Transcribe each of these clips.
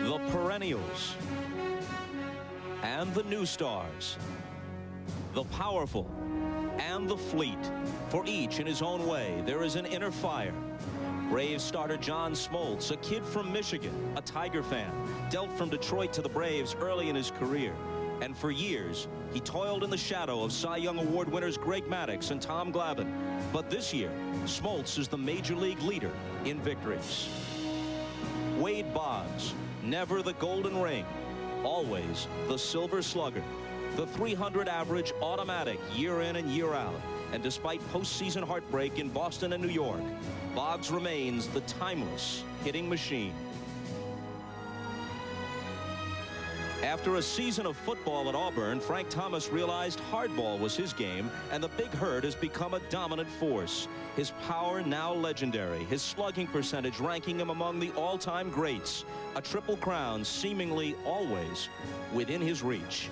the perennials, and the new stars, the powerful and the fleet. For each in his own way, there is an inner fire. Braves starter John Smoltz, a kid from Michigan, a Tiger fan, dealt from Detroit to the Braves early in his career. And for years, he toiled in the shadow of Cy Young Award winners Greg Maddux and Tom Glavine. But this year, Smoltz is the major league leader in victories. Wade Boggs, never the golden ring, always the silver slugger. The 300 average automatic year in and year out. And despite postseason heartbreak in Boston and New York, Boggs remains the timeless hitting machine. After a season of football at Auburn, Frank Thomas realized hardball was his game, and the Big Herd has become a dominant force. His power now legendary, his slugging percentage ranking him among the all-time greats. A triple crown seemingly always within his reach.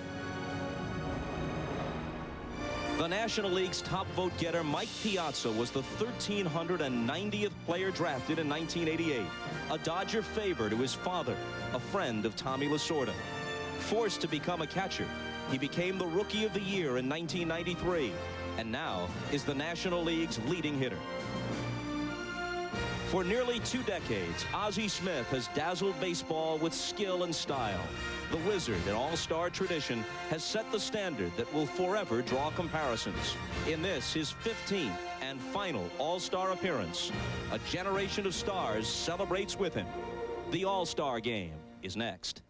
The National League's top vote getter, Mike Piazza, was the 1,390th player drafted in 1988. A Dodger favor to his father, a friend of Tommy Lasorda. Forced to become a catcher, he became the Rookie of the Year in 1993, and now is the National League's leading hitter. For nearly 2 decades, Ozzie Smith has dazzled baseball with skill and style. The Wizard, an all-star tradition, has set the standard that will forever draw comparisons. In this, his 15th and final all-star appearance, a generation of stars celebrates with him. The All-Star Game is next.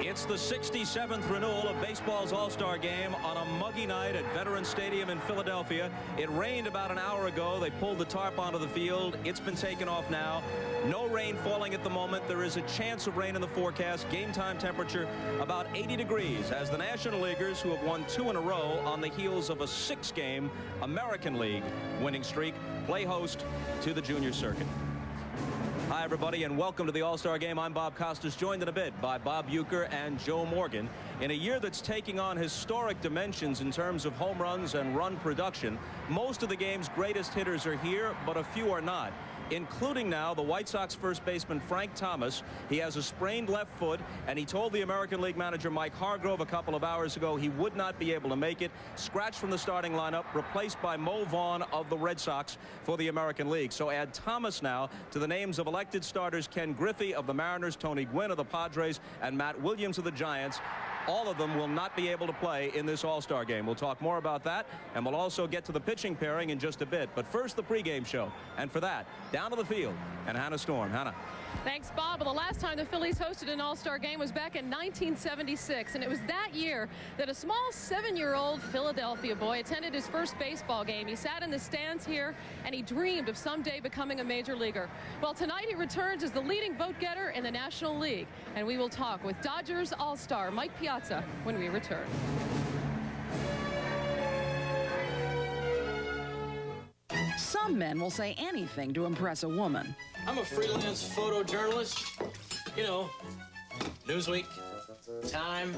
It's the 67th renewal of baseball's All-Star Game on a muggy night at Veterans Stadium in Philadelphia. It rained about an hour ago. They pulled the tarp onto the field. It's been taken off now. No rain falling at the moment. There is a chance of rain in the forecast. Game time temperature about 80 degrees as the National Leaguers, who have won 2 in a row on the heels of a 6-game American League winning streak, play host to the junior circuit. Hi, everybody, and welcome to the All-Star Game. I'm Bob Costas, joined in a bit by Bob Uecker and Joe Morgan. In a year that's taking on historic dimensions in terms of home runs and run production, most of the game's greatest hitters are here, but a few are not, including now the White Sox first baseman Frank Thomas. He has a sprained left foot, and he told the American League manager Mike Hargrove a couple of hours ago he would not be able to make it. Scratched from the starting lineup, replaced by Mo Vaughn of the Red Sox for the American League. So add Thomas now to the names of elected starters Ken Griffey of the Mariners, Tony Gwynn of the Padres, and Matt Williams of the Giants. All of them will not be able to play in this All-Star Game. We'll talk more about that, and we'll also get to the pitching pairing in just a bit. But first, the pregame show. And for that, down to the field, and Hannah Storm. Hannah. Thanks, Bob. Well, the last time the Phillies hosted an All-Star Game was back in 1976, and it was that year that a small 7-year-old Philadelphia boy attended his first baseball game. He sat in the stands here, and he dreamed of someday becoming a major leaguer. Well, tonight he returns as the leading vote getter in the National League, and we will talk with Dodgers All-Star Mike Piazza when we return. Some men will say anything to impress a woman. I'm a freelance photojournalist. You know, Newsweek, Time,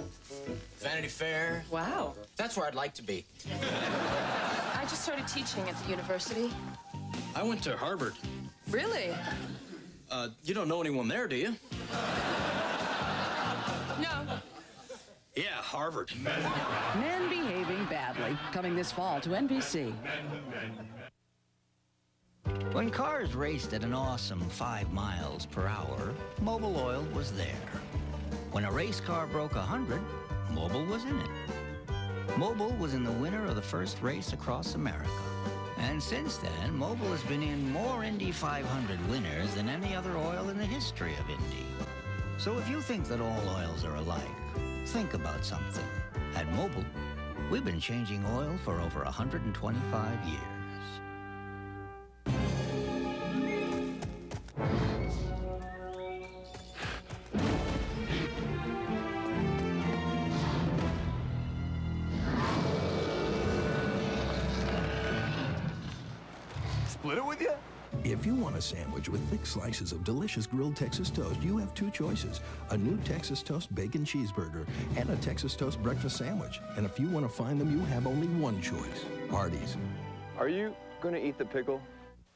Vanity Fair. Wow. That's where I'd like to be. I just started teaching at the university. I went to Harvard. Really? You don't know anyone there, do you? No. Yeah, Harvard. Men behaving badly, coming this fall to NBC. When cars raced at an awesome 5 miles per hour, Mobil Oil was there. When a race car broke 100, Mobil was in it. Mobil was in the winner of the first race across America. And since then, Mobil has been in more Indy 500 winners than any other oil in the history of Indy. So if you think that all oils are alike, think about something. At Mobil, we've been changing oil for over 125 years. Split it with you? If If you want a sandwich with thick slices of delicious grilled Texas toast, you have two choices. A new Texas Toast Bacon Cheeseburger and a Texas Toast Breakfast Sandwich. And if you want to find them, you have only one choice. Hardee's. Are you going to eat the pickle?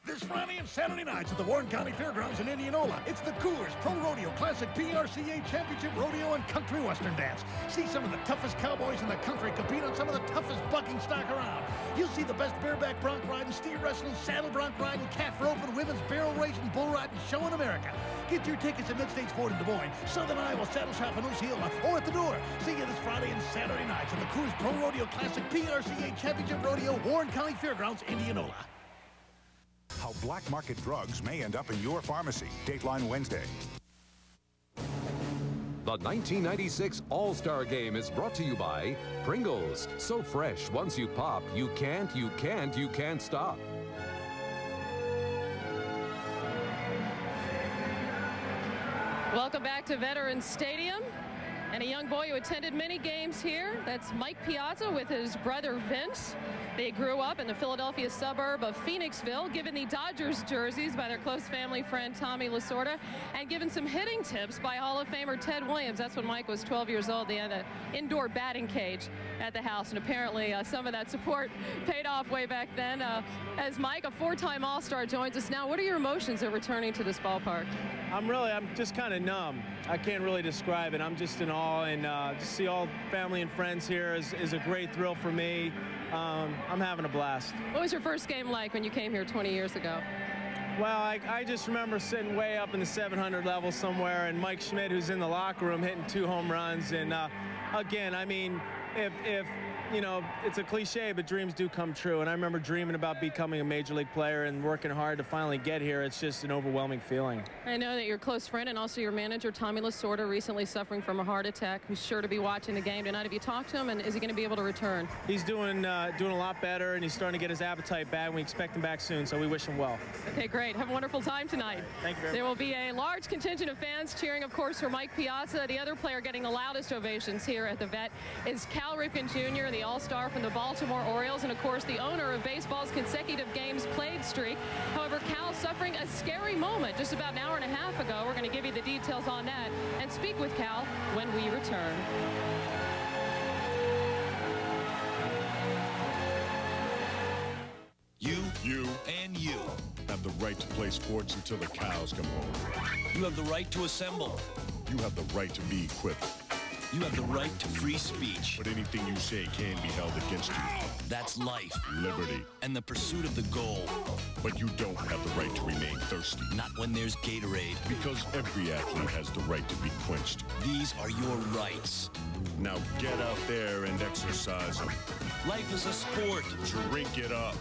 This Friday and Saturday nights at the Warren County Fairgrounds in Indianola, it's the Coors Pro Rodeo Classic PRCA Championship Rodeo and Country Western Dance. See some of the toughest cowboys in the country compete on some of the toughest bucking stock around. You'll see the best bareback bronc riding, steer wrestling, saddle bronc riding, calf roping, women's barrel racing, bull riding show in America. Get your tickets at Mid-States Ford in Des Moines, Southern Iowa Saddle Shop in Osceola, or at the door. See you this Friday and Saturday nights at the Coors Pro Rodeo Classic PRCA Championship Rodeo, Warren County Fairgrounds, Indianola. How black market drugs may end up in your pharmacy. Dateline Wednesday. The 1996 All-Star Game is brought to you by Pringles. So fresh, once you pop, you can't stop. Welcome back to Veterans Stadium. And a young boy who attended many games here, that's Mike Piazza with his brother Vince. They grew up in the Philadelphia suburb of Phoenixville, given the Dodgers jerseys by their close family friend Tommy Lasorda, and given some hitting tips by Hall of Famer Ted Williams. That's when Mike was 12 years old. They had an indoor batting cage at the house, and apparently some of that support paid off way back then. As Mike, a four-time All-Star, joins us now, what are your emotions at returning to this ballpark? I'm just kind of numb. I can't really describe it. I'm just in awe, and to see all family and friends here is a great thrill for me. I'm having a blast. What was your first game like when you came here 20 years ago? Well, I just remember sitting way up in the 700 level somewhere, and Mike Schmidt, who's in the locker room, hitting 2 home runs. And again, I mean, if you know, it's a cliche, but dreams do come true. And I remember dreaming about becoming a major league player and working hard to finally get here. It's just an overwhelming feeling. I know that your close friend and also your manager, Tommy Lasorda, recently suffering from a heart attack, who's sure to be watching the game tonight. Have you talked to him, and is he going to be able to return? He's doing a lot better, and he's starting to get his appetite back. We expect him back soon, so we wish him well. Okay, great. Have a wonderful time tonight. Thank you very much. There will be a large contingent of fans cheering, of course, for Mike Piazza. The other player getting the loudest ovations here at the Vet is Cal Ripken Jr., the All-Star from the Baltimore Orioles, and of course the owner of baseball's consecutive games played streak. However, Cal suffering a scary moment just about an hour and a half ago. We're going to give you the details on that and speak with Cal when we return. You, and you have the right to play sports until the cows come home. You have the right to assemble. You have the right to be equipped. You have the right to free speech. But anything you say can be held against you. That's life. Liberty. And the pursuit of the goal. But you don't have the right to remain thirsty. Not when there's Gatorade. Because every athlete has the right to be quenched. These are your rights. Now get out there and exercise them. Life is a sport. Drink it up.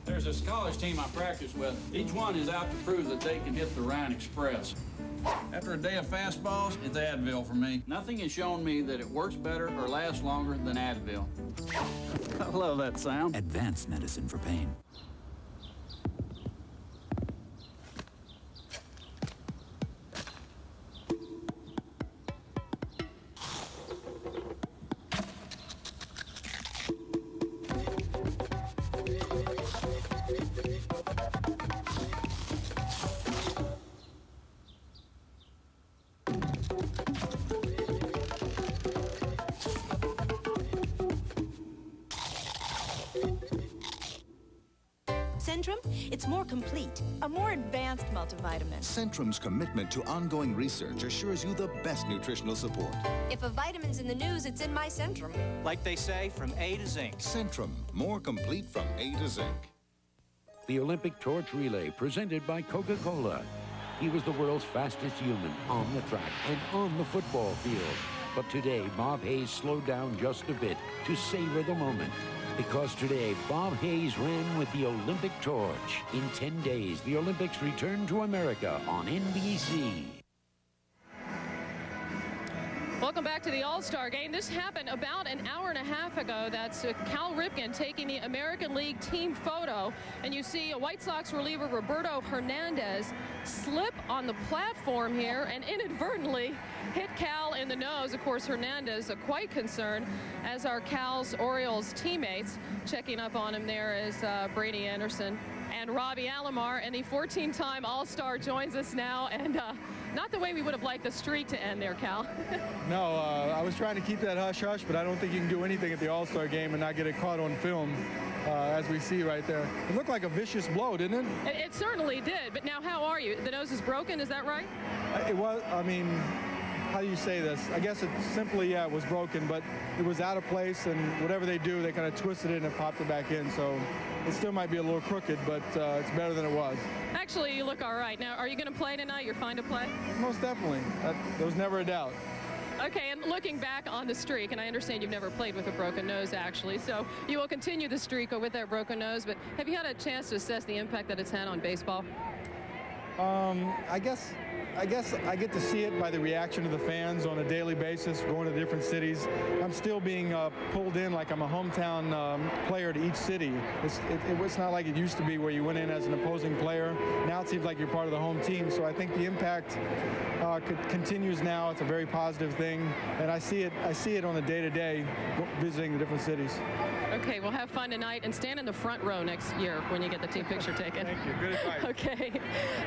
There's a college team I practice with. Each one is out to prove that they can hit the Rhine Express. After a day of fastballs, it's Advil for me. Nothing has shown me that it works better or lasts longer than Advil. I love that sound. Advanced medicine for pain. Centrum, it's more complete, a more advanced multivitamin. Centrum's commitment to ongoing research assures you the best nutritional support. If a vitamin's in the news, it's in my Centrum. Like they say, from A to Zinc. Centrum, more complete from A to Zinc. The Olympic torch relay presented by Coca-Cola. He was the world's fastest human on the track and on the football field. But today, Bob Hayes slowed down just a bit to savor the moment. Because today, Bob Hayes ran with the Olympic torch. In 10 days, the Olympics return to America on NBC. Welcome back to the All-Star Game. This happened about an hour and a half ago. That's Cal Ripken taking the American League team photo. And you see a White Sox reliever, Roberto Hernandez, slip on the platform here and inadvertently hit Cal in the nose. Of course, Hernandez quite concerned, as are Cal's Orioles teammates. Checking up on him there is Brady Anderson. And Robbie Alomar, and the 14-time All-Star, joins us now. And not the way we would have liked the streak to end there, Cal. No, I was trying to keep that hush-hush, but I don't think you can do anything at the All-Star game and not get it caught on film, as we see right there. It looked like a vicious blow, didn't it? It certainly did. But now, how are you? The nose is broken, is that right? It was, I mean, how do you say this? I guess it simply, yeah, it was broken, but it was out of place, and whatever they do, they kind of twisted it and popped it back in. So it still might be a little crooked, but it's better than it was. Actually, you look all right. Now, are you going to play tonight? You're fine to play? Most definitely. There was never a doubt. Okay, and looking back on the streak, and I understand you've never played with a broken nose, actually, so you will continue the streak with that broken nose, but have you had a chance to assess the impact that it's had on baseball? I guess I get to see it by the reaction of the fans on a daily basis, going to different cities. I'm still being pulled in like I'm a hometown player to each city. It's not like it used to be where you went in as an opposing player. Now it seems like you're part of the home team, so I think the impact continues now. It's a very positive thing, and I see it on a day-to-day visiting the different cities. Okay, well, have fun tonight and stand in the front row next year when you get the team picture taken. Thank you. Good advice. Okay.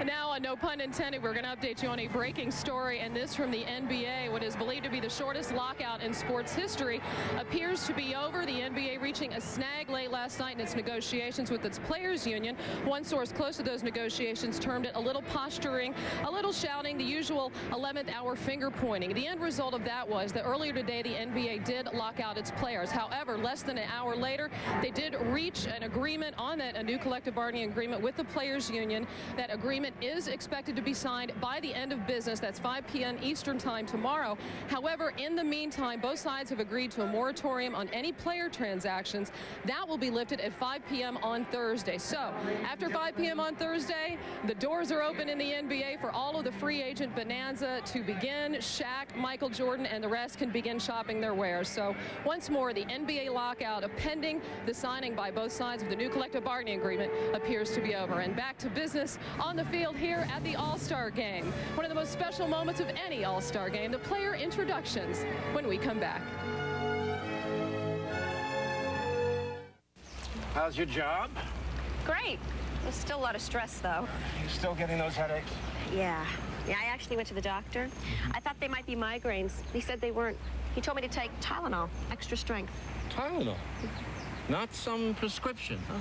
Now, no pun intended, we're going to update you on a breaking story, and this from the NBA. What is believed to be the shortest lockout in sports history appears to be over. The NBA reaching a snag late last night in its negotiations with its players' union. One source close to those negotiations termed it a little posturing, a little shouting, the usual 11th hour finger pointing. The end result of that was that earlier today the NBA did lock out its players. However, less than an hour later, they did reach an agreement on that, a new collective bargaining agreement with the players' union. That agreement is expected to be signed by the end of business. That's 5 p.m. Eastern time tomorrow. However, in the meantime, both sides have agreed to a moratorium on any player transactions. That will be lifted at 5 p.m. on Thursday. So after 5 p.m. on Thursday, the doors are open in the NBA for all of the free agent bonanza to begin. Shaq, Michael Jordan, and the rest can begin shopping their wares. So once more, the NBA lockout, pending the signing by both sides of the new collective bargaining agreement, appears to be over. And back to business on the field here at the All-Star Game. One of the most special moments of any All-Star Game, the player introductions, when we come back. How's your job? Great. There's still a lot of stress, though. You still getting those headaches? Yeah. Yeah, I actually went to the doctor. I thought they might be migraines. He said they weren't. He told me to take Tylenol, extra strength. Tylenol? Not some prescription, huh?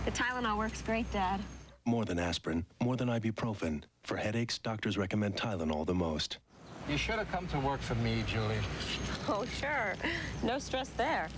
The Tylenol works great, Dad. More than aspirin, more than ibuprofen. For headaches, doctors recommend Tylenol the most. You should have come to work for me, Julie. Oh, sure. No stress there.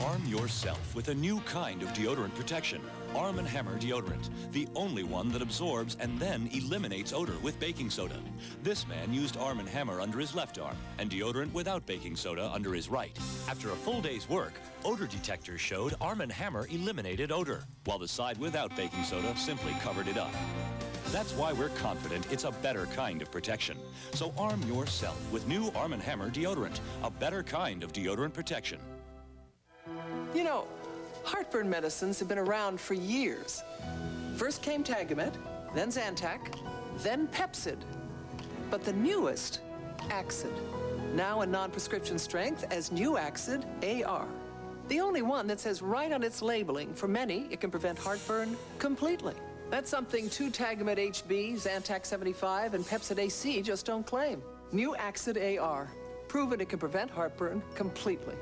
Arm yourself with a new kind of deodorant protection. Arm & Hammer deodorant, the only one that absorbs and then eliminates odor with baking soda. This man used Arm & Hammer under his left arm and deodorant without baking soda under his right. After a full day's work, odor detectors showed Arm & Hammer eliminated odor, while the side without baking soda simply covered it up. That's why we're confident it's a better kind of protection. So arm yourself with new Arm & Hammer deodorant, a better kind of deodorant protection. You know, heartburn medicines have been around for years. First came Tagamet, then Zantac, then Pepsid. But the newest, Axid, now in non-prescription strength as New Axid AR. The only one that says right on its labeling, for many, it can prevent heartburn completely. That's something 2 Tagamet HB, Zantac 75, and Pepsid AC just don't claim. New Axid AR. Proven it can prevent heartburn completely.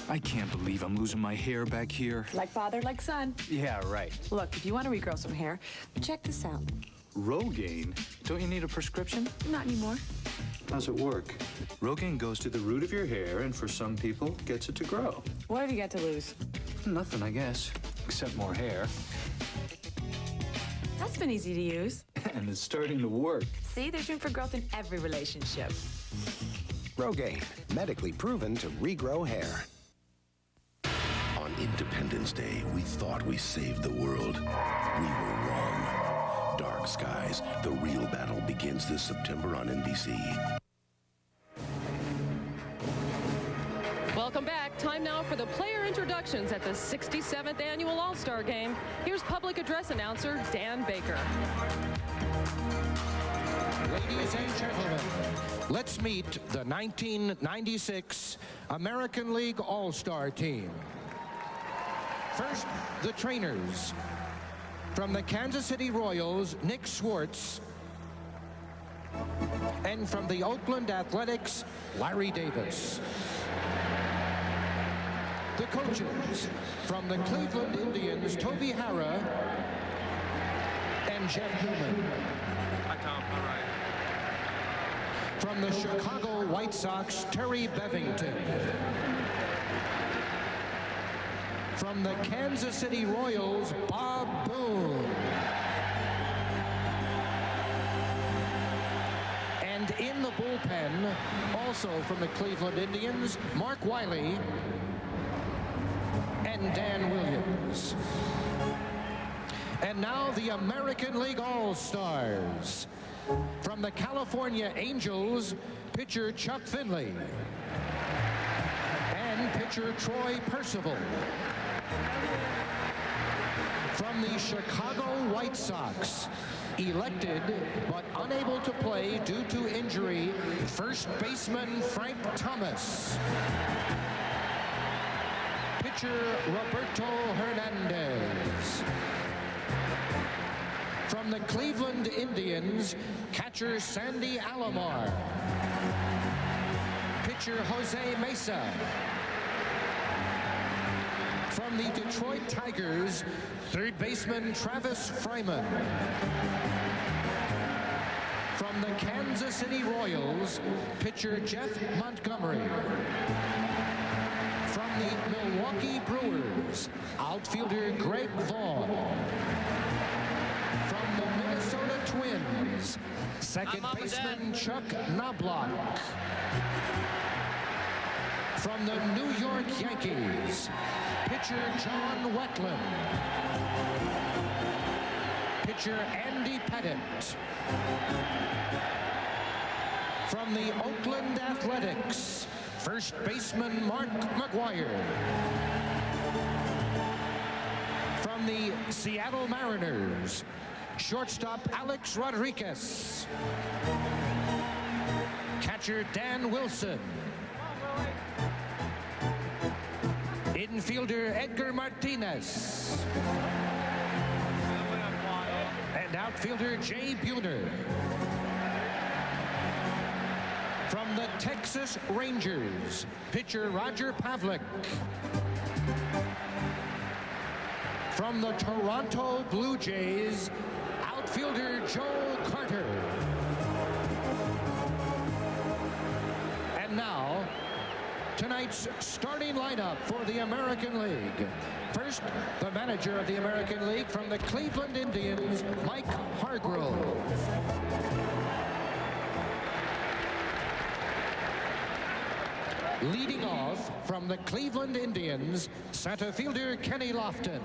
I can't believe I'm losing my hair back here. Like father, like son. Yeah, right. Look, if you want to regrow some hair, check this out. Rogaine? Don't you need a prescription? Not anymore. How's it work? Rogaine goes to the root of your hair and for some people gets it to grow. What have you got to lose? Nothing, I guess, except more hair. That's been easy to use. And it's starting to work. See, there's room for growth in every relationship. Rogaine, medically proven to regrow hair. On Independence Day, we thought we saved the world. We were wrong. Dark Skies, the real battle begins this September on NBC. Welcome back. Time now for the player introductions at the 67th Annual All-Star Game. Here's public address announcer Dan Baker. Ladies and gentlemen, let's meet the 1996 American League All-Star Team. First, the trainers. From the Kansas City Royals, Nick Swartz. And from the Oakland Athletics, Larry Davis. The coaches. From the Cleveland Indians, Toby Harrah and Jeff Newman. Hi, Tom. All right. From the Chicago White Sox, Terry Bevington. From the Kansas City Royals, Bob Boone. And in the bullpen, also from the Cleveland Indians, Mark Wiley and Dan Williams. And now the American League All-Stars. From the California Angels, pitcher Chuck Finley and pitcher Troy Percival. From the Chicago White Sox, elected but unable to play due to injury, first baseman Frank Thomas. Pitcher Roberto Hernandez. From the Cleveland Indians, catcher Sandy Alomar. Pitcher Jose Mesa. From the Detroit Tigers, third baseman Travis Fryman. From the Kansas City Royals, pitcher Jeff Montgomery. From the Milwaukee Brewers, outfielder Greg Vaughn. From the Minnesota Twins, second baseman Chuck Knobloch. From the New York Yankees, pitcher John Wetland. Pitcher Andy Pettit. From the Oakland Athletics, first baseman Mark McGuire. From the Seattle Mariners, shortstop Alex Rodriguez. Catcher Dan Wilson. Infielder Edgar Martinez. And outfielder Jay Buhner. From the Texas Rangers, pitcher Roger Pavlik. From the Toronto Blue Jays, outfielder Joe Carter. And now, tonight's starting lineup for the American League. First, the manager of the American League from the Cleveland Indians, Mike Hargrove. Leading off from the Cleveland Indians, center fielder Kenny Lofton.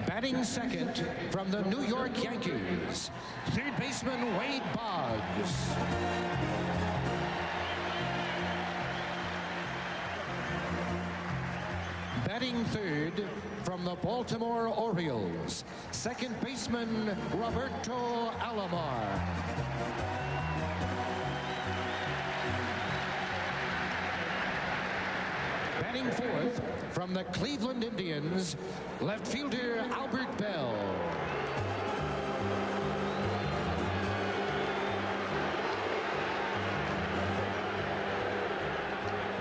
Batting second from the New York Yankees, third baseman Wade Boggs. Batting third from the Baltimore Orioles, second baseman Roberto Alomar. Batting fourth from the Cleveland Indians, left fielder Albert Bell.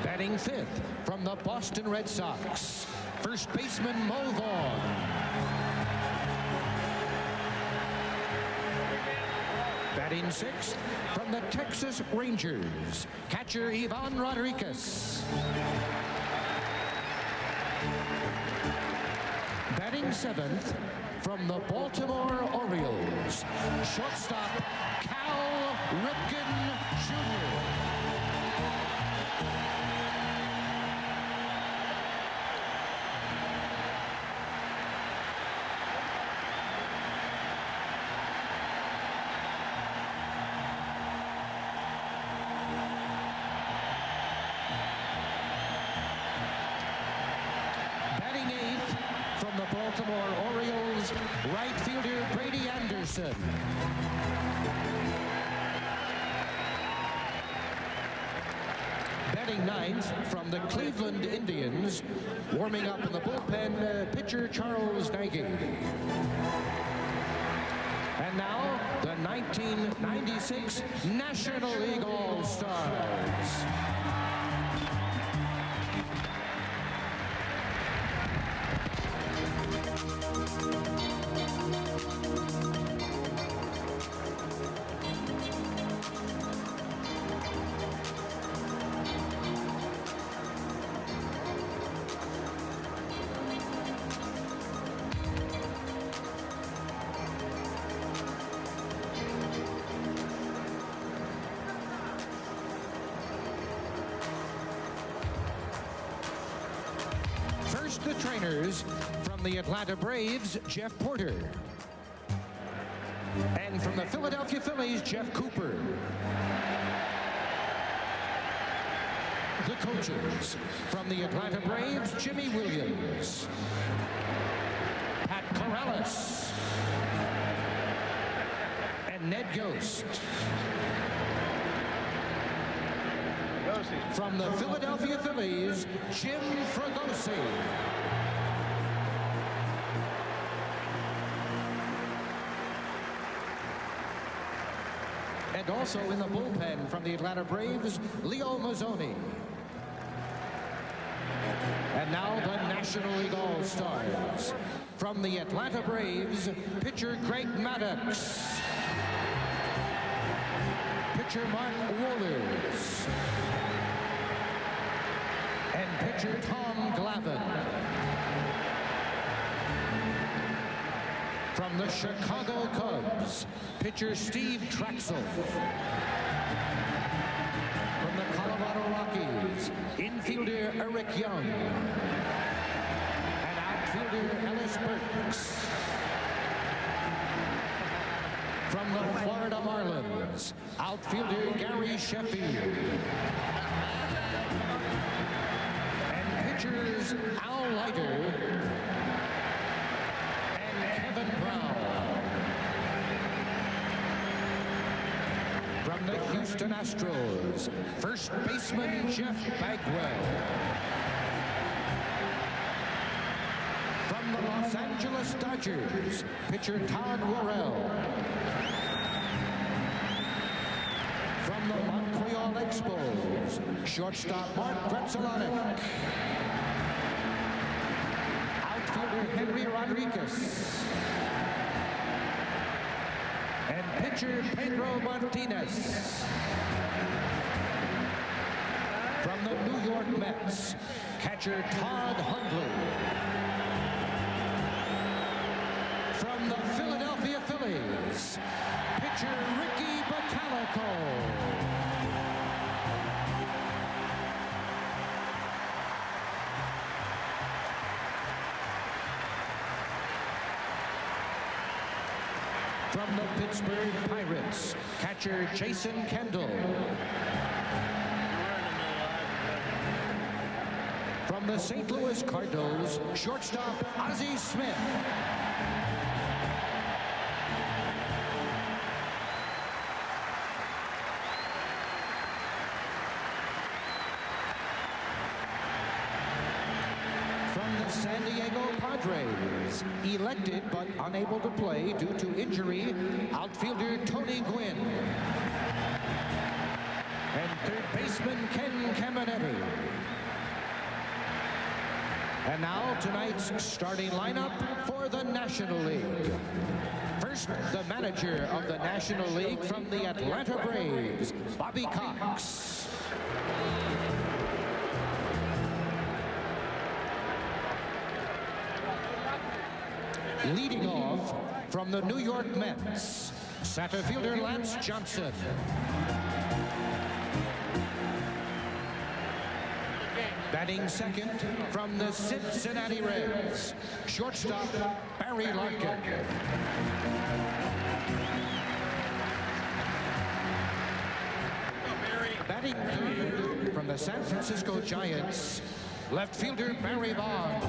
Batting fifth from the Boston Red Sox, first baseman Mo Vaughn. Batting sixth from the Texas Rangers, catcher Ivan Rodriguez. Batting seventh from the Baltimore Orioles, shortstop Cal Ripken Jr. Batting eighth from the Baltimore Orioles, right fielder Brady Anderson. Batting ninth from the Cleveland Indians, warming up in the bullpen, pitcher Charles Nagy. And now, the 1996 National League All-Stars. First, the trainers from the Atlanta Braves, Jeff Porter. And from the Philadelphia Phillies, Jeff Cooper. The coaches from the Atlanta Braves, Jimmy Williams. Pat Corrales. And Ned Yost. From the Philadelphia Phillies, Jim Fregosi. And also in the bullpen from the Atlanta Braves, Leo Mazzoni. And now the National League All-Stars. From the Atlanta Braves, pitcher Greg Maddux. Pitcher Mark Wohlers. And pitcher Tom Glavine. From the Chicago Cubs, pitcher Steve Traxel. From the Colorado Rockies, infielder Eric Young. And outfielder Ellis Burks. From the Florida Marlins, outfielder Gary Sheffield. Pitchers Al Leiter and Kevin Brown. From the Houston Astros, first baseman Jeff Bagwell. From the Los Angeles Dodgers, pitcher Todd Worrell. From the Montreal Expos, shortstop Mark Gretzelonic. Outfielder Henry Rodriguez. And pitcher Pedro Martinez. From the New York Mets, catcher Todd Hundley. From the Philadelphia Phillies, pitcher Ricky Bottalico. From the Pittsburgh Pirates, catcher Jason Kendall. From the St. Louis Cardinals, shortstop Ozzie Smith. San Diego Padres, elected but unable to play due to injury, outfielder Tony Gwynn. And third baseman Ken Caminetti. And now tonight's starting lineup for the National League. First, the manager of the National League from the Atlanta Braves, Bobby Cox. Leading off from the New York Mets, center fielder Lance Johnson. Batting second from the Cincinnati Reds, shortstop Barry Larkin. Batting third from the San Francisco Giants, left fielder Barry Bonds.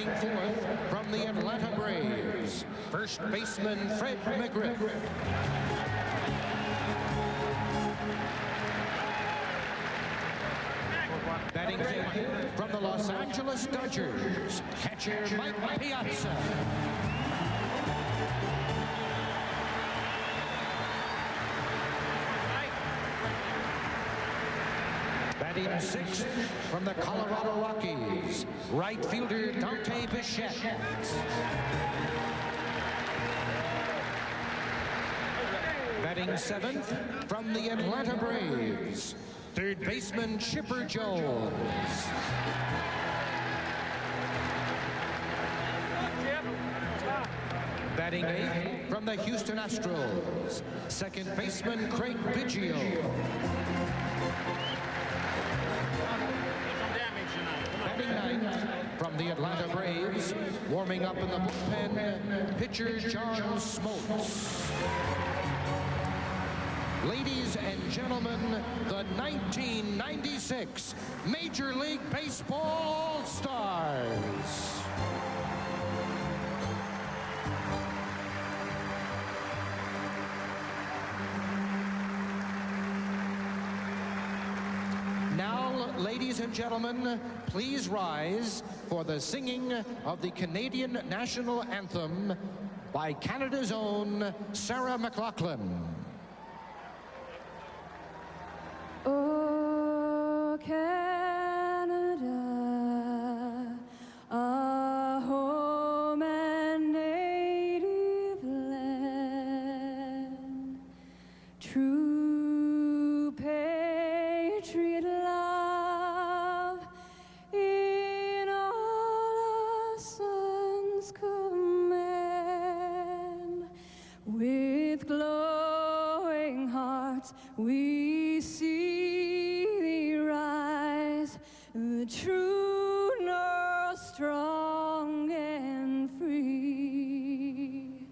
Batting fourth from the Atlanta Braves, first baseman Fred McGriff. Batting fifth from the Los Angeles Dodgers, catcher Mike Piazza. Batting sixth from the Colorado Rockies, right fielder Dante Bichette. Batting seventh from the Atlanta Braves, third baseman Chipper Jones. Batting eighth from the Houston Astros, second baseman Craig Biggio. Batting ninth from the Atlanta Braves, warming up in the bullpen, pitcher John Smoltz. Ladies and gentlemen, the 1996 Major League Baseball Stars. Now, ladies and gentlemen, please rise for the singing of the Canadian National Anthem by Canada's own Sarah McLachlan. Oh, Canada, our home and native land, true patriot love in all our sons' command. With glowing hearts we see thee rise, the true north, strong and free,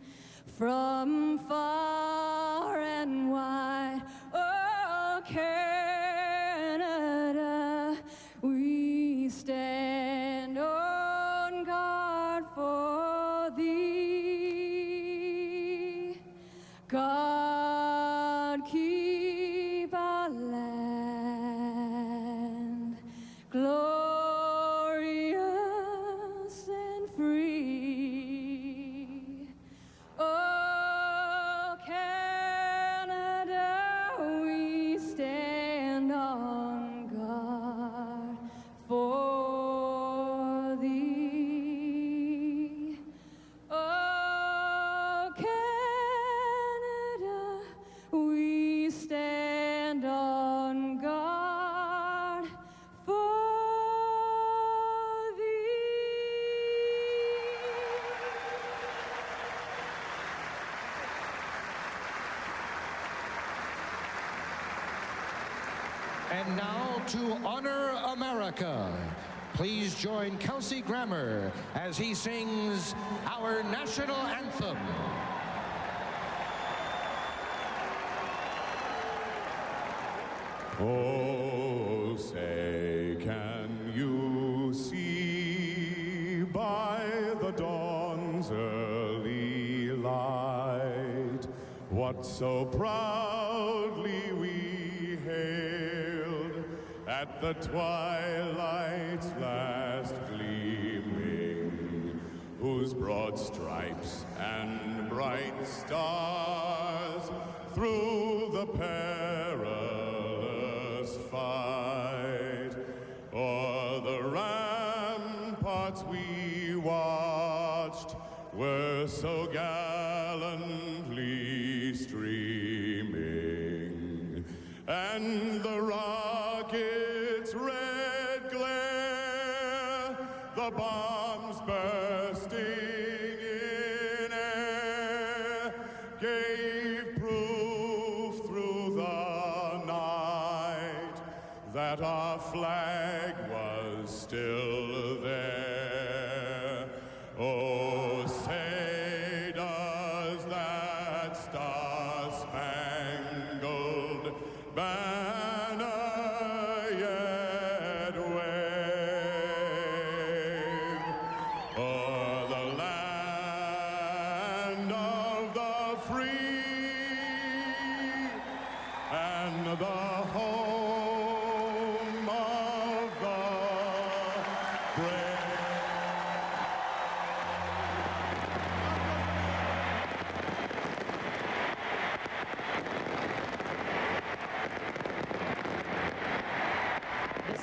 from far and wide. Oh, Canada, we stand on guard for thee. God keep our land glorious and free. Oh, Canada, we stand on guard for thee. Oh, Canada, we stand on guard for thee. And now, to honor America, please join Kelsey Grammer as he sings our national anthem. Oh, say, can you see by the dawn's early light what so proudly we hailed at the twilight's last gleaming, whose broad stripes and bright stars through the perilous fight o'er the ramparts we watched were so gallantly streaming, and the rockets' red glare, the bombs bursting in air, gave proof through the night that our flag was still there. Oh, say does that star-spangled banner yet wave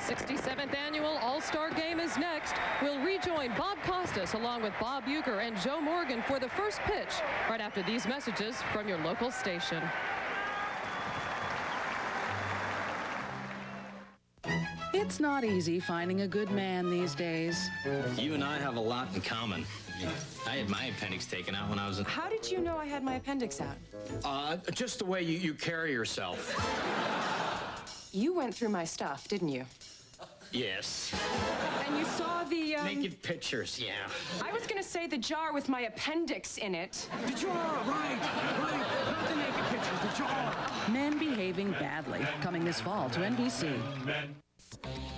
67th annual All-Star Game is next. We'll rejoin Bob Costas along with Bob Uecker and Joe Morgan for the first pitch right after these messages from your local station. It's not easy finding a good man these days. You and I have a lot in common. I had my appendix taken out when I was in... How did you know I had my appendix out? Just the way you carry yourself. You went through my stuff, didn't you? Yes. And you saw the, Naked pictures, yeah. I was gonna say the jar with my appendix in it. The jar, right. Not the naked pictures, the jar. Men behaving badly, coming this fall to NBC.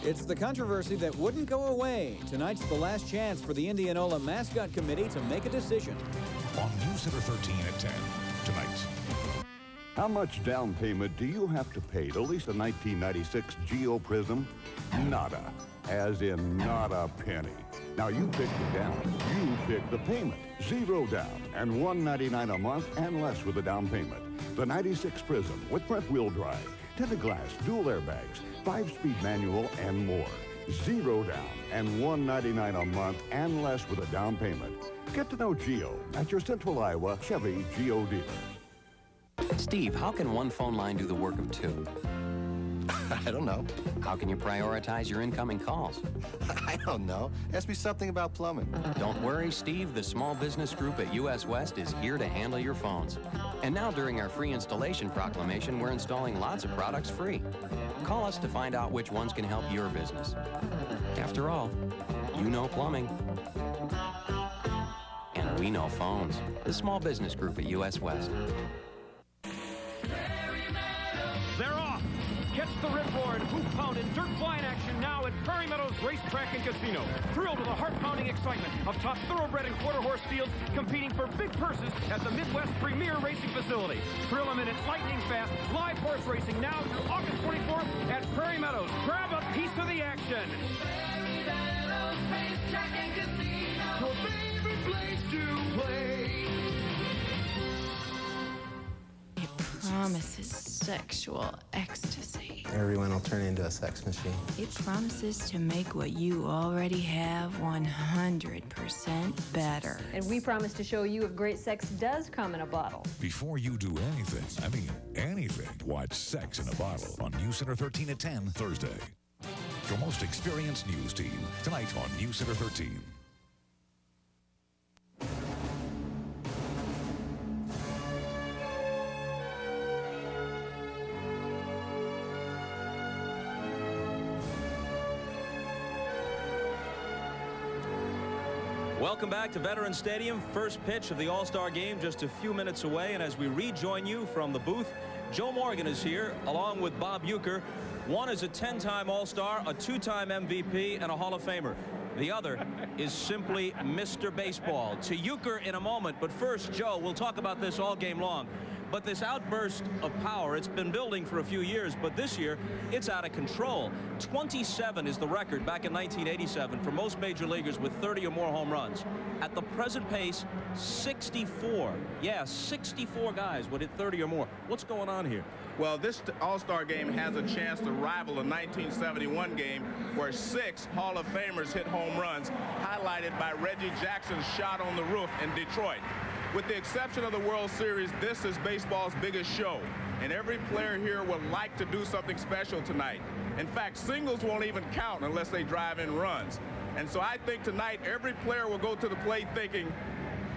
It's the controversy that wouldn't go away. Tonight's the last chance for the Indianola Mascot Committee to make a decision. On News Center 13 at 10 tonight. How much down payment do you have to pay to lease a 1996 Geo Prism? Nada. As in not a penny. Now you pick the down. You pick the payment. Zero down and $199 a month and less with a down payment. The 96 Prism with front wheel drive, tinted glass, dual airbags, 5-speed manual, and more. Zero down and $199 a month and less with a down payment. Get to know Geo at your Central Iowa Chevy Geo dealer. Steve, how can one phone line do the work of two? I don't know. How can you prioritize your incoming calls? I don't know. Ask me something about plumbing. Don't worry, Steve. The small business group at US West is here to handle your phones. And now during our free installation proclamation, we're installing lots of products free. Call us to find out which ones can help your business. After all, you know plumbing. And we know phones. The small business group at US West. They're off. Catch the riproar and hoop-pounding, dirt-flying action now at Prairie Meadows Racetrack and Casino. Thrilled with the heart-pounding excitement of top thoroughbred and quarter-horse fields competing for big purses at the Midwest premier racing facility. Thrill them in at lightning-fast live horse racing now through August 24th at Prairie Meadows. Grab a piece of the action. Prairie Meadows Racetrack and Casino. Your favorite place to play. Promises sexual ecstasy. Everyone will turn into a sex machine. It promises to make what you already have 100% better. And we promise to show you if great sex does come in a bottle. Before you do anything, I mean anything, watch Sex in a Bottle on News Center 13 at 10 Thursday. Your most experienced news team tonight on News Center 13. Welcome back to Veterans Stadium. First pitch of the All-Star Game just a few minutes away. And as we rejoin you from the booth, Joe Morgan is here along with Bob Uecker. One is a 10-time All-Star, a 2-time MVP, and a Hall of Famer. The other is simply Mr. Baseball. To Uecker in a moment, but first, Joe, we'll talk about this all game long. But this outburst of power, it's been building for a few years, but this year, it's out of control. 27 is the record back in 1987 for most major leaguers with 30 or more home runs. At the present pace, 64. Yeah, 64 guys would hit 30 or more. What's going on here? Well, this All-Star Game has a chance to rival a 1971 game where 6 Hall of Famers hit home runs, highlighted by Reggie Jackson's shot on the roof in Detroit. With the exception of the World Series, this is baseball's biggest show, and every player here would like to do something special tonight. In fact, singles won't even count unless they drive in runs. And so I think tonight every player will go to the plate thinking,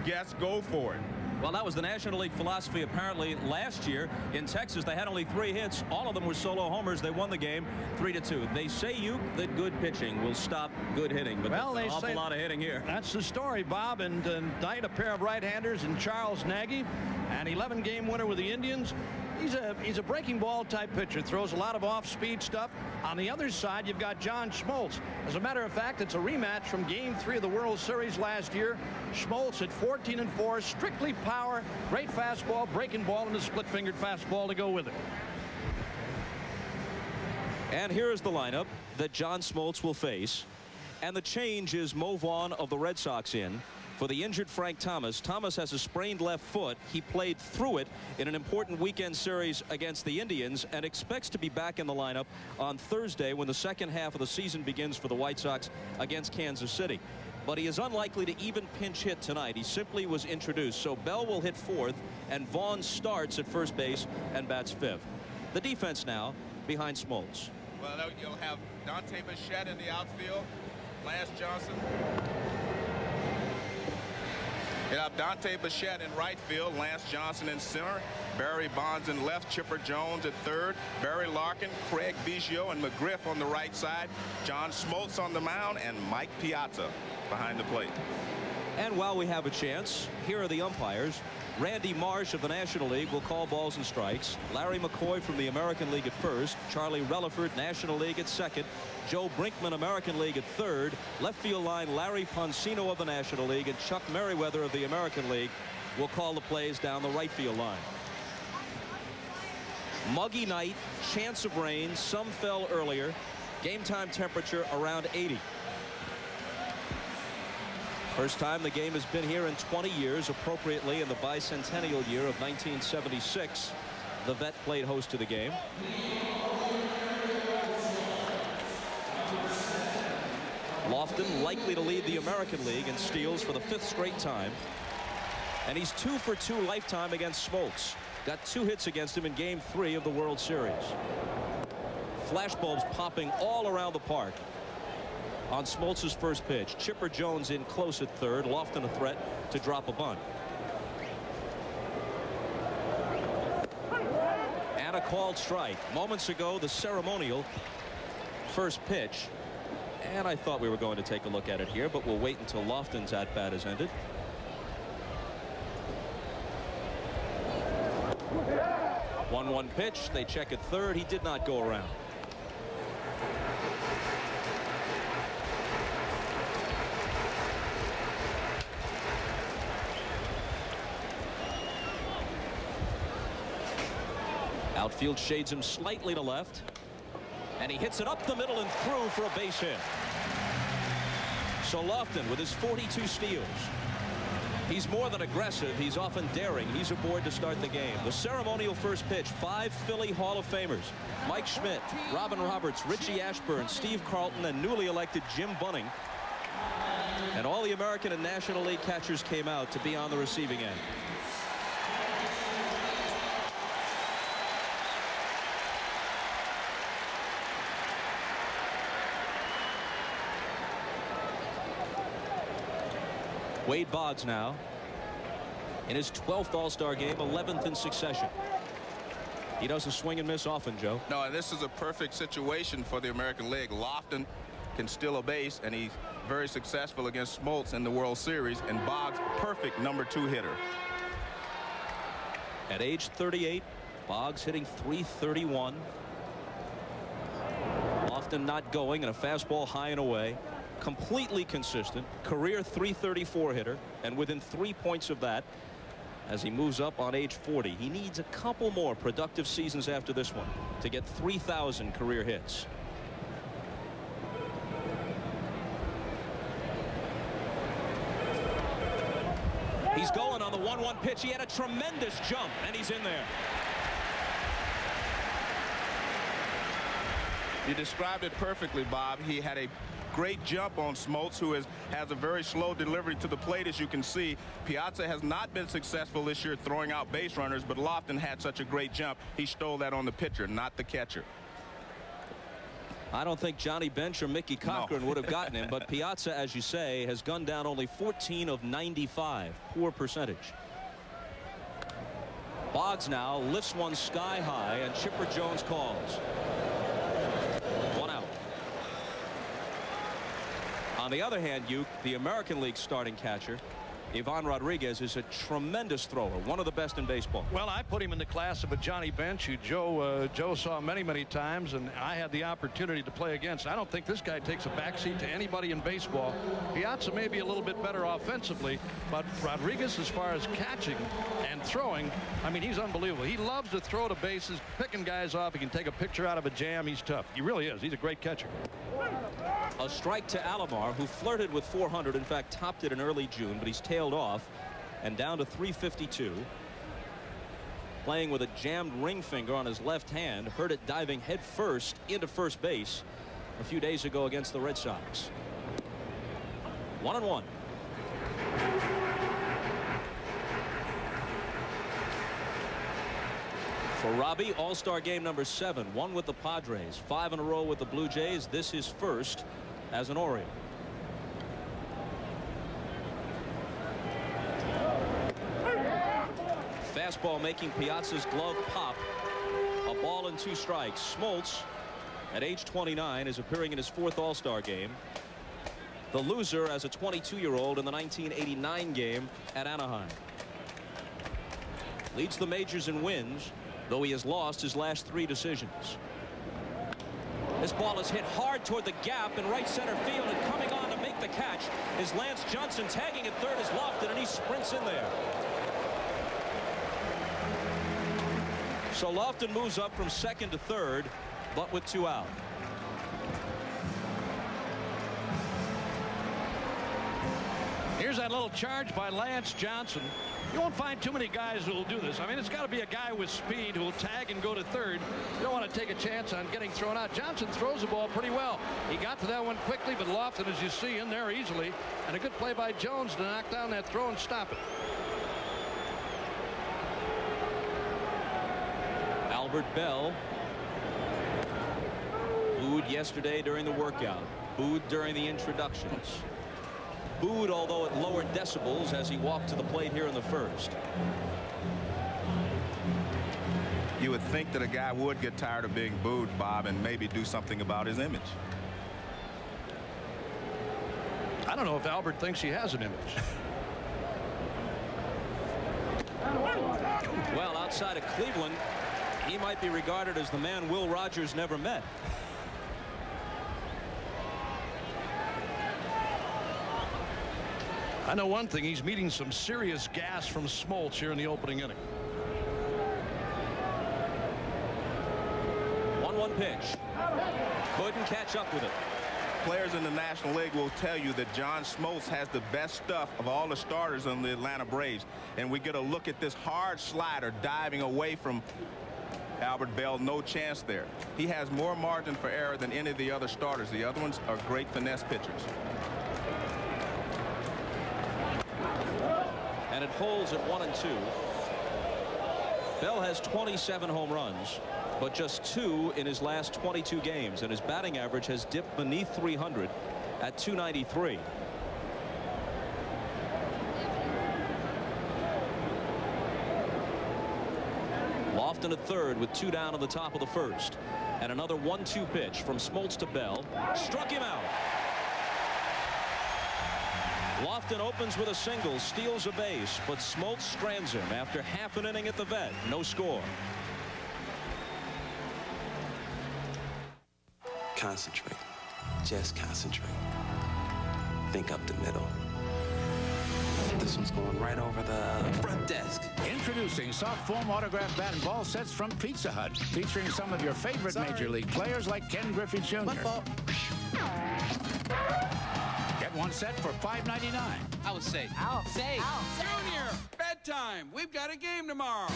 yes, go for it. Well, that was the National League philosophy apparently last year in Texas. They had only 3 hits. All of them were solo homers. They won the game 3-2. They say that good pitching will stop good hitting, but well, there's an awful lot of hitting here. That's the story, Bob. And tonight a pair of right-handers in Charles Nagy, an 11-game winner with the Indians. He's a breaking ball type pitcher, throws a lot of off-speed stuff. On the other side, you've got John Smoltz. As a matter of fact, it's a rematch from Game 3 of the World Series last year. Smoltz at 14-4, strictly power, great fastball, breaking ball, and a split-fingered fastball to go with it. And here is the lineup that John Smoltz will face. And the change is Mo Vaughn of the Red Sox in. for the injured Frank Thomas. Thomas has a sprained left foot. He played through it in an important weekend series against the Indians and expects to be back in the lineup on Thursday when the second half of the season begins for the White Sox against Kansas City. But he is unlikely to even pinch hit tonight. He simply was introduced. So Bell will hit fourth, and Vaughn starts at first base and bats fifth. The defense now behind Smoltz. Well, you'll have Dante Bichette in the outfield, Lance Johnson. You'll have Dante Bichette in right field, Lance Johnson in center, Barry Bonds in left, Chipper Jones at third, Barry Larkin, Craig Biggio, and McGriff on the right side, John Smoltz on the mound, and Mike Piazza behind the plate. And while we have a chance, here are the umpires. Randy Marsh of the National League will call balls and strikes. Larry McCoy from the American League at first. Charlie Relaford, National League, at second. Joe Brinkman, American League, at third. Left field line, Larry Poncino of the National League, and Chuck Merriweather of the American League will call the plays down the right field line. Muggy night, chance of rain, some fell earlier. Game time temperature around 80. First time the game has been here in 20 years, appropriately in the bicentennial year of 1976. The Vet played host to the game. Lofton likely to lead the American League in steals for the 5th straight time. And he's 2 for 2 lifetime against Smoltz. Got 2 hits against him in Game 3 of the World Series. Flashbulbs popping all around the park on Smoltz's first pitch. Chipper Jones in close at third. Lofton a threat to drop a bunt. And a called strike. Moments ago, the ceremonial first pitch. And I thought we were going to take a look at it here, but we'll wait until Lofton's at-bat is ended. One pitch. They check at third. He did not go around. Outfield shades him slightly to left, and he hits it up the middle and through for a base hit. So Lofton with his 42 steals. He's more than aggressive. He's often daring. He's aboard to start the game. The ceremonial first pitch. 5 Philly Hall of Famers. Mike Schmidt, Robin Roberts, Richie Ashburn, Steve Carlton, and newly elected Jim Bunning. And all the American and National League catchers came out to be on the receiving end. Wade Boggs now in his 12th All-Star game, 11th in succession. He doesn't swing and miss often, Joe. No, and this is a perfect situation for the American League. Lofton can steal a base, and he's very successful against Smoltz in the World Series, and Boggs, perfect #2 hitter. At age 38, Boggs hitting .331. Lofton not going, and a fastball high and away. Completely consistent, career .334 hitter, and within 3 points of that as he moves up on age 40. He needs a couple more productive seasons after this one to get 3,000 career hits. He's going on the 1-1 pitch. He had a tremendous jump, and he's in there. You described it perfectly, Bob. He had a great jump on Smoltz, who has a very slow delivery to the plate, as you can see. Piazza has not been successful this year throwing out base runners, but Lofton had such a great jump. He stole that on the pitcher, not the catcher. I don't think Johnny Bench or Mickey Cochran would have gotten him, but Piazza, as you say, has gunned down only 14 of 95. Poor percentage. Boggs now lifts one sky high, and Chipper Jones calls. On the other hand, the American League starting catcher, Ivan Rodriguez, is a tremendous thrower, one of the best in baseball. Well, I put him in the class of a Johnny Bench, who Joe saw many times, and I had the opportunity to play against. I don't think this guy takes a backseat to anybody in baseball. Piazza may be a little bit better offensively, but Rodriguez, as far as catching and throwing, I mean, he's unbelievable. He loves to throw to bases, picking guys off. He can take a picture out of a jam. He's tough. He really is. He's a great catcher. A strike to Alomar, who flirted with 400, in fact topped it in early June, but he's tailed off and down to 352. Playing with a jammed ring finger on his left hand, hurt it diving head first into first base a few days ago against the Red Sox. 1-1. For Robbie, All-Star game number 7, 1 with the Padres, 5 in a row with the Blue Jays. This is first as an Oriole. Fastball making Piazza's glove pop. A ball and 2 strikes. Smoltz, at age 29, is appearing in his 4th All-Star game. The loser as a 22-year-old in the 1989 game at Anaheim. Leads the majors in wins, though he has lost his last 3 decisions. This ball is hit hard toward the gap in right center field, and coming on to make the catch is Lance Johnson. Tagging at third is Lofton, and he sprints in there. So Lofton moves up from second to third, but with 2 out. Here's that little charge by Lance Johnson. You won't find too many guys who will do this. I mean, it's got to be a guy with speed who will tag and go to third. You don't want to take a chance on getting thrown out. Johnson throws the ball pretty well. He got to that one quickly, but Lofton, as you see, in there easily. And a good play by Jones to knock down that throw and stop it. Albert Bell, booed yesterday during the workout, booed during the introductions, booed although at lower decibels as he walked to the plate here in the first. You would think that a guy would get tired of being booed, Bob, and maybe do something about his image. I don't know if Albert thinks he has an image. Well, outside of Cleveland, he might be regarded as the man Will Rogers never met. I know one thing, he's meeting some serious gas from Smoltz here in the opening inning. 1-1 pitch. Couldn't catch up with it. Players in the National League will tell you that John Smoltz has the best stuff of all the starters on the Atlanta Braves. And we get a look at this hard slider diving away from Albert Bell. No chance there. He has more margin for error than any of the other starters. The other ones are great finesse pitchers. And it holds at 1-2. Bell has 27 home runs, but just 2 in his last 22 games, and his batting average has dipped beneath 300 at 293. Lofton at third with 2 down in the top of the first, and another 1-2 pitch from Smoltz to Bell. Struck him out. Lofton opens with a single, steals a base, but Smoltz strands him after half an inning at the vet. No score. Concentrate. Just concentrate. Think up the middle. This one's going right over the front desk. Introducing soft foam autograph bat and ball sets from Pizza Hut, featuring some of your favorite Major League players like Ken Griffey Jr. Get one set for $5.99. I would say. Junior, bedtime. We've got a game tomorrow.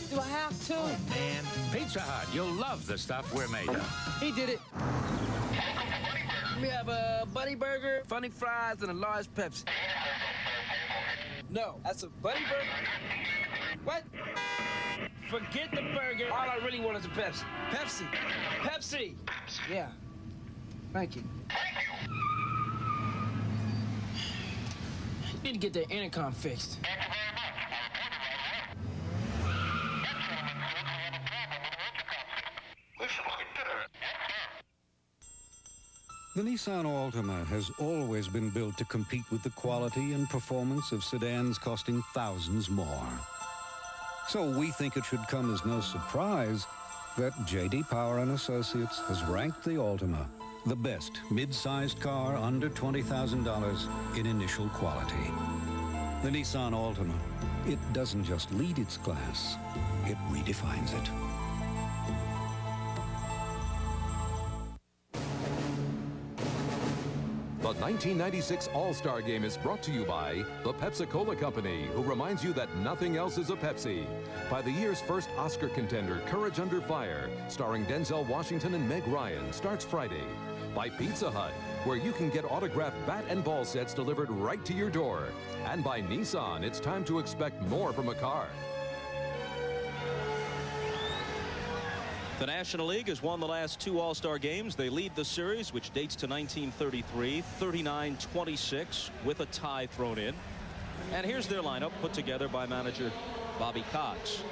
Do I have to? Oh, man. Pizza Hut, you'll love the stuff we're made of. He did it. We have a Buddy Burger, funny fries, and a large Pepsi. No, that's a Buddy Burger. What? Forget the burger. All I really want is a Pepsi. Pepsi. Pepsi. Yeah. Thank you. Need to get that intercom fixed. The Nissan Altima has always been built to compete with the quality and performance of sedans costing thousands more. So we think it should come as no surprise that J.D. Power & Associates has ranked the Altima the best mid-sized car under $20,000 in initial quality. The Nissan Altima, it doesn't just lead its class, it redefines it. 1996 All-Star Game is brought to you by the Pepsi-Cola Company, who reminds you that nothing else is a Pepsi. By the year's first Oscar contender, Courage Under Fire, starring Denzel Washington and Meg Ryan, starts Friday. By Pizza Hut, where you can get autographed bat and ball sets delivered right to your door. And by Nissan, it's time to expect more from a car. The National League has won the last 2 All-Star games. They lead the series, which dates to 1933, 39-26, with a tie thrown in. And here's their lineup put together by manager Bobby Cox.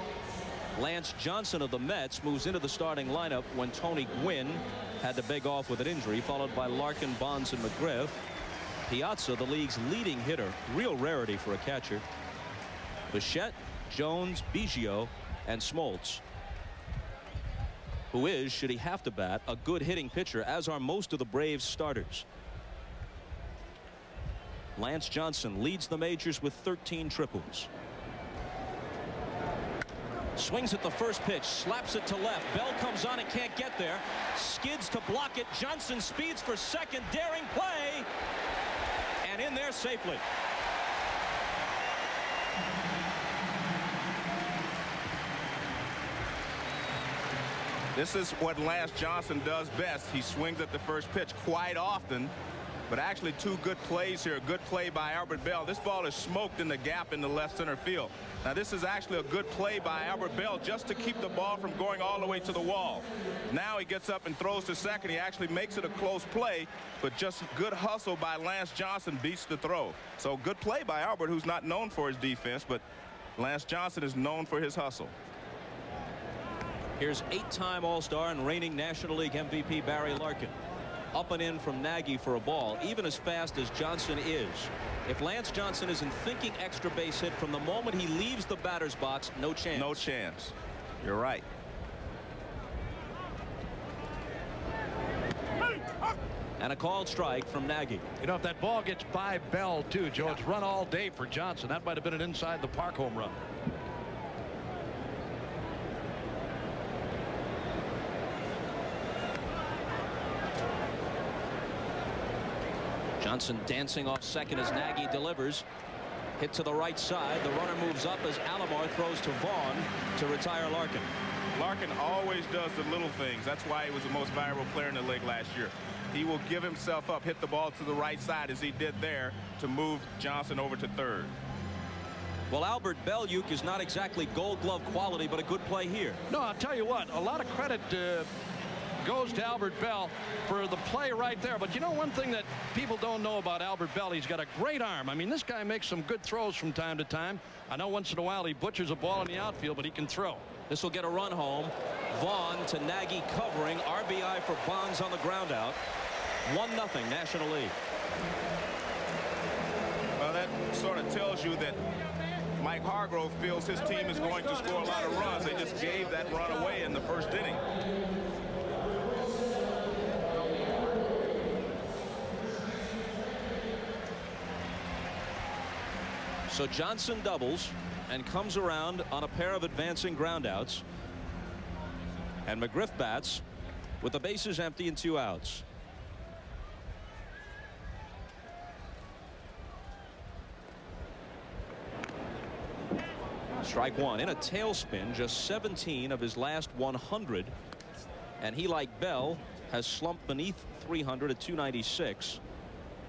Lance Johnson of the Mets moves into the starting lineup when Tony Gwynn had to beg off with an injury, followed by Larkin, Bonds, and McGriff. Piazza, the league's leading hitter, real rarity for a catcher. Bichette, Jones, Biggio, and Smoltz, who is, should he have to bat, a good hitting pitcher, as are most of the Braves starters. Lance Johnson leads the majors with 13 triples. Swings at the first pitch, slaps it to left. Bell comes on and can't get there. Skids to block it. Johnson speeds for second, daring play, and in there safely. This is what Lance Johnson does best. He swings at the first pitch quite often, but actually 2 good plays here. A good play by Albert Bell. This ball is smoked in the gap in the left center field. Now this is actually a good play by Albert Bell just to keep the ball from going all the way to the wall. Now he gets up and throws to second. He actually makes it a close play, but just good hustle by Lance Johnson beats the throw. So good play by Albert, who's not known for his defense, but Lance Johnson is known for his hustle. Here's 8-time All-Star and reigning National League MVP Barry Larkin. Up and in from Nagy for a ball, even as fast as Johnson is. If Lance Johnson isn't thinking extra base hit from the moment he leaves the batter's box, no chance. No chance. You're right. And a called strike from Nagy. You know, if that ball gets by Bell, too, Joe, it's run all day for Johnson. That might have been an inside the park home run. Johnson dancing off second as Nagy delivers. Hit to the right side. The runner moves up as Alomar throws to Vaughn to retire Larkin. Larkin always does the little things. That's why he was the most valuable player in the league last year. He will give himself up, hit the ball to the right side as he did there to move Johnson over to third. Well, Albert Belluke is not exactly Gold Glove quality, but a good play here. No, I'll tell you what, a lot of credit goes to Albert Bell for the play right there. But you know, one thing that people don't know about Albert Bell, he's got a great arm. I mean, this guy makes some good throws from time to time. I know once in a while he butchers a ball in the outfield, but he can throw. This will get a run home. Vaughn to Nagy covering. RBI for Bonds on the ground out. 1-0 National League. Well, that sort of tells you that Mike Hargrove feels his team is going to score a lot of runs. They just gave that run away in the first inning. So Johnson doubles and comes around on a pair of advancing groundouts. And McGriff bats with the bases empty and 2 outs. Strike 1 in a tailspin, just 17 of his last 100. And he, like Bell, has slumped beneath 300 at 296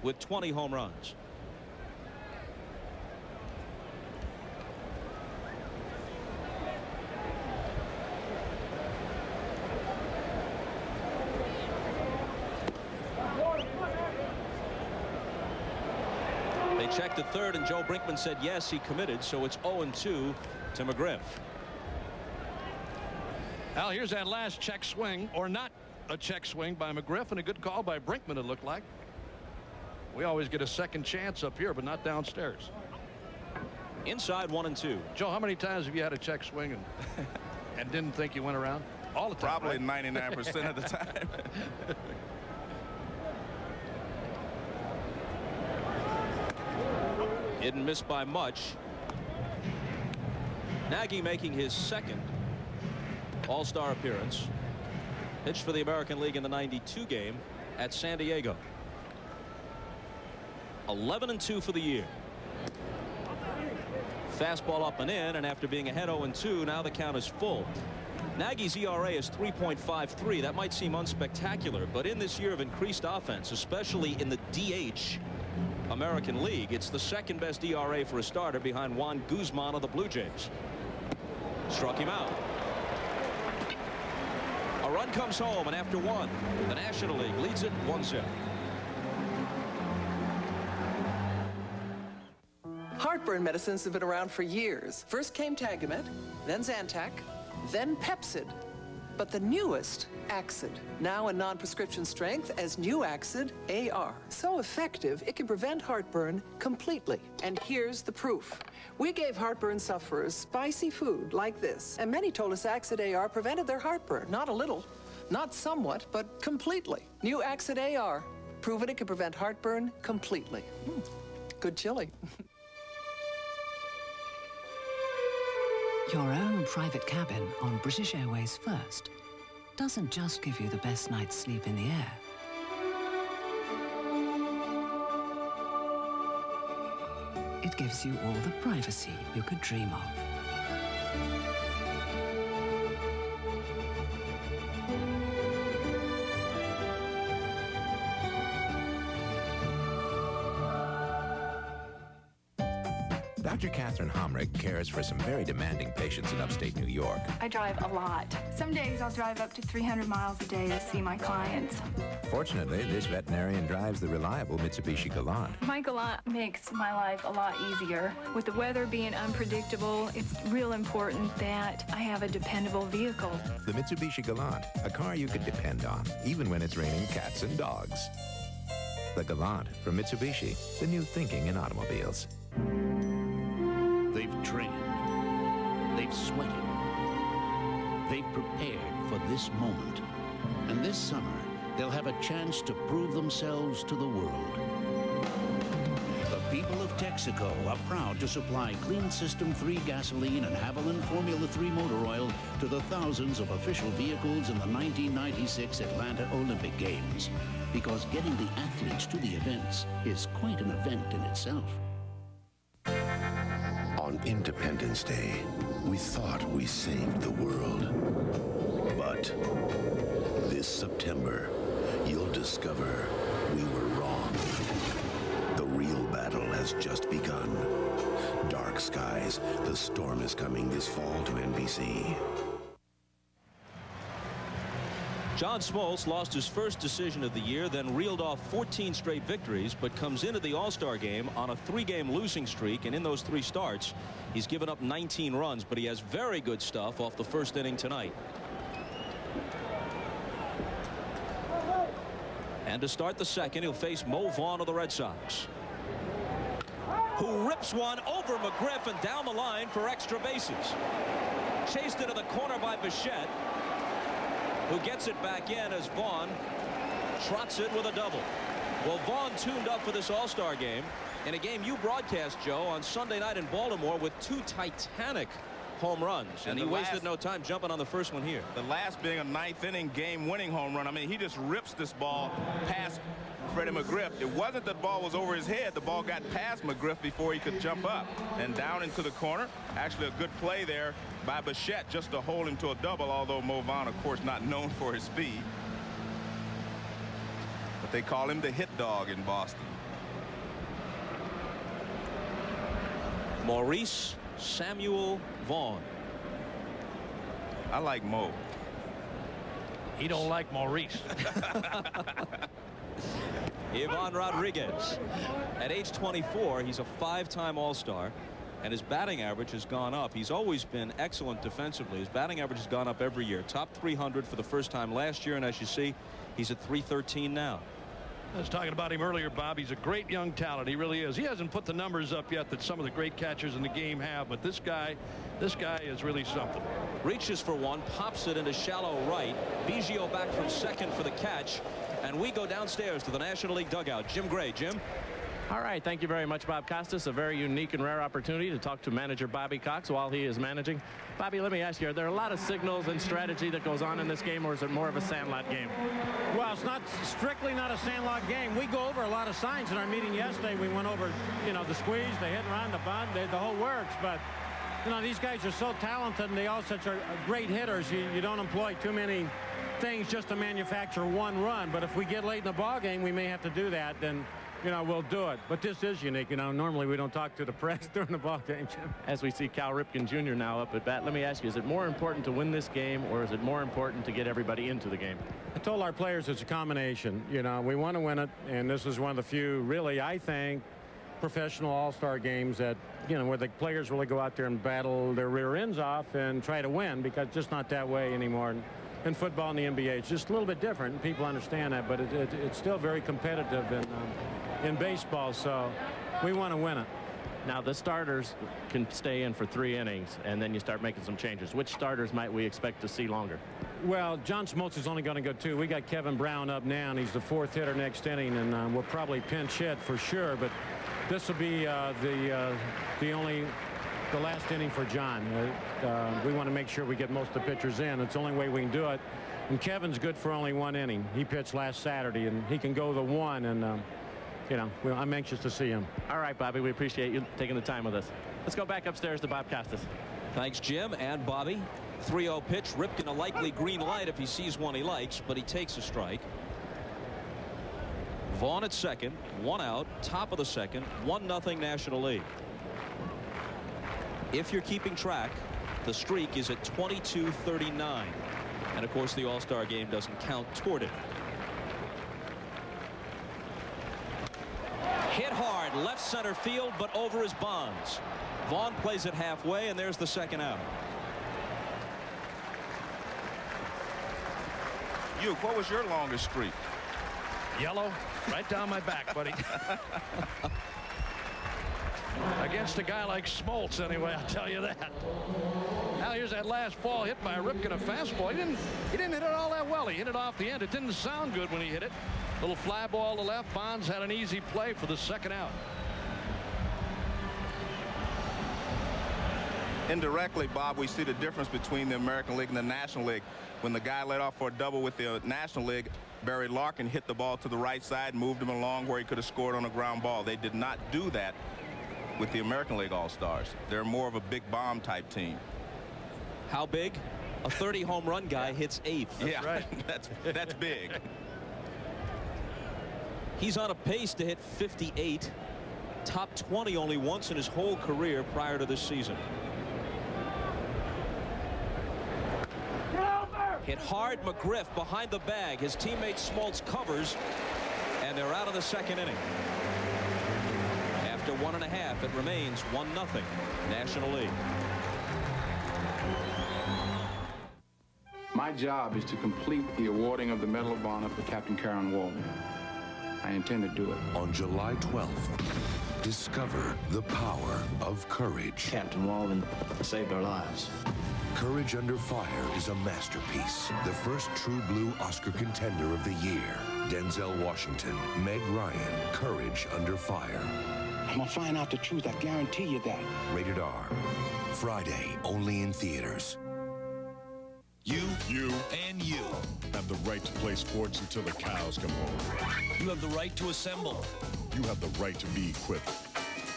with 20 home runs. They checked at third, and Joe Brinkman said yes, he committed, so it's 0-2 to McGriff. Al, here's that last check swing, or not a check swing by McGriff, and a good call by Brinkman, it looked like. We always get a second chance up here, but not downstairs. Inside 1-2. Joe, how many times have you had a check swing and didn't think you went around? All the time. Probably right? 99% of the time. Didn't miss by much. Nagy making his second All-Star appearance. Pitched for the American League in the '92 game at San Diego. 11-2 for the year. Fastball up and in, and after being ahead 0-2, now the count is full. Nagy's ERA is 3.53. That might seem unspectacular, but in this year of increased offense, especially in the DH American League, it's the second best ERA for a starter behind Juan Guzman of the Blue Jays. Struck him out. A run comes home, and after one, the National League leads it 1-0. Heartburn medicines have been around for years. First came Tagamet, then Zantac, then Pepsid. But the newest, Axid, now in non-prescription strength as New Axid AR. So effective, it can prevent heartburn completely. And here's the proof. We gave heartburn sufferers spicy food like this, and many told us Axid AR prevented their heartburn. Not a little, not somewhat, but completely. New Axid AR, proven it can prevent heartburn completely. Good chili. Your own private cabin on British Airways First doesn't just give you the best night's sleep in the air. It gives you all the privacy you could dream of. Dr. Catherine Homrick cares for some very demanding patients in upstate New York. I drive a lot. Some days I'll drive up to 300 miles a day to see my clients. Fortunately, this veterinarian drives the reliable Mitsubishi Galant. My Galant makes my life a lot easier. With the weather being unpredictable, it's real important that I have a dependable vehicle. The Mitsubishi Galant, a car you can depend on, even when it's raining cats and dogs. The Galant from Mitsubishi, the new thinking in automobiles. They've trained. They've sweated. They've prepared for this moment. And this summer, they'll have a chance to prove themselves to the world. The people of Texaco are proud to supply Clean System 3 gasoline and Haviland Formula 3 motor oil to the thousands of official vehicles in the 1996 Atlanta Olympic Games. Because getting the athletes to the events is quite an event in itself. On Independence Day, we thought we saved the world. But this September, you'll discover we were wrong. The real battle has just begun. Dark Skies, The Storm is coming this fall to NBC. John Smoltz lost his first decision of the year, then reeled off 14 straight victories, but comes into the All-Star game on a 3-game losing streak, and in those 3 starts, he's given up 19 runs, but he has very good stuff off the first inning tonight. And to start the second, he'll face Mo Vaughn of the Red Sox, who rips one over McGriff and down the line for extra bases. Chased into the corner by Bichette, who gets it back in as Vaughn trots it with a double. Well, Vaughn tuned up for this All-Star game in a game you broadcast, Joe, on Sunday night in Baltimore with 2 titanic home runs, and he wasted no time jumping on the first one here. The last being a 9th inning game-winning home run. I mean, he just rips this ball past Freddie McGriff. It wasn't that the ball was over his head. The ball got past McGriff before he could jump up and down into the corner. Actually, a good play there by Bichette just to hold him to a double, although Mo Vaughn, of course, not known for his speed. But they call him the hit dog in Boston. Maurice Samuel Vaughn. I like Mo. He don't like Maurice. Ivan Rodriguez. At age 24, he's a 5-time All-Star, and his batting average has gone up. He's always been excellent defensively. His batting average has gone up every year. Top 300 for the first time last year, and as you see, he's at 313 now. I was talking about him earlier, Bob. He's a great young talent. He really is. He hasn't put the numbers up yet that some of the great catchers in the game have, but this guy is really something. Reaches for one, pops it into shallow right. Biggio back from second for the catch, and we go downstairs to the National League dugout. Jim Gray. Jim. All right, thank you very much, Bob Costas. A very unique and rare opportunity to talk to manager Bobby Cox while he is managing. Bobby, let me ask you, are there a lot of signals and strategy that goes on in this game, or is it more of a sandlot game? Well, it's not strictly not a sandlot game. We go over a lot of signs in our meeting yesterday. We went over, you know, the squeeze, the hit and run, the bunt, the whole works. But, you know, these guys are so talented, and they all such are great hitters. You don't employ too many things just to manufacture one run. But if we get late in the ball game, we may have to do that. Then, you know, we'll do it. But this is unique. You know, normally we don't talk to the press during the ball game. As we see Cal Ripken Jr. now up at bat, let me ask you, is it more important to win this game, or is it more important to get everybody into the game? I told our players it's a combination. You know, we want to win it, and this is one of the few, really, I think, professional all-star games that, you know, where the players really go out there and battle their rear ends off and try to win, because it's just not that way anymore. In football and the NBA, it's just a little bit different, and people understand that, but it's still very competitive in baseball, so we want to win it. Now, the starters can stay in for 3 innings, and then you start making some changes. Which starters might we expect to see longer? Well, John Smoltz is only going to go 2. We got Kevin Brown up now, and he's the 4th hitter next inning, and we'll probably pinch hit for sure, but this will be the last inning for John. We want to make sure we get most of the pitchers in. It's the only way we can do it. And Kevin's good for only 1 inning. He pitched last Saturday, and he can go the 1, and you know, I'm anxious to see him. All right, Bobby, we appreciate you taking the time with us. Let's go back upstairs to Bob Costas. Thanks, Jim and Bobby. 3-0 pitch. Ripken a likely green light if he sees one he likes, but he takes a strike. Vaughn at second, 1 out, top of the second, 1-0 National League. If you're keeping track, the streak is at 22-39. And of course, the All-Star game doesn't count toward it. Hit hard, left center field, but over his bonds. Vaughn plays it halfway, and there's the second out. Uecker, what was your longest streak? Yellow, right down my back, buddy. Against a guy like Smoltz, anyway, I'll tell you that. Now here's that last ball hit by Ripken, a fastball. He didn't hit it all that well. He hit it off the end. It didn't sound good when he hit it. Little fly ball to left. Bonds had an easy play for the second out. Indirectly, Bob, we see the difference between the American League and the National League. When the guy led off for a double with the National League, Barry Larkin hit the ball to the right side, moved him along where he could have scored on a ground ball. They did not do that with the American League All-Stars. They're more of a big bomb type team. How big? A 30 home run guy hits 8. That's right. that's big. He's on a pace to hit 58. Top 20 only once in his whole career prior to this season. Hit hard, McGriff behind the bag. His teammate Smoltz covers, and they're out of the second inning. After 1.5, it remains 1-0 National League. My job is to complete the awarding of the Medal of Honor for Captain Karen Walden. I intend to do it. On July 12th, discover the power of courage. Captain Walden saved our lives. Courage Under Fire is a masterpiece. The first true blue Oscar contender of the year. Denzel Washington, Meg Ryan, Courage Under Fire. I'm gonna find out the truth, I guarantee you that. Rated R. Friday, only in theaters. You, and you have the right to play sports until the cows come home. You have the right to assemble. You have the right to be equipped.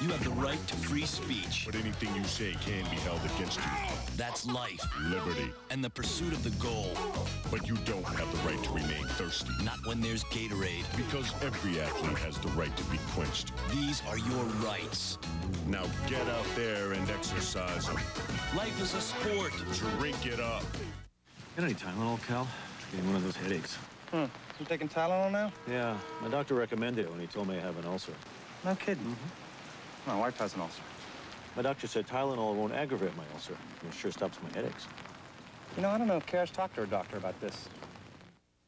You have the right to free speech. But anything you say can be held against you. That's life. Liberty. And the pursuit of the goal. But you don't have the right to remain thirsty. Not when there's Gatorade. Because every athlete has the right to be quenched. These are your rights. Now get out there and exercise them. Life is a sport. Drink it up. Got any Tylenol, Cal? Getting one of those headaches. You taking Tylenol now? Yeah, my doctor recommended it when he told me I have an ulcer. No kidding. My wife has an ulcer. My doctor said Tylenol won't aggravate my ulcer. It sure stops my headaches. You know, I don't know if Kara's talked to her doctor about this.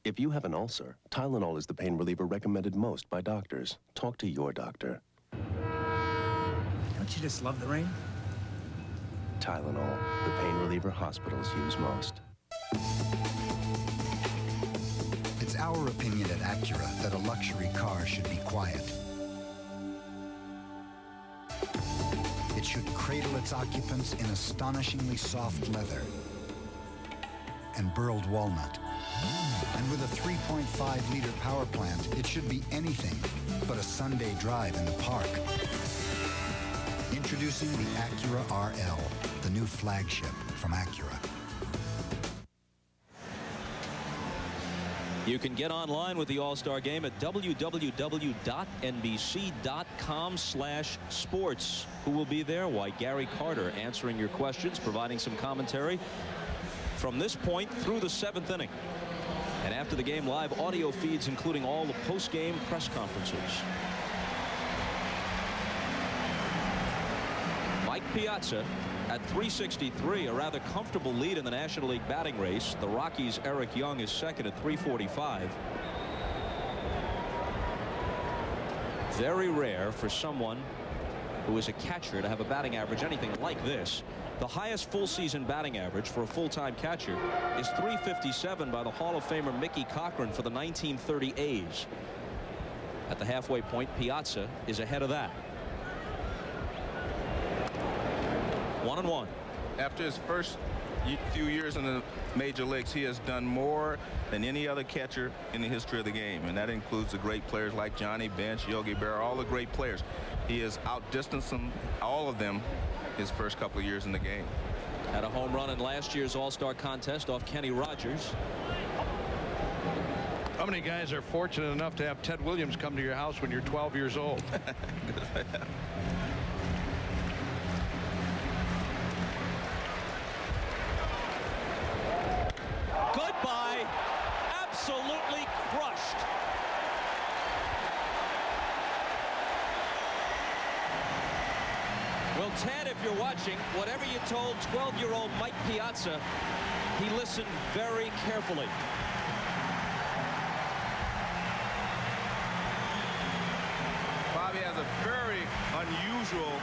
If you have an ulcer, Tylenol is the pain reliever recommended most by doctors. Talk to your doctor. Don't you just love the rain? Tylenol, the pain reliever hospitals use most. It's our opinion at Acura that a luxury car should be quiet. It should cradle its occupants in astonishingly soft leather and burled walnut. And with a 3.5-liter power plant, it should be anything but a Sunday drive in the park. Introducing the Acura RL, the new flagship from Acura. You can get online with the All-Star Game at www.nbc.com/sports. Who will be there? Why, Gary Carter answering your questions, providing some commentary from this point through the 7th inning. And after the game, live audio feeds, including all the post-game press conferences. Mike Piazza at 363, a rather comfortable lead in the National League batting race. The Rockies' Eric Young is second at 345. Very rare for someone who is a catcher to have a batting average anything like this. The highest full-season batting average for a full-time catcher is 357 by the Hall of Famer Mickey Cochran for the 1930 A's. At the halfway point, Piazza is ahead of that. 1-1. After his first few years in the major leagues, he has done more than any other catcher in the history of the game, and that includes the great players like Johnny Bench, Yogi Berra, all the great players. He has outdistanced them, all of them, his first couple of years in the game. Had a home run in last year's All-Star contest off Kenny Rogers. How many guys are fortunate enough to have Ted Williams come to your house when you're 12 years old? Goodbye. Absolutely crushed. Well, Ted, if you're watching, whatever you told 12-year-old Mike Piazza, he listened very carefully. Bobby has a very unusual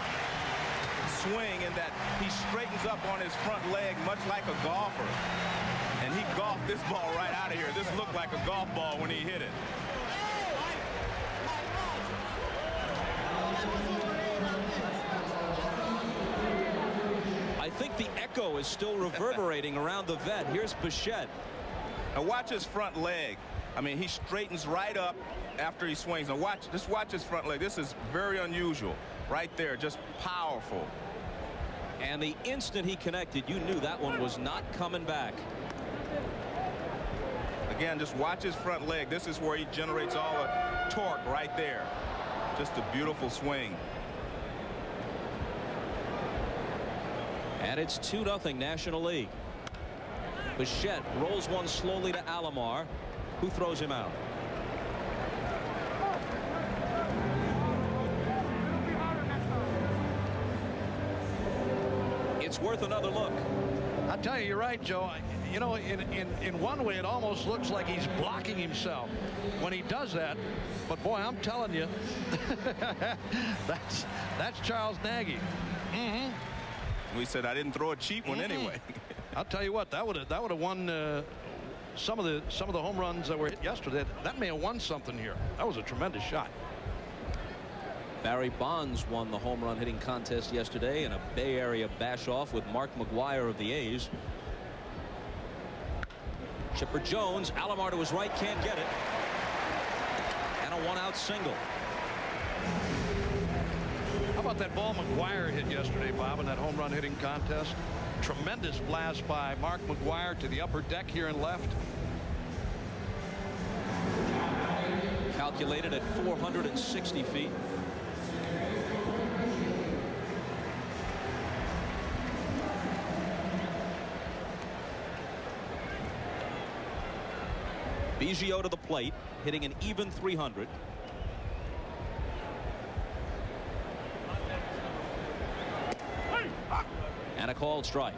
swing in that he straightens up on his front leg much like a golfer. And he golfed this ball right out of here. This looked like a golf ball when he hit it. I think the echo is still reverberating around the vet. Here's Bichette. Now watch his front leg. I mean, he straightens right up after he swings. Now just watch his front leg. This is very unusual. Right there, just powerful. And the instant he connected, you knew that one was not coming back. Again, just watch his front leg. This is where he generates all the torque right there. Just a beautiful swing. And it's 2-0 National League. Bichette rolls one slowly to Alomar, who throws him out. It's worth another look. I'll tell you, you're right, Joe. You know, in one way, it almost looks like he's blocking himself when he does that. But boy, I'm telling you, that's Charles Nagy. We said I didn't throw a cheap one anyway. I'll tell you what, that would have won some of the home runs that were hit yesterday. That may have won something here. That was a tremendous shot. Barry Bonds won the home run hitting contest yesterday in a Bay Area bash-off with Mark McGwire of the A's. Chipper Jones, Alomar to his right, can't get it. And a one-out single. How about that ball McGwire hit yesterday, Bob, in that home run hitting contest? Tremendous blast by Mark McGwire to the upper deck here and left. Calculated at 460 feet. Biggio to the plate, hitting an even 300. And a called strike.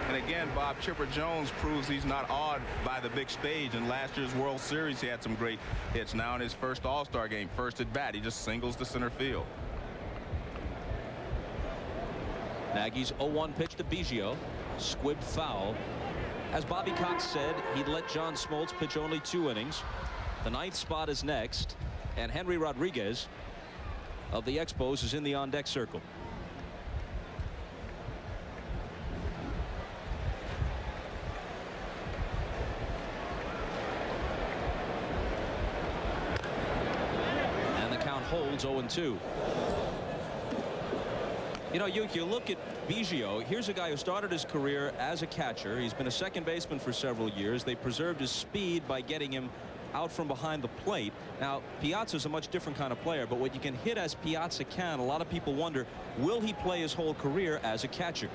And again, Bob, Chipper Jones proves he's not awed by the big stage. In last year's World Series, he had some great hits. Now in his first All-Star game, first at bat, he just singles to center field. Nagy's 0-1 pitch to Biggio. Squib foul. As Bobby Cox said, he'd let John Smoltz pitch only 2 innings. The 9th spot is next, and Henry Rodriguez of the Expos is in the on-deck circle. holds 0-2. You know, you look at Biggio. Here's a guy who started his career as a catcher. He's been a second baseman for several years. They preserved his speed by getting him out from behind the plate. Now, Piazza's a much different kind of player, but what you can hit as Piazza can, a lot of people wonder, will he play his whole career as a catcher?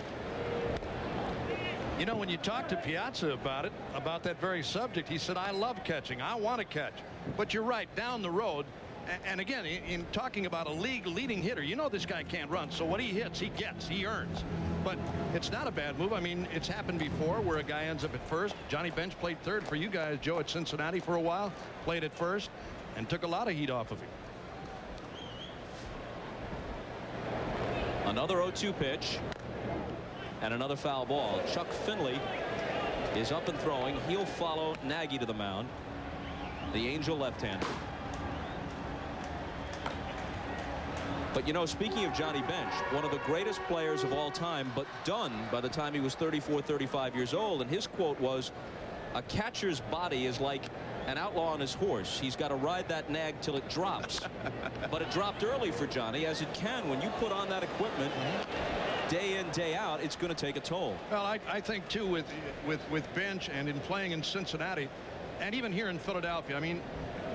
You know, when you talk to Piazza about that very subject, he said, I love catching. I want to catch. But you're right, down the road, and again, in talking about a league-leading hitter, you know this guy can't run, so what he hits, he gets, he earns. But it's not a bad move. I mean, it's happened before where a guy ends up at first. Johnny Bench played third for you guys, Joe, at Cincinnati for a while, played at first, and took a lot of heat off of him. Another 0-2 pitch. And another foul ball. Chuck Finley is up and throwing. He'll follow Nagy to the mound. The Angel left-hander. But, you know, speaking of Johnny Bench, one of the greatest players of all time, but done by the time he was 34, 35 years old. And his quote was, a catcher's body is like an outlaw on his horse. He's got to ride that nag till it drops. But it dropped early for Johnny, as it can when you put on that equipment day in, day out. It's going to take a toll. Well, I think, too, with Bench and in playing in Cincinnati and even here in Philadelphia, I mean,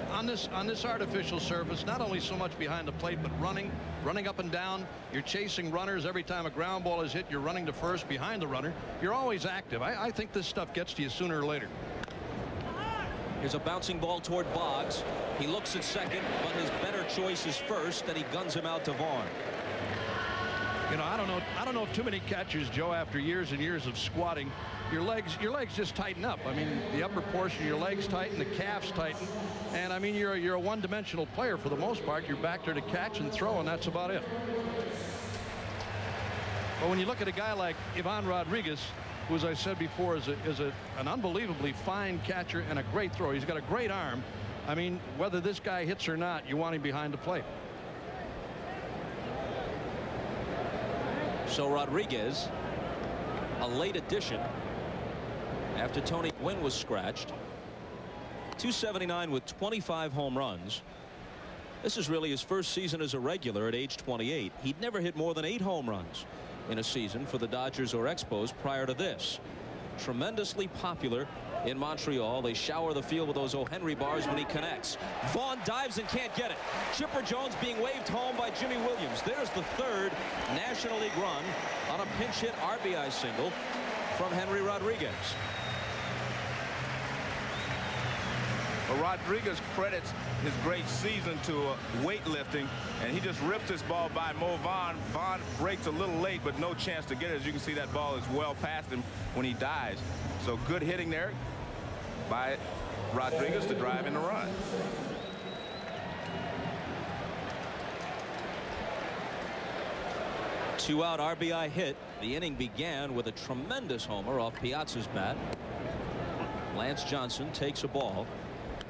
on this artificial surface, not only so much behind the plate, but running up and down. You're chasing runners. Every time a ground ball is hit, you're running to first behind the runner. You're always active. I think this stuff gets to you sooner or later. Here's a bouncing ball toward Boggs. He looks at second, but his better choice is first, and he guns him out to Vaughn. You know, I don't know if too many catchers, Joe, after years and years of squatting, your legs just tighten up. I mean, the upper portion of your legs tighten, the calves tighten, and I mean, you're a one-dimensional player for the most part. You're back there to catch and throw, and that's about it. But when you look at a guy like Ivan Rodriguez, who, as I said before, is an unbelievably fine catcher and a great thrower. He's got a great arm. I mean, whether this guy hits or not, you want him behind the plate. So Rodriguez, a late addition after Tony Gwynn was scratched. 279 with 25 home runs. This is really his first season as a regular at age 28. He'd never hit more than 8 home runs in a season for the Dodgers or Expos prior to this. Tremendously popular in Montreal. They shower the field with those O'Henry bars when he connects. Vaughn dives and can't get it. Chipper Jones being waved home by Jimmy Williams. There's the third National League run on a pinch hit RBI single from Henry Rodriguez. Well, Rodriguez credits his great season to weightlifting, and he just rips this ball by Mo Vaughn. Vaughn breaks a little late, but no chance to get it. As you can see, that ball is well past him when he dies. So good hitting there by Rodriguez to drive in the run. Two-out RBI hit. The inning began with a tremendous homer off Piazza's bat. Lance Johnson takes a ball.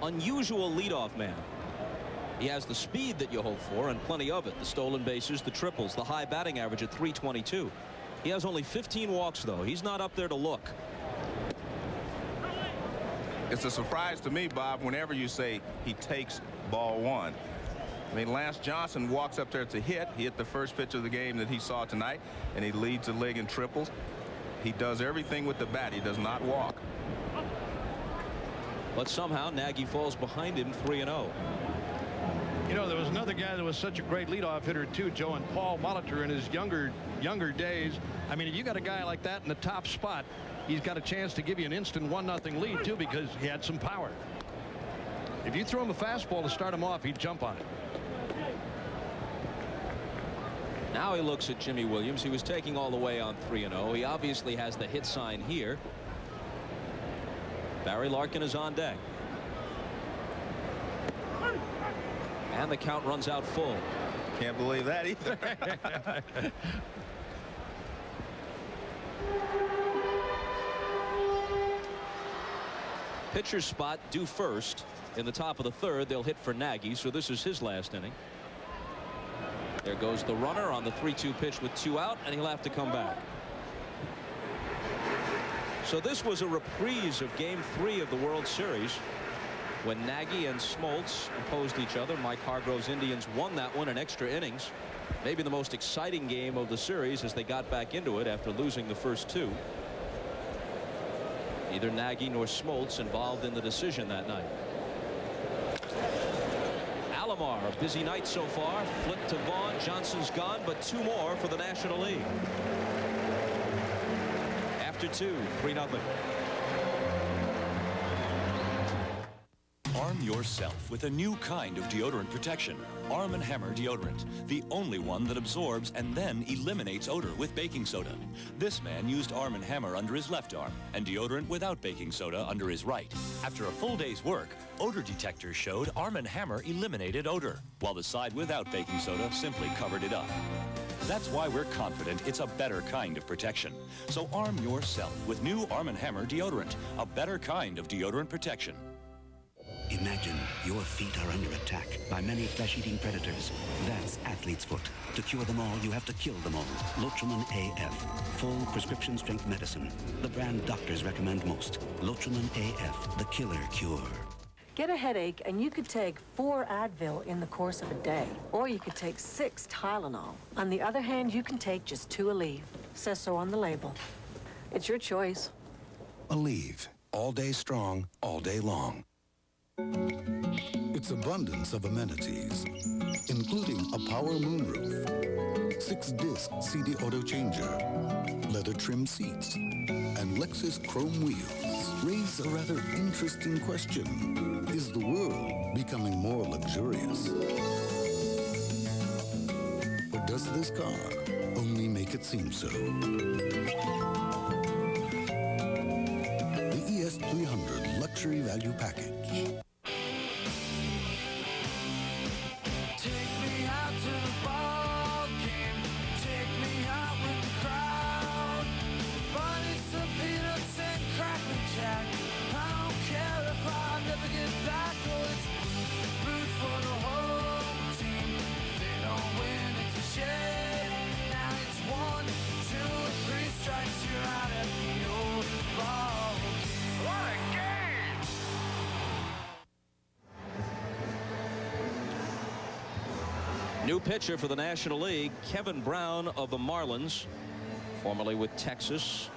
Unusual leadoff man. He has the speed that you hope for and plenty of it. The stolen bases, the triples, the high batting average at .322. He has only 15 walks, though. He's not up there to look. It's a surprise to me, Bob, whenever you say he takes ball one. I mean, Lance Johnson walks up there to hit. He hit the first pitch of the game that he saw tonight, and he leads the league in triples. He does everything with the bat. He does not walk. But somehow Nagy falls behind him 3-0. You know, there was another guy that was such a great leadoff hitter too, Joe, and Paul Molitor in his younger days. I mean, if you got a guy like that in the top spot, he's got a chance to give you an instant 1-0 lead too, because he had some power. If you throw him a fastball to start him off, he'd jump on it. Now he looks at Jimmy Williams. He was taking all the way on 3-0. He obviously has the hit sign here. Barry Larkin is on deck. And the count runs out full. Can't believe that either. Pitcher's spot due first in the top of the third. They'll hit for Nagy, so this is his last inning. There goes the runner on the 3-2 pitch with 2 out, and he'll have to come back. So this was a reprise of Game 3 of the World Series. when Nagy and Smoltz opposed each other. Mike Hargrove's Indians won that one in extra innings. Maybe the most exciting game of the series as they got back into it after losing the first two. Neither Nagy nor Smoltz involved in the decision that night. Alomar, a busy night so far. Flip to Vaughn. Johnson's gone, but two more for the National League. After two, 3-0. Arm yourself with a new kind of deodorant protection. Arm & Hammer deodorant, the only one that absorbs and then eliminates odor with baking soda. This man used Arm & Hammer under his left arm and deodorant without baking soda under his right. After a full day's work, odor detectors showed Arm & Hammer eliminated odor, while the side without baking soda simply covered it up. That's why we're confident it's a better kind of protection. So arm yourself with new Arm & Hammer deodorant, a better kind of deodorant protection. Imagine your feet are under attack by many flesh-eating predators. That's athlete's foot. To cure them all, you have to kill them all. Lotrimin AF, full prescription-strength medicine. The brand doctors recommend most. Lotrimin AF, the killer cure. Get a headache and you could take 4 Advil in the course of a day. Or you could take 6 Tylenol. On the other hand, you can take just 2 Aleve. Says so on the label. It's your choice. Aleve. All day strong, all day long. Its abundance of amenities, including a power moonroof, 6-disc CD auto changer, leather trim seats, and Lexus chrome wheels, raise a rather interesting question. Is the world becoming more luxurious? Or does this car only make it seem so? The ES300 Luxury Value Package. New pitcher for the National League, Kevin Brown of the Marlins, formerly with Texas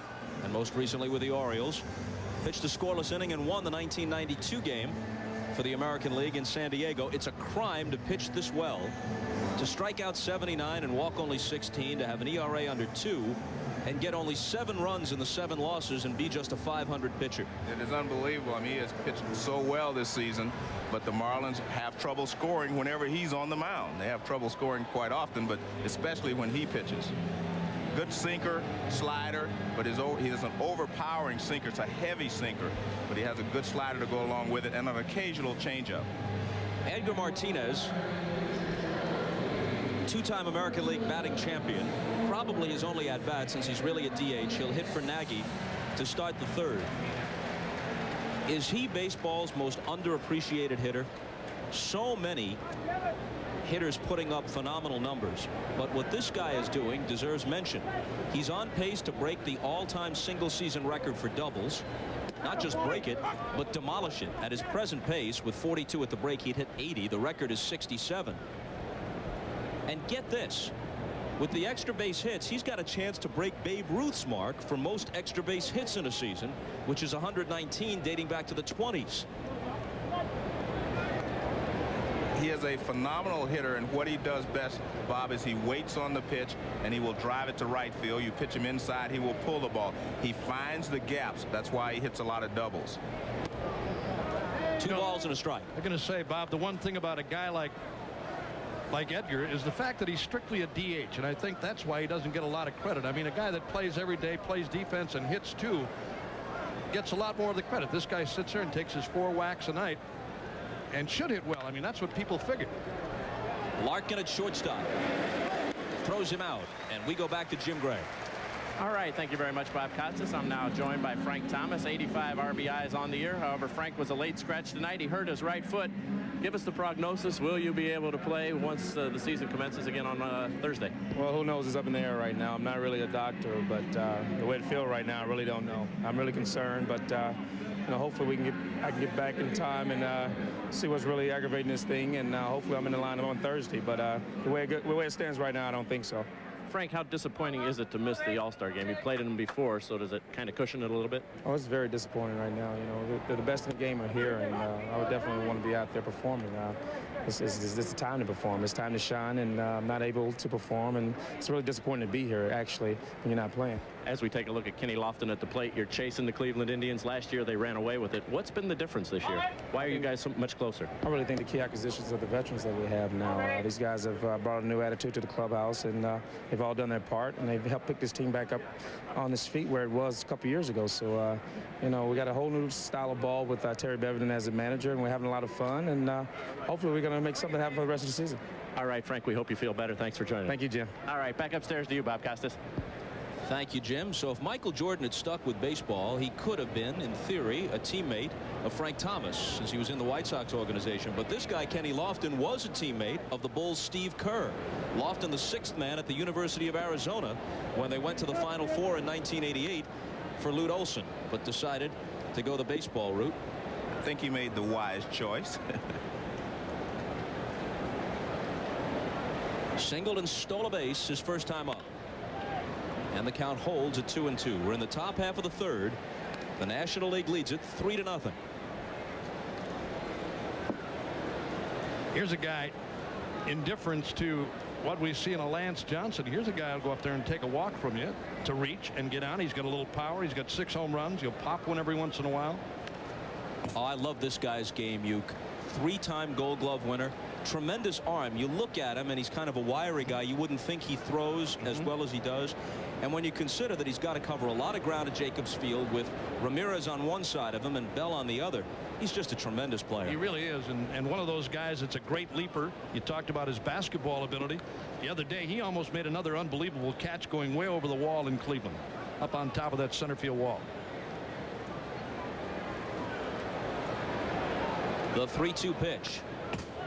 and most recently with the Orioles. Pitched a scoreless inning and won the 1992 game for the American League in San Diego. It's a crime to pitch this well, to strike out 79 and walk only 16, to have an ERA under 2 and get only 7 runs in the 7 losses and be just a .500 pitcher. It is unbelievable. I mean, he has pitched so well this season, but the Marlins have trouble scoring whenever he's on the mound. They have trouble scoring quite often, but especially when he pitches. Good sinker, slider, but he has an overpowering sinker. It's a heavy sinker, but he has a good slider to go along with it and an occasional changeup. Edgar Martinez, 2-time American League batting champion, probably his only at-bat since he's really a DH. He'll hit for Nagy to start the 3rd. Is he baseball's most underappreciated hitter? So many hitters putting up phenomenal numbers, but what this guy is doing deserves mention. He's on pace to break the all-time single-season record for doubles. Not just break it, but demolish it. At his present pace, with 42 at the break, he'd hit 80. The record is 67. And get this, with the extra base hits, he's got a chance to break Babe Ruth's mark for most extra base hits in a season, which is 119 dating back to the 20s. He is a phenomenal hitter, and what he does best, Bob, is he waits on the pitch and he will drive it to right field. You pitch him inside, he will pull the ball. He finds the gaps. That's why he hits a lot of doubles. 2 balls and a strike. I'm going to say, Bob, the one thing about a guy like Edgar is the fact that he's strictly a DH, and I think that's why he doesn't get a lot of credit. I mean, a guy that plays every day, plays defense, and hits too, gets a lot more of the credit. This guy sits there and takes his 4 whacks a night and should hit well. I mean, that's what people figure. Larkin at shortstop. Throws him out, and we go back to Jim Gray. All right, thank you very much, Bob Costas. I'm now joined by Frank Thomas, 85 RBIs on the year. However, Frank was a late scratch tonight. He hurt his right foot. Give us the prognosis. Will you be able to play once the season commences again on Thursday? Well, who knows? It's up in the air right now. I'm not really a doctor, but the way it feels right now, I really don't know. I'm really concerned, but you know, hopefully I can get back in time and see what's really aggravating this thing, and hopefully I'm in the lineup on Thursday. But the way it stands right now, I don't think so. Frank, how disappointing is it to miss the All-Star game? You played in them before, so does it kind of cushion it a little bit? Oh, it's very disappointing right now. You know, the best in the game are here, and I would definitely want to be out there performing. It's the time to perform. It's time to shine, and I'm not able to perform, and it's really disappointing to be here, actually, when you're not playing. As we take a look at Kenny Lofton at the plate, you're chasing the Cleveland Indians. Last year, they ran away with it. What's been the difference this year? Why are you guys so much closer? I really think the key acquisitions are the veterans that we have now. These guys have brought a new attitude to the clubhouse, and they've all done their part, and they've helped pick this team back up on its feet where it was a couple years ago. So, you know, we got a whole new style of ball with Terry Beverden as a manager, and we're having a lot of fun, and hopefully we're going to make something happen for the rest of the season. All right, Frank, we hope you feel better. Thanks for joining us. Thank you, Jim. All right, back upstairs to you, Bob Costas. Thank you, Jim. So if Michael Jordan had stuck with baseball, he could have been, in theory, a teammate of Frank Thomas, since he was in the White Sox organization. But this guy, Kenny Lofton, was a teammate of the Bulls' Steve Kerr. Lofton, the sixth man at the University of Arizona when they went to the Final Four in 1988 for Lute Olson, but decided to go the baseball route. I think he made the wise choice. Singled and stole a base his first time up. And the count holds at 2-2. We're in the top half of the third. The National League leads it 3-0. Here's a guy, in difference to what we see in a Lance Johnson. Here's a guy who'll go up there and take a walk from you to reach and get on. He's got a little power. He's got 6 home runs. He'll pop one every once in a while. Oh, I love this guy's game, Uecker. 3-time Gold Glove winner. Tremendous arm. You look at him and he's kind of a wiry guy. You wouldn't think he throws as well as he does. And when you consider that he's got to cover a lot of ground at Jacobs Field with Ramirez on one side of him and Bell on the other, he's just a tremendous player. He really is, and one of those guys that's a great leaper. You talked about his basketball ability. The other day he almost made another unbelievable catch going way over the wall in Cleveland, up on top of that center field wall. The 3-2 pitch.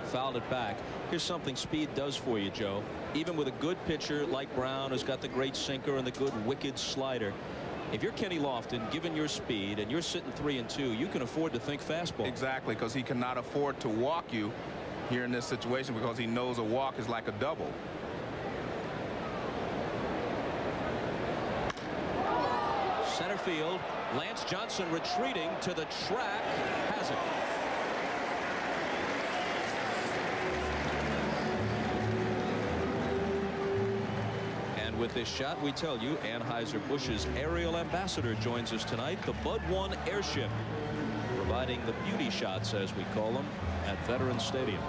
Fouled it back. Here's something speed does for you, Joe. Even with a good pitcher like Brown, who's got the great sinker and the good wicked slider, if you're Kenny Lofton, given your speed and you're sitting 3-2, you can afford to think fastball. Exactly, because he cannot afford to walk you here in this situation, because he knows a walk is like a double. Center field. Lance Johnson retreating to the track. Has it. With this shot, we tell you Anheuser-Busch's aerial ambassador joins us tonight, the Bud 1 airship, providing the beauty shots, as we call them, at Veterans Stadium.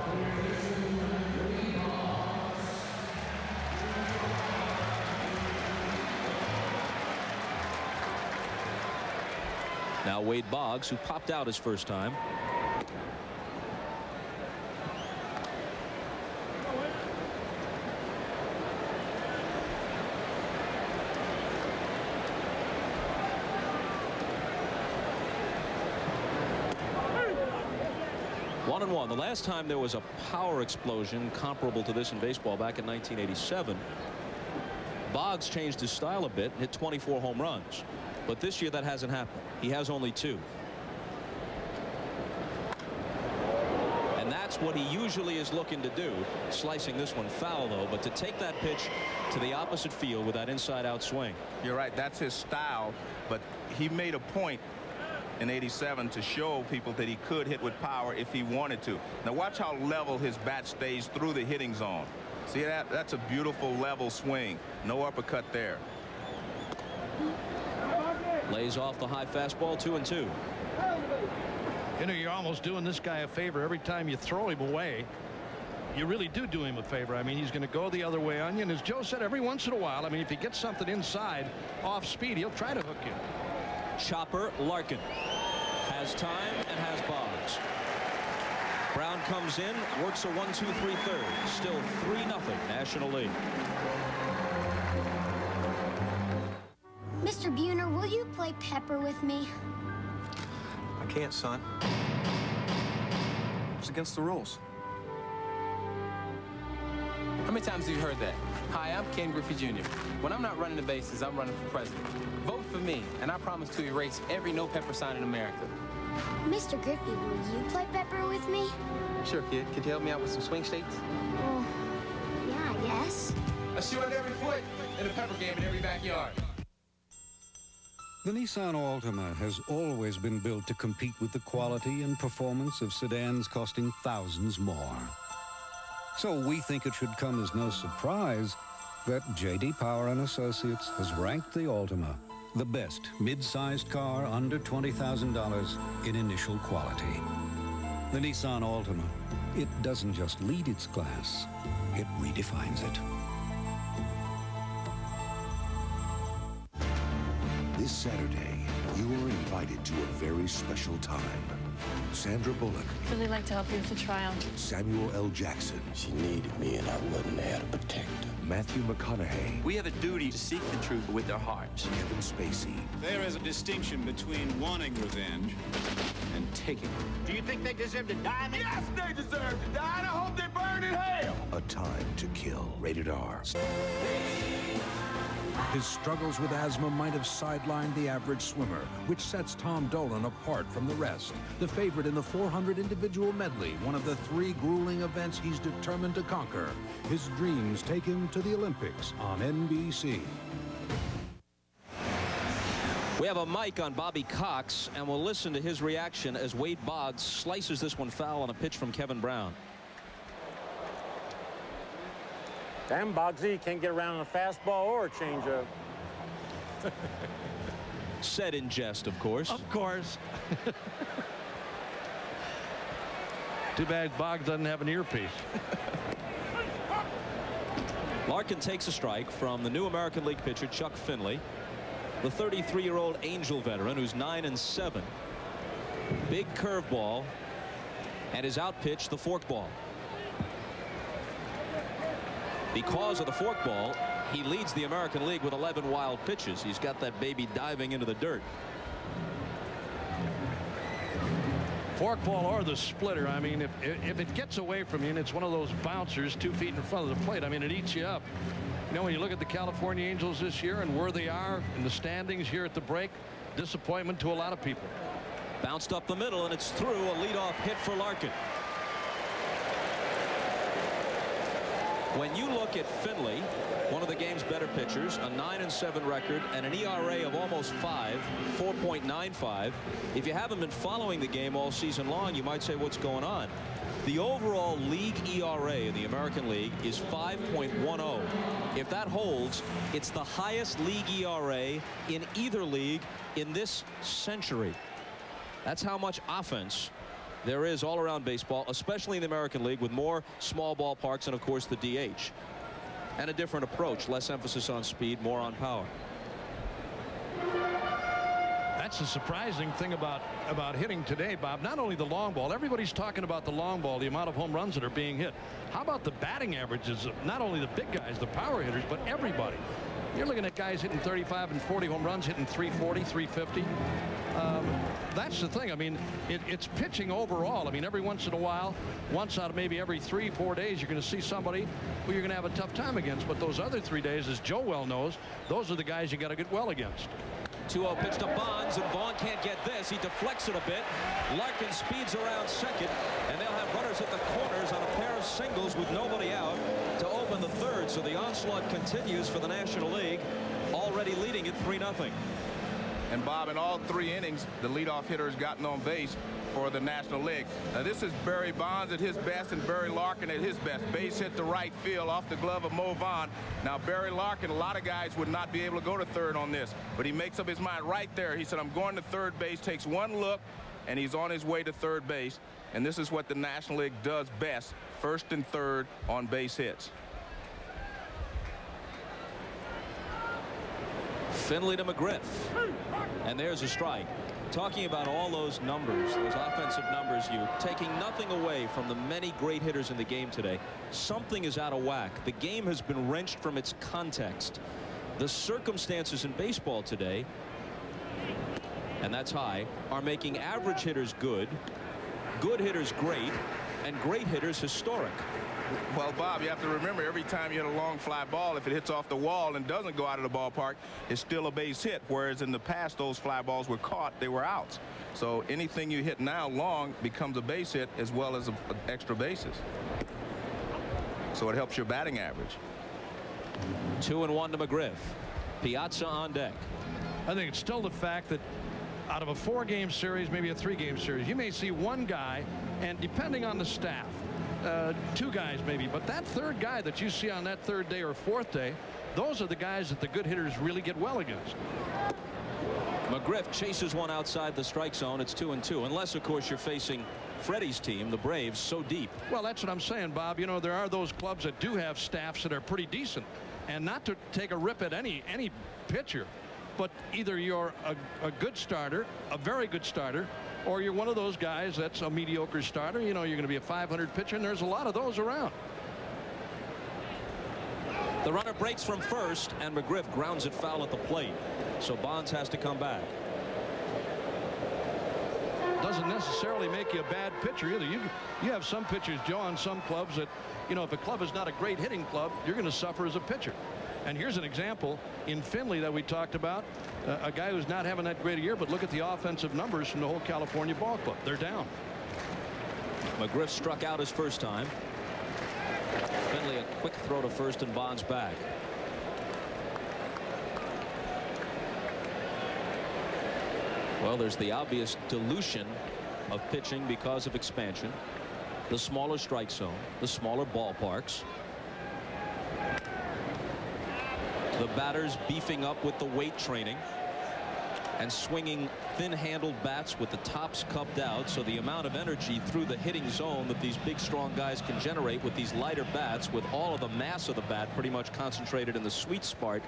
Now Wade Boggs, who popped out his first time. The last time there was a power explosion comparable to this in baseball back in 1987, Boggs changed his style a bit and hit 24 home runs. But this year that hasn't happened. He has only 2. And that's what he usually is looking to do. Slicing this one foul, though, but to take that pitch to the opposite field with that inside-out swing. You're right. That's his style. But he made a point in 87 to show people that he could hit with power if he wanted to. Now watch how level his bat stays through the hitting zone. See that? That's a beautiful level swing. No uppercut there. Lays off the high fastball. 2-2. You know, you're almost doing this guy a favor every time you throw him away. You really do him a favor. I mean, he's going to go the other way on you. And as Joe said, every once in a while, I mean, if he gets something inside off speed, he'll try to hook you. Chopper Larkin has time and has Boggs. Brown comes in, works a 1-2-3 third. Still 3-0 National League. Mr. Buhner, will you play Pepper with me? I can't, son. It's against the rules. How many times have you heard that? Hi, I'm Ken Griffey Jr. When I'm not running the bases, I'm running for president. Vote for me, and I promise to erase every no Pepper sign in America. Mr. Griffey, will you play Pepper with me? Sure, kid. Could you help me out with some swing states? Well, yeah, I guess. Let's shoot every foot in a Pepper game in every backyard. The Nissan Altima has always been built to compete with the quality and performance of sedans costing thousands more. So we think it should come as no surprise that J.D. Power & Associates has ranked the Altima the best mid-sized car under $20,000 in initial quality. The Nissan Altima, it doesn't just lead its class, it redefines it. This Saturday, you are invited to a very special time. Sandra Bullock, Really like to help you with the trial. Samuel L. Jackson. She needed me and I wasn't there to protect her. Matthew McConaughey. We have a duty to seek the truth with our hearts. Kevin Spacey. There is a distinction between wanting revenge and taking it. Do you think they deserve to die? Yes, they deserve to die, and I hope they burn in hell. A Time to Kill. Rated R. His struggles with asthma might have sidelined the average swimmer, which sets Tom Dolan apart from the rest. The favorite in the 400 individual medley, one of the 3 grueling events he's determined to conquer. His dreams take him to the Olympics on NBC. We have a mic on Bobby Cox, and we'll listen to his reaction as Wade Boggs slices this one foul on a pitch from Kevin Brown. Damn, Boggsy can't get around a fastball or a changeup. Said in jest, of course. Of course. Too bad Boggs doesn't have an earpiece. Larkin takes a strike from the new American League pitcher Chuck Finley, the 33-year-old Angel veteran who's 9-7. Big curveball, and his outpitch the forkball. Because of the forkball, he leads the American League with 11 wild pitches. He's got that baby diving into the dirt. Forkball or the splitter. I mean, if it gets away from you and it's one of those bouncers 2 feet in front of the plate, I mean, it eats you up. You know, when you look at the California Angels this year and where they are in the standings here at the break, disappointment to a lot of people. Bounced up the middle, and it's through. A leadoff hit for Larkin. When you look at Finley, one of the game's better pitchers, a 9-7 record and an ERA of almost 5, 4.95. If you haven't been following the game all season long, you might say, what's going on? The overall league ERA in the American League is 5.10. If that holds, it's the highest league ERA in either league in this century. That's how much offense there is all around baseball, especially in the American League, with more small ballparks and, of course, the DH. And a different approach, less emphasis on speed, more on power. That's the surprising thing about hitting today, Bob. Not only the long ball, everybody's talking about the long ball, the amount of home runs that are being hit. How about the batting averages of not only the big guys, the power hitters, but everybody? You're looking at guys hitting 35 and 40 home runs, hitting 340, 350. That's the thing. I mean, it's pitching overall. I mean, every once in a while, once out of maybe every 3-4 days, you're going to see somebody who you're going to have a tough time against. But those other 3 days, as Joe well knows, those are the guys you got to get well against. 2-0 pitch to Bonds, and Vaughn can't get this. He deflects it a bit. Larkin speeds around second, and they'll have runners at the corners on a pair of singles with nobody out to open the third. So the onslaught continues for the National League, already leading it 3-0. And Bob, in all 3 innings, the leadoff hitter has gotten on base for the National League. Now, this is Barry Bonds at his best and Barry Larkin at his best. Base hit to right field off the glove of Mo Vaughn. Now, Barry Larkin, a lot of guys would not be able to go to third on this, but he makes up his mind right there. He said, I'm going to third base, takes one look, and he's on his way to third base. And this is what the National League does best, first and third on base hits. Finley to McGriff, and there's a strike. Talking about all those numbers, those offensive numbers, you taking nothing away from the many great hitters in the game today. Something is out of whack. The game has been wrenched from its context. The circumstances in baseball today, and that's high, are making average hitters good, good hitters great, and great hitters historic. Well, Bob, you have to remember, every time you hit a long fly ball, if it hits off the wall and doesn't go out of the ballpark, it's still a base hit, whereas in the past those fly balls were caught, they were outs. So anything you hit now long becomes a base hit as well as extra bases. So it helps your batting average. 2-1 to McGriff. Piazza on deck. I think it's still the fact that out of a 4-game series, maybe a 3-game series, you may see one guy, and depending on the staff, 2 guys maybe, but that 3rd guy that you see on that 3rd day or 4th day, those are the guys that the good hitters really get well against. McGriff chases one outside the strike zone. It's 2-2, unless of course you're facing Freddie's team, the Braves, so deep. Well, that's what I'm saying, Bob. You know, there are those clubs that do have staffs that are pretty decent, and not to take a rip at any pitcher, but either you're a good starter, a very good starter, or you're one of those guys that's a mediocre starter. You know, you're going to be a 500 pitcher, and there's a lot of those around. The runner breaks from first, and McGriff grounds it foul at the plate. So Bonds has to come back. Doesn't necessarily make you a bad pitcher either. You have some pitchers, Joe, on some clubs that, you know, if a club is not a great hitting club, you're going to suffer as a pitcher. And here's an example in Finley that we talked about, a guy who's not having that great a year, but look at the offensive numbers from the whole California ball club. They're down. McGriff struck out his first time. Finley a quick throw to first and Bonds back. Well, there's the obvious dilution of pitching because of expansion. The smaller strike zone, the smaller ballparks. The batters beefing up with the weight training and swinging thin-handled bats with the tops cupped out, so the amount of energy through the hitting zone that these big strong guys can generate with these lighter bats, with all of the mass of the bat pretty much concentrated in the sweet part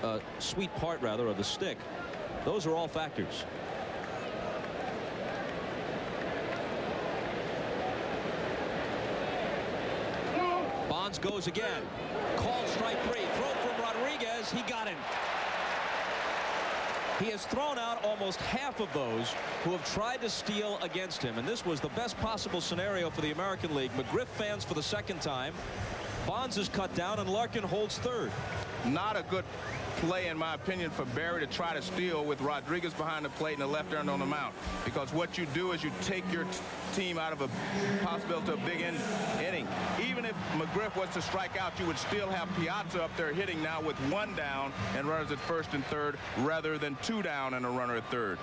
of the stick, those are all factors. Bonds goes again. Called strike 3. Throw from Rodriguez. He got him. He has thrown out almost half of those who have tried to steal against him, and this was the best possible scenario for the American League. McGriff fans for the 2nd time. Bonds is cut down, and Larkin holds 3rd. Not a good play, in my opinion, for Barry to try to steal with Rodriguez behind the plate and the left hand on the mound, because what you do is you take your team out of a possibility of a big inning. Even if McGriff was to strike out, you would still have Piazza up there hitting now with 1 down and runners at 1st and 3rd rather than 2 down and a runner at 3rd.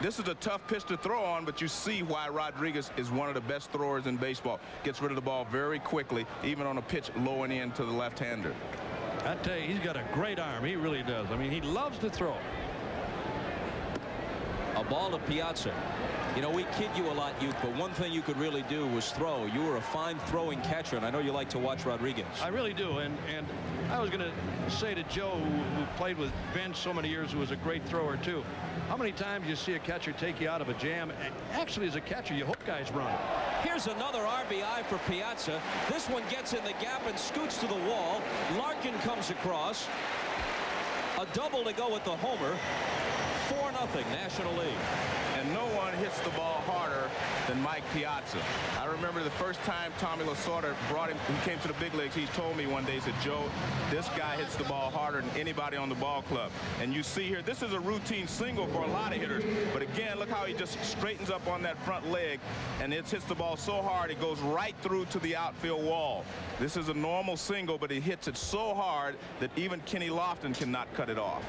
This is a tough pitch to throw on, but you see why Rodriguez is one of the best throwers in baseball. Gets rid of the ball very quickly, even on a pitch low and in to the left-hander. I tell you, he's got a great arm. He really does. I mean, he loves to throw. A ball to Piazza. You know, we kid you a lot, Uke, but one thing you could really do was throw. You were a fine throwing catcher, and I know you like to watch Rodriguez. I really do, and I was going to say to Joe, who played with Ben so many years, who was a great thrower too, how many times you see a catcher take you out of a jam? Actually, as a catcher, you hope guys run. Here's another RBI for Piazza. This one gets in the gap and scoots to the wall. Larkin comes across. A double to go with the homer. 4-0 National League. And no one hits the ball harder than Mike Piazza. I remember the first time Tommy Lasorda brought him, he came to the big leagues, he told me one day, he said, Joe, this guy hits the ball harder than anybody on the ball club. And you see here, this is a routine single for a lot of hitters. But again, look how he just straightens up on that front leg, and it hits the ball so hard, it goes right through to the outfield wall. This is a normal single, but he hits it so hard that even Kenny Lofton cannot cut it off.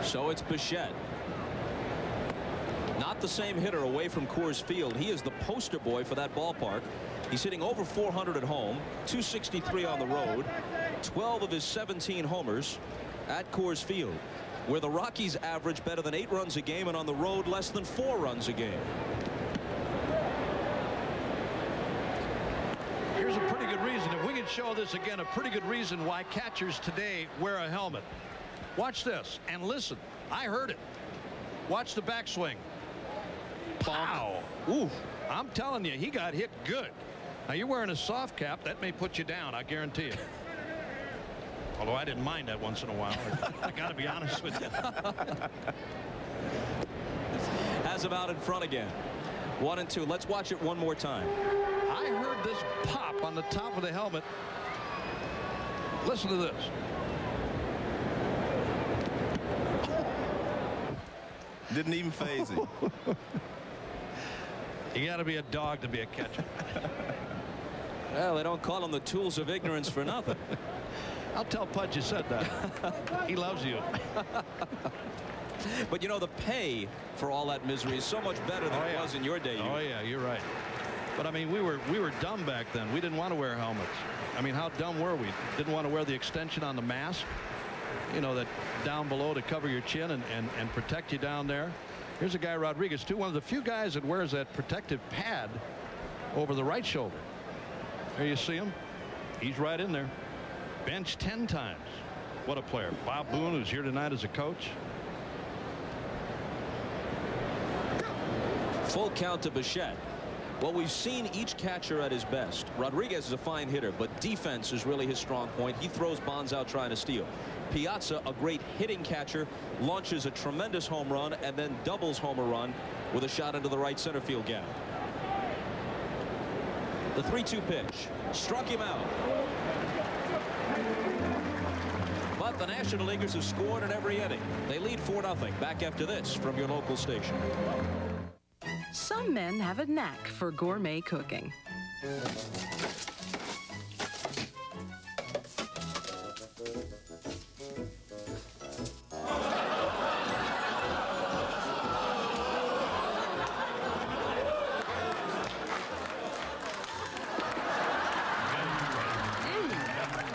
So it's Bichette. Not the same hitter away from Coors Field. He is the poster boy for that ballpark. He's hitting over 400 at home, 263 on the road, 12 of his 17 homers at Coors Field, where the Rockies average better than 8 runs a game and on the road less than 4 runs a game. Here's a pretty good reason, if we could show this again, a pretty good reason why catchers today wear a helmet. Watch this and listen. I heard it. Watch the backswing. Pow. Ooh, I'm telling you, he got hit good. Now you're wearing a soft cap. That may put you down, I guarantee it. Although I didn't mind that once in a while. I got to be honest with you. Has him out in front again. 1-2. Let's watch it one more time. I heard this pop on the top of the helmet. Listen to this. Didn't even faze him. You got to be a dog to be a catcher. Well, they don't call them the tools of ignorance for nothing. I'll tell Pudge you said that. He loves you. But you know, the pay for all that misery is so much better than it was in your day. Oh yeah, you're right. But I mean, we were dumb back then. We didn't want to wear helmets. I mean, how dumb were we? Didn't want to wear the extension on the mask, you know, that down below to cover your chin and protect you down there. Here's a guy, Rodriguez, too, one of the few guys that wears that protective pad over the right shoulder. There you see him. He's right in there. Benched 10 times. What a player. Bob Boone, who's here tonight as a coach. Full count to Bichette. Well, we've seen each catcher at his best. Rodriguez is a fine hitter, but defense is really his strong point. He throws bonds out trying to steal. Piazza, a great hitting catcher, launches a tremendous home run and then doubles home a run with a shot into the right center field gap. The 3-2 pitch struck him out. But the National Leaguers have scored in every inning. They lead 4-0. Back after this from your local station. Some men have a knack for gourmet cooking.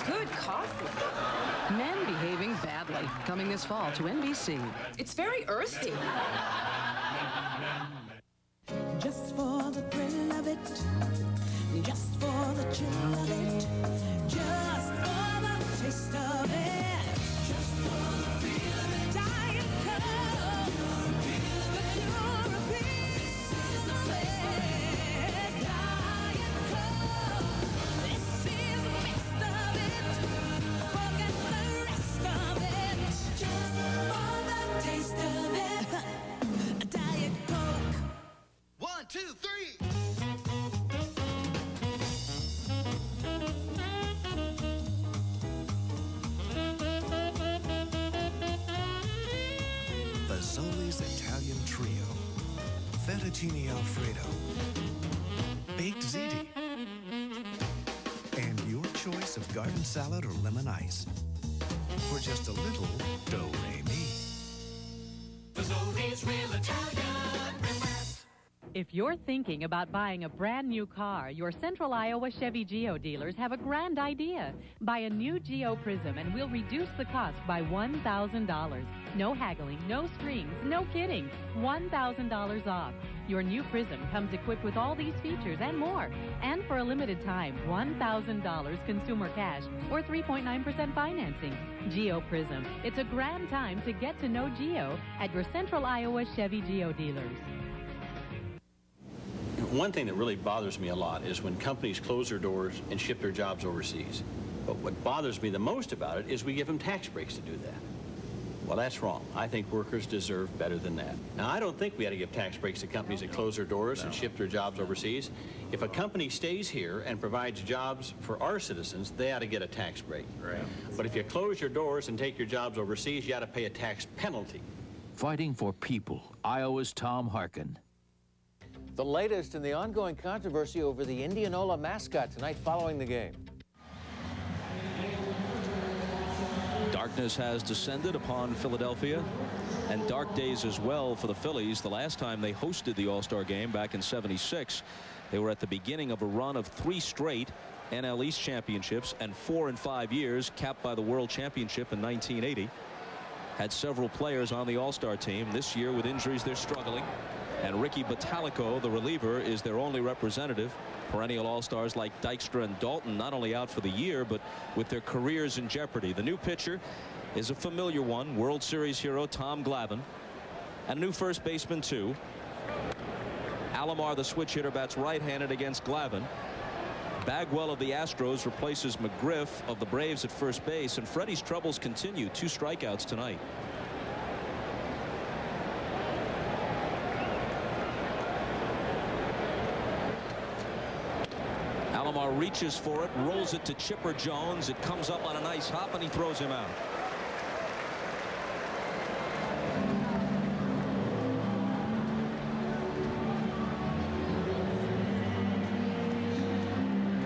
Good coffee. Men behaving badly. Coming this fall to NBC. It's very earthy. Just for the thrill of it, just for the chill of it, just for the taste of it, just for the feel of it. Diet Coke, you're a piece of it. Diet Coke, this is a mix of it. Forget the rest of it, just for the taste of it. Diet Coke. 1, 2, 3. Fazoli's Italian Trio, Fettuccine Alfredo, Baked Ziti, and your choice of garden salad or lemon ice for just a little do-re-mi. Fazoli's Real Italian. If you're thinking about buying a brand new car, your Central Iowa Chevy Geo dealers have a grand idea. Buy a new Geo Prism and we'll reduce the cost by $1,000. No haggling, no strings, no kidding. $1,000 off. Your new Prism comes equipped with all these features and more. And for a limited time, $1,000 consumer cash or 3.9% financing. Geo Prism. It's a grand time to get to know Geo at your Central Iowa Chevy Geo dealers. One thing that really bothers me a lot is when companies close their doors and ship their jobs overseas. But what bothers me the most about it is we give them tax breaks to do that. Well, that's wrong. I think workers deserve better than that. Now, I don't think we ought to give tax breaks to companies that close their doors and ship their jobs overseas. If a company stays here and provides jobs for our citizens, they ought to get a tax break. Right. But if you close your doors and take your jobs overseas, you ought to pay a tax penalty. Fighting for people, Iowa's Tom Harkin. The latest in the ongoing controversy over the Indianola mascot tonight following the game. Darkness has descended upon Philadelphia, and dark days as well for the Phillies. The last time they hosted the All-Star game back in '76, they were at the beginning of a run of 3 straight NL East championships and 4 in 5 years, capped by the World Championship in 1980. Had several players on the All-Star team. This year with injuries they're struggling. And Ricky Bottalico, the reliever, is their only representative. Perennial All-Stars like Dykstra and Dalton not only out for the year, but with their careers in jeopardy. The new pitcher is a familiar one, World Series hero Tom Glavine. And a new first baseman, too. Alomar, the switch hitter, bats right-handed against Glavine. Bagwell of the Astros replaces McGriff of the Braves at first base, and Freddie's troubles continue. 2 strikeouts tonight. Alomar reaches for it, rolls it to Chipper Jones. It comes up on a nice hop, and he throws him out.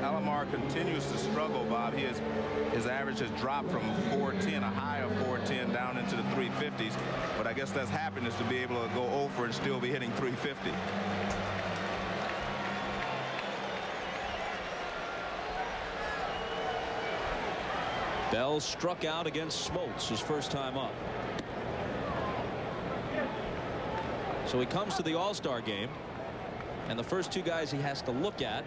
Alomar continues to struggle, Bob. His average has dropped from 410, a high of 410, down into the 350s. But I guess that's happiness to be able to go over and still be hitting 350. Bell struck out against Smoltz his first time up. So he comes to the All-Star game, and the first 2 guys he has to look at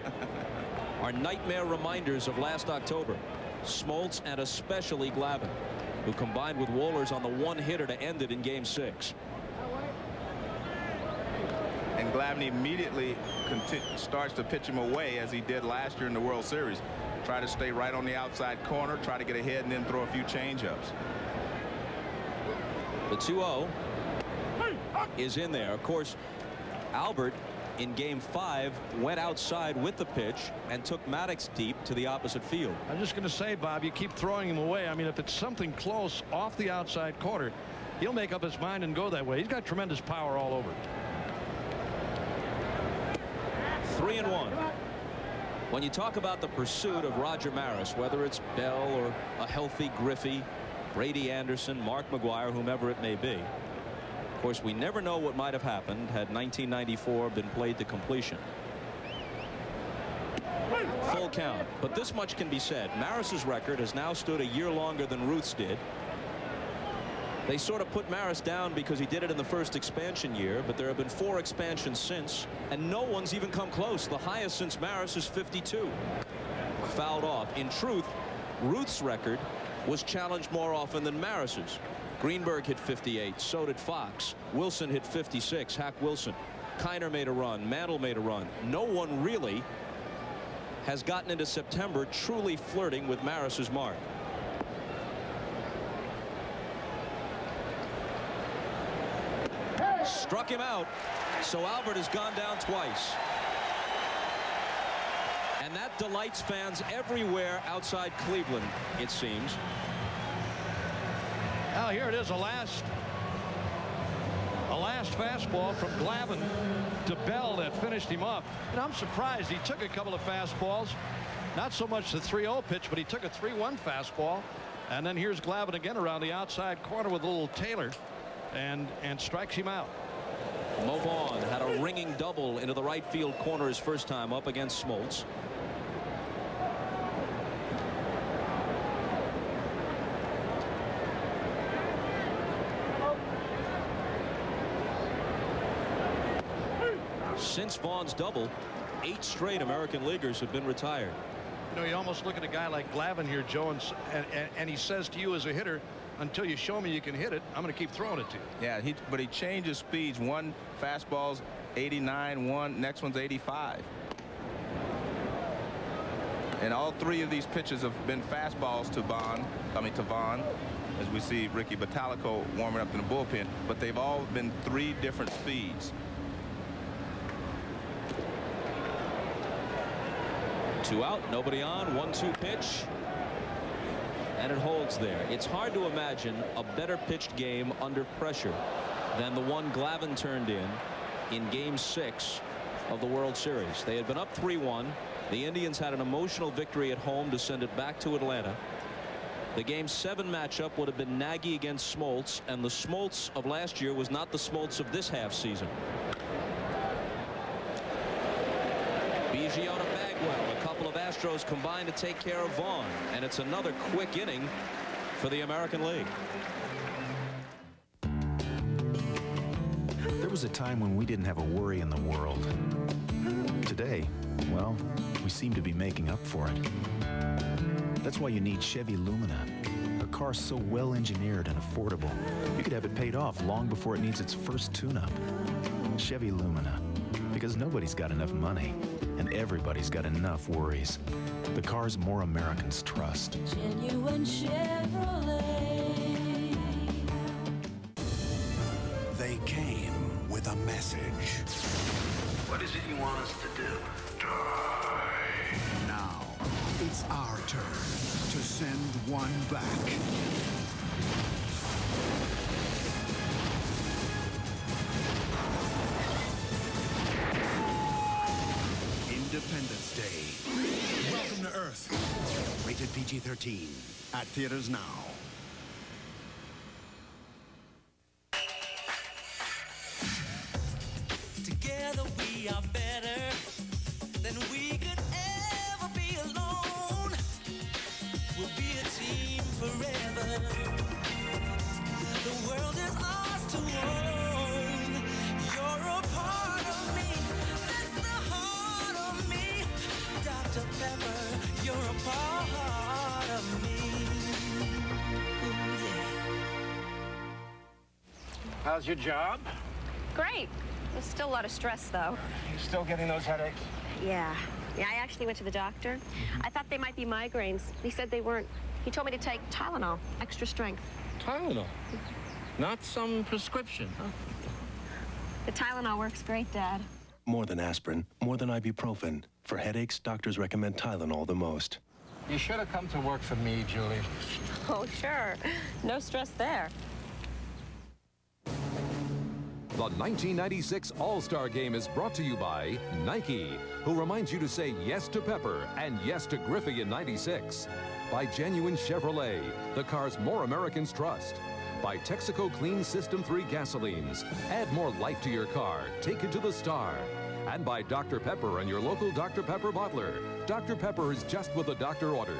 are nightmare reminders of last October. Smoltz and especially Glavine, who combined with Wohlers on the 1-hitter to end it in Game 6. And Glavine immediately starts to pitch him away, as he did last year in the World Series. Try to stay right on the outside corner, try to get ahead, and then throw a few changeups. The 2-0 is in there. Of course, Albert in Game 5 went outside with the pitch and took Maddox deep to the opposite field. I'm just going to say, Bob, you keep throwing him away. I mean, if it's something close off the outside corner, he'll make up his mind and go that way. He's got tremendous power all over. 3-1. When you talk about the pursuit of Roger Maris, whether it's Bell or a healthy Griffey, Brady Anderson, Mark McGwire, whomever it may be, of course, we never know what might have happened had 1994 been played to completion. Full count. But this much can be said. Maris's record has now stood a year longer than Ruth's did. They sort of put Maris down because he did it in the first expansion year, but there have been 4 expansions since, and no one's even come close. The highest since Maris is 52. Fouled off. In truth, Ruth's record was challenged more often than Maris's. Greenberg hit 58. So did Fox. Wilson hit 56. Hack Wilson. Kiner made a run. Mantle made a run. No one really has gotten into September truly flirting with Maris's mark. Struck him out. So Albert has gone down twice. And that delights fans everywhere outside Cleveland, it seems. Now here it is, a last fastball from Glavine to Bell that finished him up. And I'm surprised he took a couple of fastballs. Not so much the 3-0 pitch, but he took a 3-1 fastball. And then here's Glavine again around the outside corner with a little Taylor and strikes him out. Mo Vaughn had a ringing double into the right field corner his first time up against Smoltz. Since Vaughn's double, 8 straight American leaguers have been retired. You know, you almost look at a guy like Glavine here, Joe, and he says to you as a hitter, until you show me you can hit it, I'm going to keep throwing it to you. Yeah, but he changes speeds. One fastball's 89, next one's 85. And all 3 of these pitches have been fastballs to Vaughn, as we see Ricky Bottalico warming up in the bullpen, but they've all been 3 different speeds. 2 out, nobody on, 1-2 pitch. And it holds there. It's hard to imagine a better pitched game under pressure than the one Glavine turned in Game 6 of the World Series. They had been up 3-1. The Indians had an emotional victory at home to send it back to Atlanta. The Game 7 matchup would have been Nagy against Smoltz, and the Smoltz of last year was not the Smoltz of this half season. Biggio to Bagwell. A couple of Astros combined to take care of Vaughn, and it's another quick inning for the American League. There was a time when we didn't have a worry in the world. Today, well, we seem to be making up for it. That's why you need Chevy Lumina, a car so well engineered and affordable, you could have it paid off long before it needs its first tune-up. Chevy Lumina, Because nobody's got enough money, and everybody's got enough worries. The cars more Americans trust. Genuine Chevrolet. They came with a message. What is it you want us to do? Now, it's our turn to send one back. Independence Day. Welcome to Earth. Rated PG-13. At theaters now. Together we are better than we could ever be alone. We'll be a team forever. The world is ours to own. You're a part of me. That's the heart of me. Dr. Pepper, you're a part of me. Ooh, yeah. How's your job? Great. There's still a lot of stress, though. You still getting those headaches? Yeah. Yeah, I actually went to the doctor. I thought they might be migraines. He said they weren't. He told me to take Tylenol, extra strength. Tylenol? Not some prescription, huh? The Tylenol works great, Dad. More than aspirin, more than ibuprofen. For headaches, doctors recommend Tylenol the most. You should have come to work for me, Julie. Oh, sure. No stress there. The 1996 All-Star Game is brought to you by Nike, who reminds you to say yes to Pepper and yes to Griffey in 96. By Genuine Chevrolet, the cars more Americans trust. By Texaco Clean System 3 gasolines. Add more life to your car. Take it to the star. And by Dr. Pepper and your local Dr. Pepper bottler. Dr. Pepper is just what the doctor ordered.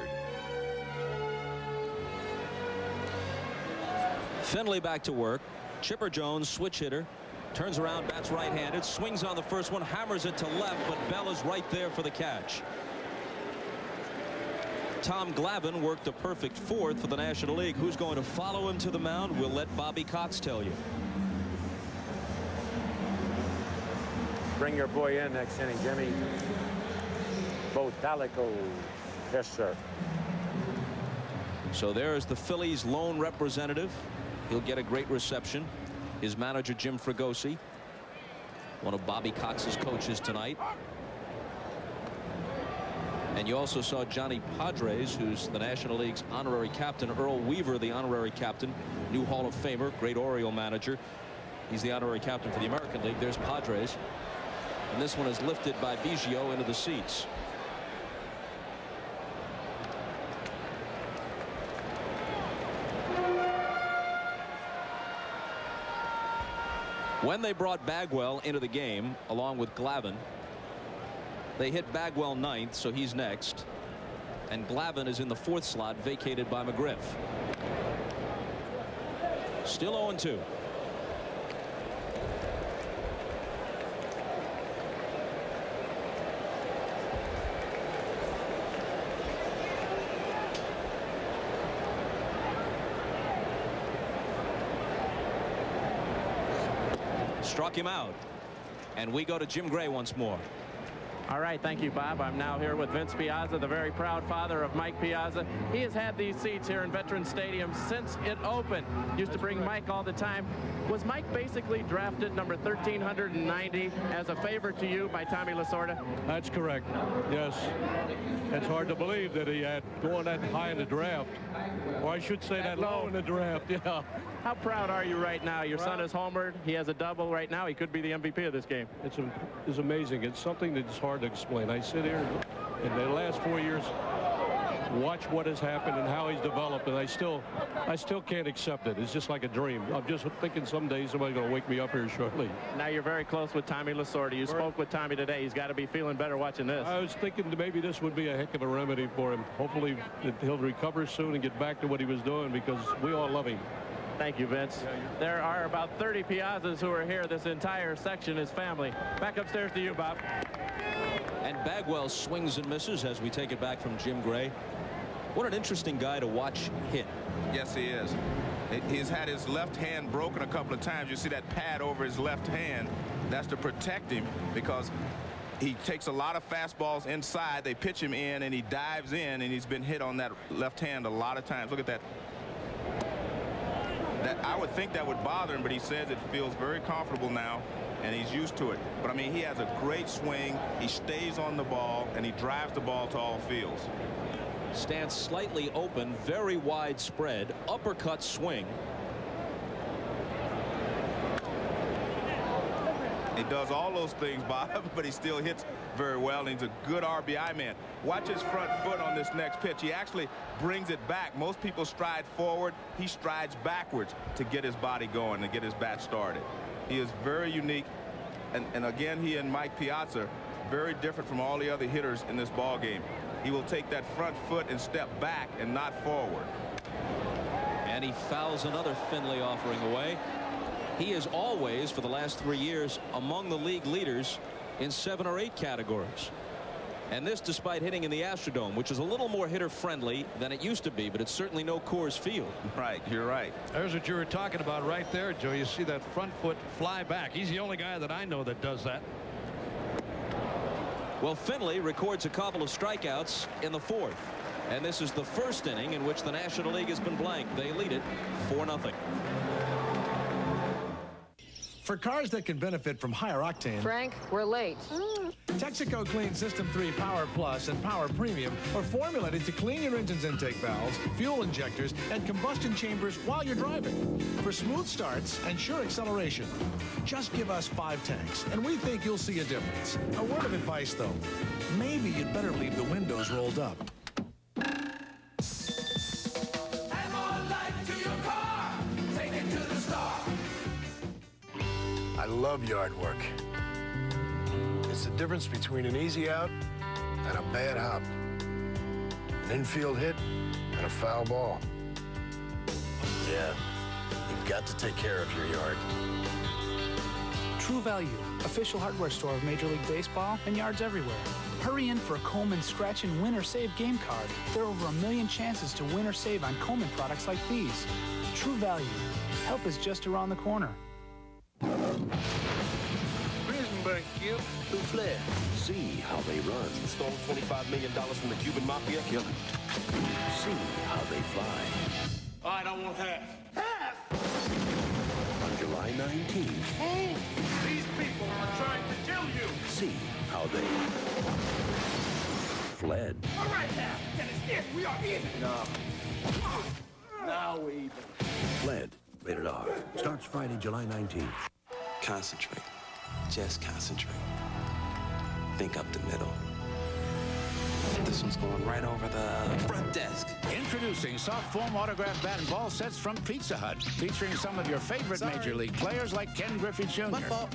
Finley back to work. Chipper Jones, switch hitter. Turns around, bats right-handed, swings on the first one, hammers it to left, but Bell is right there for the catch. Tom Glavine worked a perfect fourth for the National League. Who's going to follow him to the mound? We'll let Bobby Cox tell you. Bring your boy in next inning, Jimmy. Botalico. Yes, sir. So there's the Phillies' lone representative. He'll get a great reception. His manager, Jim Fregosi, one of Bobby Cox's coaches tonight. And you also saw Johnny Padres, who's the National League's honorary captain. Earl Weaver, the honorary captain, new Hall of Famer, great Oriole manager. He's the honorary captain for the American League. There's Padres. And this one is lifted by Biggio into the seats. When they brought Bagwell into the game, along with Glavine, they hit Bagwell ninth, so he's next. And Glavine is in the fourth slot, vacated by McGriff. Still 0-2. Struck him out. And we go to Jim Gray once more. All right, thank you, Bob. I'm now here with Vince Piazza, the very proud father of Mike Piazza. He has had these seats here in Veterans Stadium since it opened. Used to bring Mike all the time. Was Mike basically drafted number 1390 as a favor to you by Tommy Lasorda? That's correct. Yes. It's hard to believe that he had going that high in the draft. Or I should say that low in the draft. Yeah. How proud are you right now? Your son is homered. He has a double right now. He could be the MVP of this game. It's amazing. It's something that's hard to explain. I sit here in the last 4 years, watch what has happened and how he's developed, and I still can't accept it. It's just like a dream. I'm just thinking someday somebody's going to wake me up here shortly. Now you're very close with Tommy Lasorda. You spoke with Tommy today. He's got to be feeling better watching this. I was thinking that maybe this would be a heck of a remedy for him. Hopefully he'll recover soon and get back to what he was doing, because we all love him. Thank you, Vince. There are about 30 Piazzas who are here. This entire section is family. Back upstairs to you, Bob. And Bagwell swings and misses as we take it back from Jim Gray. What an interesting guy to watch hit. Yes, he is. He's had his left hand broken a couple of times. You see that pad over his left hand. That's to protect him because he takes a lot of fastballs inside. They pitch him in, and he dives in, and he's been hit on that left hand a lot of times. Look at that. I would think that would bother him, but he says it feels very comfortable now, and he's used to it. But, I mean, he has a great swing. He stays on the ball, and he drives the ball to all fields. Stance slightly open, very wide spread, uppercut swing. He does all those things, Bob, but he still hits very well, and he's a good RBI man. Watch his front foot on this next pitch. He actually brings it back. Most people stride forward. He strides backwards to get his body going and get his bat started. He is very unique, and again, he and Mike Piazza, very different from all the other hitters in this ball game. He will take that front foot and step back and not forward. And he fouls another Finley offering away. He is always, for the last 3 years, among the league leaders in 7 or 8 categories. And this despite hitting in the Astrodome, which is a little more hitter-friendly than it used to be, but it's certainly no Coors Field. Right, you're right. There's what you were talking about right there, Joe. You see that front foot fly back. He's the only guy that I know that does that. Well, Finley records a couple of strikeouts in the 4th. And this is the first inning in which the National League has been blank. They lead it 4-0. For cars that can benefit from higher octane, Frank, we're late. Texaco Clean System 3 Power Plus and Power Premium are formulated to clean your engine's intake valves, fuel injectors, and combustion chambers while you're driving. For smooth starts and sure acceleration, just give us 5 tanks, and we think you'll see a difference. A word of advice, though. Maybe you'd better leave the windows rolled up. I love yard work. It's the difference between an easy out and a bad hop. An infield hit and a foul ball. Yeah, you've got to take care of your yard. True Value, official hardware store of Major League Baseball and yards everywhere. Hurry in for a Coleman Scratch and Win or Save game card. There are over 1 million chances to win or save on Coleman products like these. True Value. Help is just around the corner. Prison break, you. Who fled? See how they run. Stole $25 million from the Cuban mafia. Kill him. See how they fly. All right, I want half. Half! On July 19th. Oh, these people are trying to kill you. See how they fled. All right, half. That is it. We are even. No. Now we even. Fled. Rated R. Starts Friday, July 19th. Concentrate. Just concentrate. Think up the middle. This one's going right over the front desk. Introducing soft foam autograph bat and ball sets from Pizza Hut, featuring some of your favorite Major League players like Ken Griffey Jr. My fault.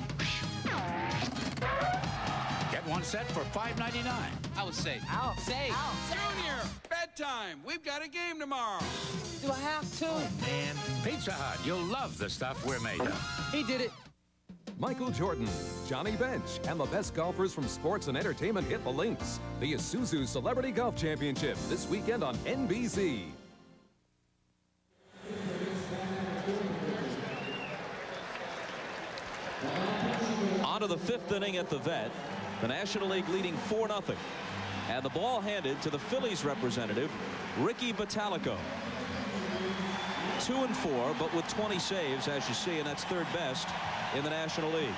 Get one set for $5.99. I was safe. Out. Safe. Junior, bedtime. We've got a game tomorrow. Do I have to? Oh, man. Pizza Hut, you'll love the stuff we're made of. He did it. Michael Jordan, Johnny Bench, and the best golfers from sports and entertainment hit the links. The Isuzu Celebrity Golf Championship this weekend on NBC. On to the 5th inning at the Vet. The National League leading 4-0. And the ball handed to the Phillies representative, Ricky Bottalico. 2-4, but with 20 saves, as you see, and that's 3rd best in the National League.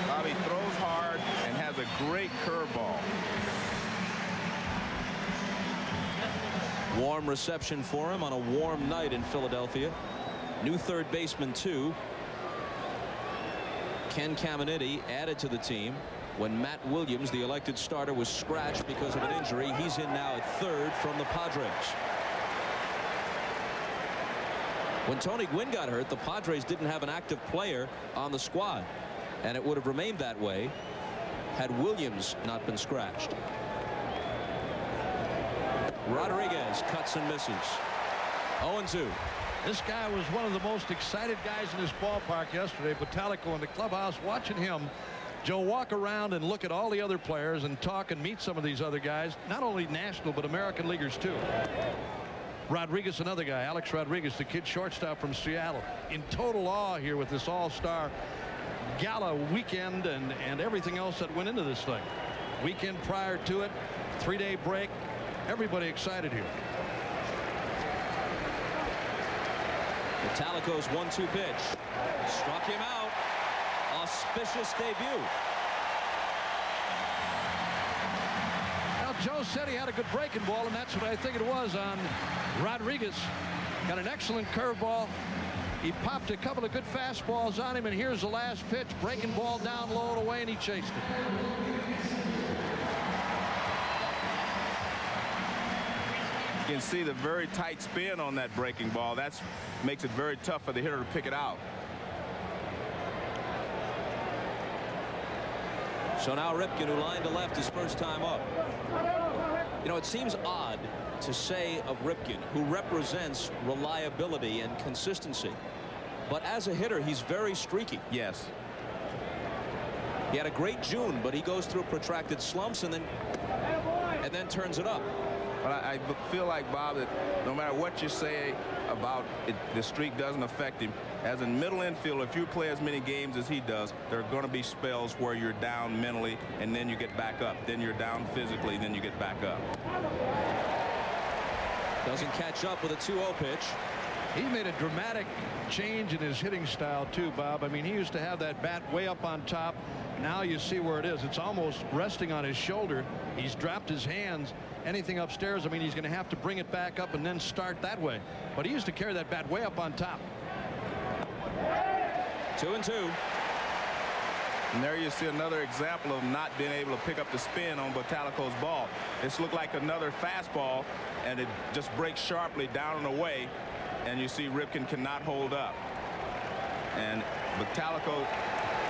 Bobby throws hard and has a great curveball. Warm reception for him on a warm night in Philadelphia. New 3rd baseman, too. Ken Caminiti added to the team when Matt Williams, the elected starter, was scratched because of an injury. He's in now at 3rd from the Padres. When Tony Gwynn got hurt, the Padres didn't have an active player on the squad, and it would have remained that way had Williams not been scratched. Rodriguez cuts and misses. 0-2. This guy was one of the most excited guys in this ballpark yesterday. Bottalico in the clubhouse, watching him, Joe, walk around and look at all the other players and talk and meet some of these other guys, not only national but American leaguers too. Rodriguez, another guy, Alex Rodriguez, the kid shortstop from Seattle, in total awe here with this all-star gala weekend and everything else that went into this thing. Weekend prior to it, 3-day break, everybody excited here. Metallico's 1-2 pitch. Struck him out. Auspicious debut. Now, Joe said he had a good breaking ball, and that's what I think it was on Rodriguez. Got an excellent curveball. He popped a couple of good fastballs on him, and here's the last pitch. Breaking ball down low and away, and he chased it. You can see the very tight spin on that breaking ball. That makes it very tough for the hitter to pick it out. So now Ripken, who lined to left his first time up. You know, it seems odd to say of Ripken, who represents reliability and consistency. But as a hitter, he's very streaky. Yes. He had a great June, but he goes through protracted slumps and then turns it up. But I feel like, Bob, that no matter what you say about it, the streak doesn't affect him. As a middle infielder, if you play as many games as he does, there are going to be spells where you're down mentally, and then you get back up. Then you're down physically, and then you get back up. Doesn't catch up with a 2-0 pitch. He made a dramatic change in his hitting style, too, Bob. I mean, he used to have that bat way up on top. Now you see where it is. It's almost resting on his shoulder. He's dropped his hands. Anything upstairs, I mean, he's going to have to bring it back up and then start that way. But he used to carry that bat way up on top. 2-2. And there you see another example of not being able to pick up the spin on Metallico's ball. This looked like another fastball, and it just breaks sharply down and away, and you see Ripken cannot hold up. And Metallico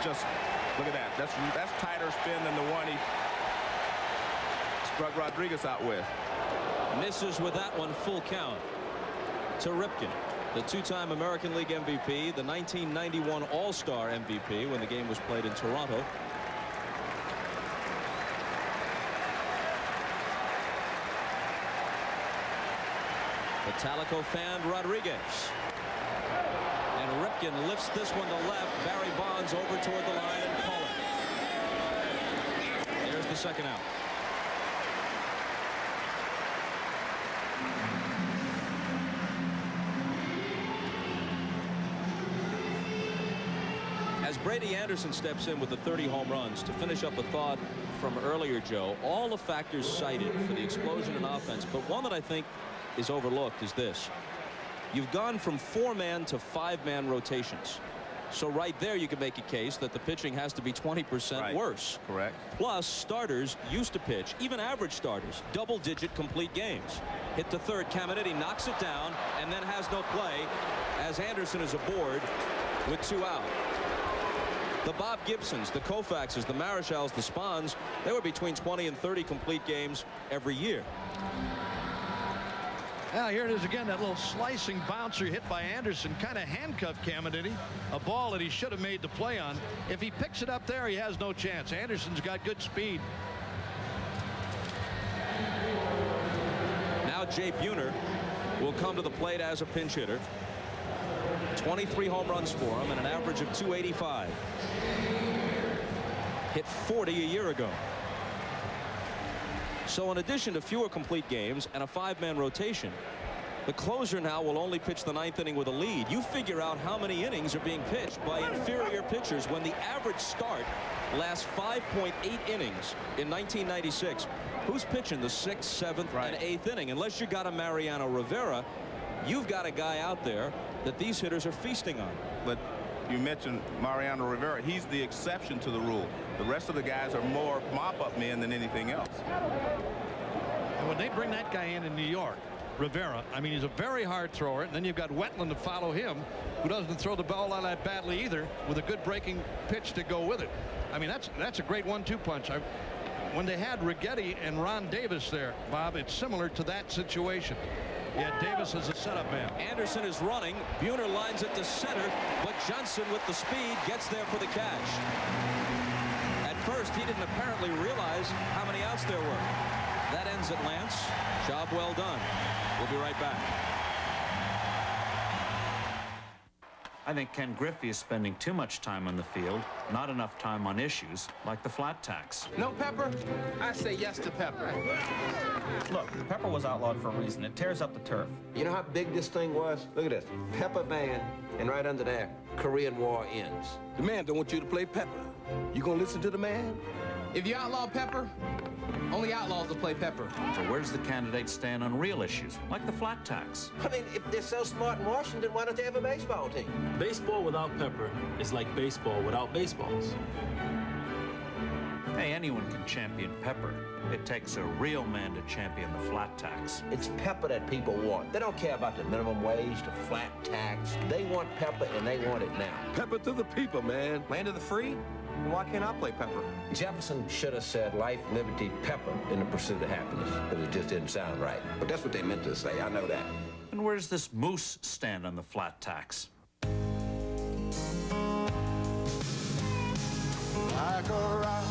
just, look at that. That's tighter spin than the one he struck Rodriguez out with. Misses with that one, full count to Ripken, the two-time American League MVP, the 1991 All-Star MVP when the game was played in Toronto. Metallico fanned Rodriguez. And Ripken lifts this one to left. Barry Bonds over toward the line and call it. There's the second out. As Brady Anderson steps in with the 30 home runs, to finish up a thought from earlier, Joe, all the factors cited for the explosion in offense, but one that I think is overlooked is this. You've gone from 4-man to 5-man rotations. So right there you can make a case that the pitching has to be 20% worse. Correct. Plus, starters used to pitch, even average starters, double-digit complete games. Hit the third, Caminiti knocks it down and then has no play as Anderson is aboard with 2 out. The Bob Gibsons, the Koufaxes, the Marichals, the Spahns, they were between 20 and 30 complete games every year. Now here it is again, that little slicing bouncer hit by Anderson kind of handcuffed Caminiti, a ball that he should have made the play on. If he picks it up there, he has no chance. Anderson's got good speed. Now Jay Buhner will come to the plate as a pinch hitter. 23 home runs for him and an average of 285. Hit 40 a year ago. So in addition to fewer complete games and a 5-man rotation, the closer now will only pitch the 9th inning with a lead. You figure out how many innings are being pitched by inferior pitchers when the average start lasts 5.8 innings in 1996. Who's pitching the 6th, 7th, and 8th inning? Unless you got a Mariano Rivera, you've got a guy out there that these hitters are feasting on. But you mentioned Mariano Rivera. He's the exception to the rule. The rest of the guys are more mop-up men than anything else. And when they bring that guy in New York, Rivera, I mean, he's a very hard thrower. And then you've got Wetland to follow him, who doesn't throw the ball all that badly either, with a good breaking pitch to go with it. I mean, that's a great 1-2 punch. When they had Righetti and Ron Davis there, Bob, it's similar to that situation. Yeah, Davis is a setup man. Anderson is running. Buhner lines it to center, but Johnson with the speed gets there for the catch. At first, he didn't apparently realize how many outs there were. That ends it, Lance. Job well done. We'll be right back. I think Ken Griffey is spending too much time on the field, not enough time on issues like the flat tax. No pepper? I say yes to pepper. Look, pepper was outlawed for a reason. It tears up the turf. You know how big this thing was? Look at this. Pepper ban, and right under there, Korean War ends. The man don't want you to play pepper. You gonna listen to the man? If you outlaw pepper, only outlaws will play pepper. So where does the candidate stand on real issues, like the flat tax? I mean, if they're so smart in Washington, why don't they have a baseball team? Baseball without pepper is like baseball without baseballs. Hey, anyone can champion pepper. It takes a real man to champion the flat tax. It's pepper that people want. They don't care about the minimum wage, the flat tax. They want pepper, and they want it now. Pepper to the people, man. Land of the free? Why can't I play pepper? Jefferson should have said life, liberty, pepper in the pursuit of happiness, but it just didn't sound right. But that's what they meant to say. I know that. And where does this moose stand on the flat tax? Like a rock,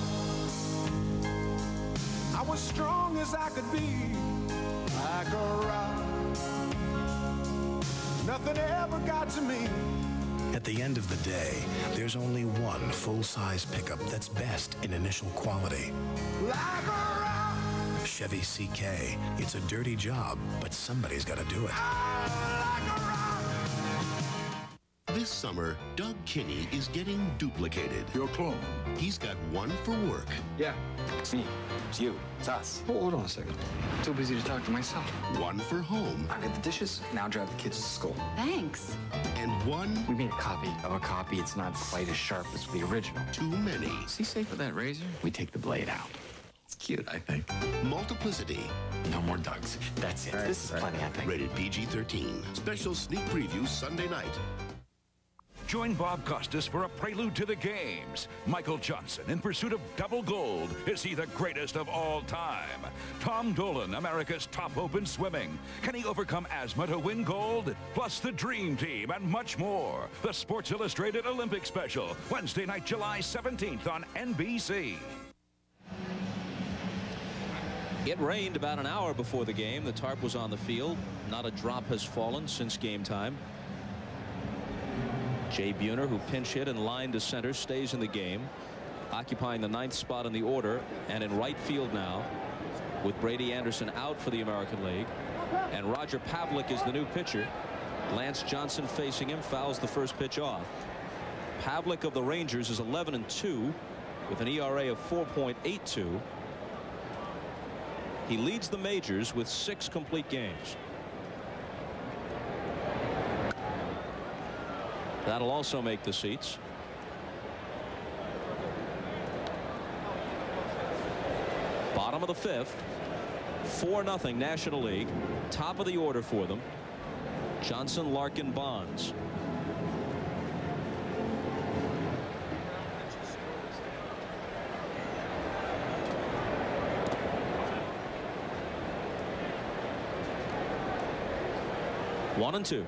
I was strong as I could be. Like a rock, nothing ever got to me. At the end of the day, there's only one full-size pickup that's best in initial quality. Like a rock. Chevy CK. It's a dirty job, but somebody's got to do it. This summer, Doug Kinney is getting duplicated. Your clone. He's got one for work. Yeah, it's me. It's you. It's us. Oh, hold on a second. Too busy to talk to myself. One for home. I get the dishes, now drive the kids to school. Thanks. And one... We made a copy of a copy. It's not quite as sharp as the original. Too many. Is he safe with that razor? We take the blade out. It's cute, I think. Multiplicity. No more Dougs. That's it. This is plenty, I think. Rated PG-13. Special sneak preview Sunday night. Join Bob Costas for a prelude to the games. Michael Johnson in pursuit of double gold. Is he the greatest of all time? Tom Dolan, America's top hope in swimming. Can he overcome asthma to win gold? Plus the Dream Team and much more. The Sports Illustrated Olympic Special. Wednesday night, July 17th on NBC. It rained about an hour before the game. The tarp was on the field. Not a drop has fallen since game time. Jay Buhner, who pinch hit and lined to center, stays in the game, occupying the 9th spot in the order, and in right field now with Brady Anderson out for the American League, and Roger Pavlik is the new pitcher. Lance Johnson facing him, fouls the first pitch off. Pavlik of the Rangers is 11-2 with an ERA of 4.82. He leads the majors with 6 complete games. That'll also make the seats. Bottom of the 5th. 4-0 National League. Top of the order for them. Johnson, Larkin, Bonds. One and two.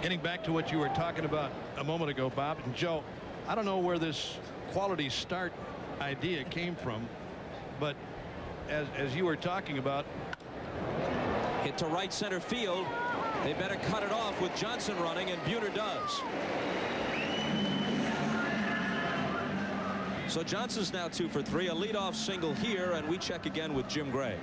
Getting back to what you were talking about a moment ago, Bob and Joe, I don't know where this quality start idea came from, but as you were talking about, hit to right center field. They better cut it off with Johnson running, and Buhner does. So Johnson's now 2 for 3, a leadoff single here, and we check again with Jim Gray.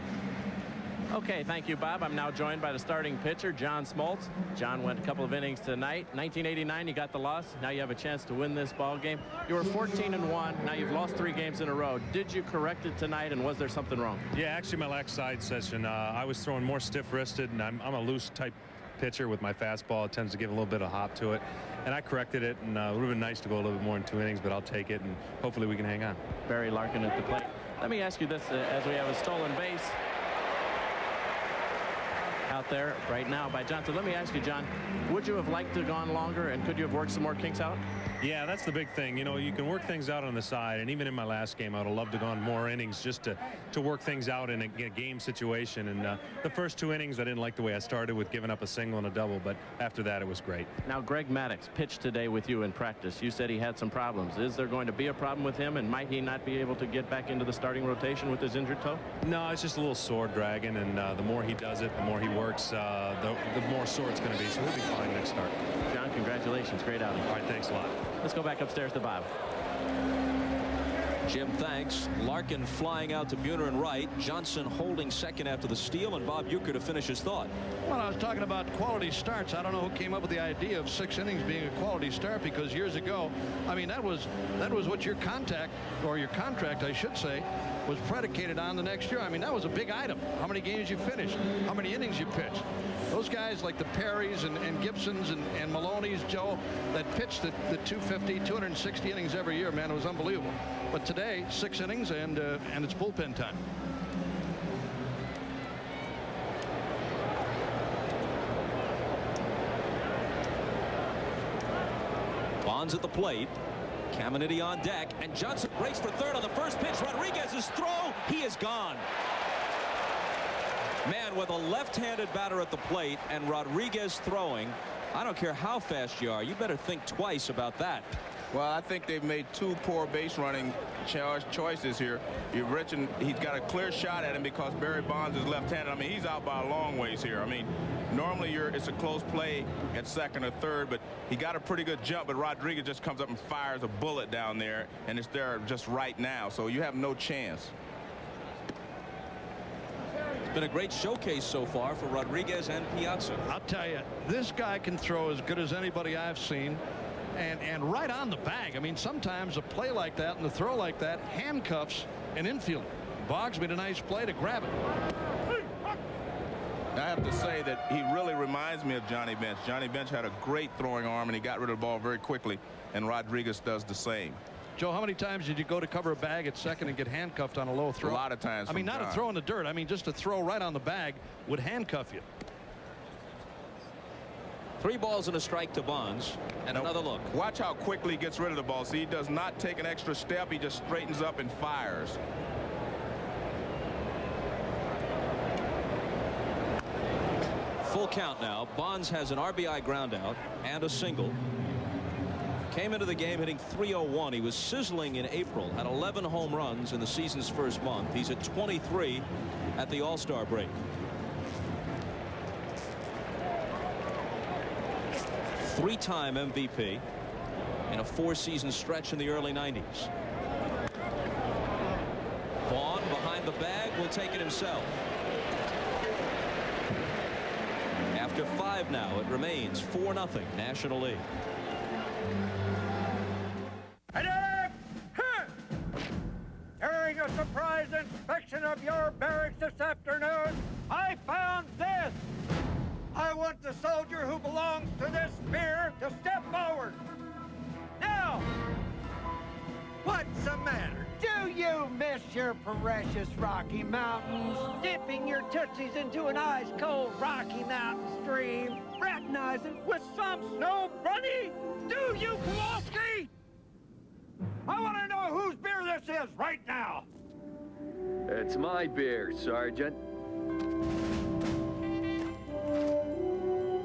Okay, thank you, Bob. I'm now joined by the starting pitcher, John Smoltz. John went a couple of innings tonight. 1989, you got the loss. Now you have a chance to win this ball game. You were 14-1. Now you've lost 3 games in a row. Did you correct it tonight, and was there something wrong? Yeah, actually, my last side session, I was throwing more stiff-wristed, and I'm a loose-type pitcher with my fastball. It tends to give a little bit of hop to it, and I corrected it, and it would have been nice to go a little bit more in 2 innings, but I'll take it, and hopefully we can hang on. Barry Larkin at the plate. Let me ask you this, as we have a stolen base. out there right now by Johnson. Let me ask you, John, would you have liked to have gone longer, and could you have worked some more kinks out? Yeah, that's the big thing. You know, you can work things out on the side, and even in my last game, I would have loved to have gone more innings just to work things out in a game situation. And the first 2 innings, I didn't like the way I started with giving up a single and a double, but after that, it was great. Now, Greg Maddux pitched today with you in practice. You said he had some problems. Is there going to be a problem with him, and might he not be able to get back into the starting rotation with his injured toe? No, it's just a little sore dragging, and the more he does it, the more he works, the more sore it's going to be, so he'll be fine next start. John, congratulations. Great outing. All right, thanks a lot. Let's go back upstairs to Bob. Jim, thanks. Larkin flying out to Buhner and right. Johnson holding second after the steal, and Bob Uecker to finish his thought. Well, I was talking about quality starts. I don't know who came up with the idea of 6 innings being a quality start, because years ago, I mean, that was what your contract, I should say, was predicated on the next year. I mean, that was a big item. How many games you finished, how many innings you pitched. Those guys like the Perrys and Gibsons and Maloney's, Joe, that pitched the 250, 260 innings every year, man, it was unbelievable. But today, 6 innings and it's bullpen time. Bonds at the plate. Caminiti on deck, and Johnson breaks for third on the first pitch. Rodriguez's throw, he is gone. Man, with a left-handed batter at the plate and Rodriguez throwing, I don't care how fast you are, you better think twice about that. Well, I think they've made 2 poor base running choices here. He's got a clear shot at him because Barry Bonds is left-handed. I mean, he's out by a long ways here. I mean, normally it's a close play at second or third, but he got a pretty good jump, but Rodriguez just comes up and fires a bullet down there, and it's there just right now, so you have no chance. It's been a great showcase so far for Rodriguez and Piazza. I'll tell you, this guy can throw as good as anybody I've seen. And right on the bag. I mean, sometimes a play like that and a throw like that handcuffs an infielder. Boggs made a nice play to grab it. I have to say that he really reminds me of Johnny Bench. Johnny Bench had a great throwing arm, and he got rid of the ball very quickly, and Rodriguez does the same. Joe, how many times did you go to cover a bag at second and get handcuffed on a low throw? A lot of times. I mean, not a throw in the dirt. I mean, just a throw right on the bag would handcuff you. 3 balls and a strike to Bonds, and another look. Watch how quickly he gets rid of the ball. See, he does not take an extra step. He just straightens up and fires. Full count now. Bonds has an RBI ground out and a single. Came into the game hitting .301. He was sizzling in April, had 11 home runs in the season's first month. He's at 23 at the All-Star break. Three-time MVP in a 4-season stretch in the early 90s. Vaughn behind the bag will take it himself. After 5 now, it remains 4-0 National League. During a surprise inspection of your barracks this afternoon, I found this. I want the soldier who belongs to this spear to step forward. Now, what's the matter? Do you miss your precious Rocky Mountains? Dipping your tootsies into an ice-cold Rocky Mountain stream, fraternizing with some snow bunny? Do you, Kowalski? I want to know whose beer this is right now. It's my beer, Sergeant.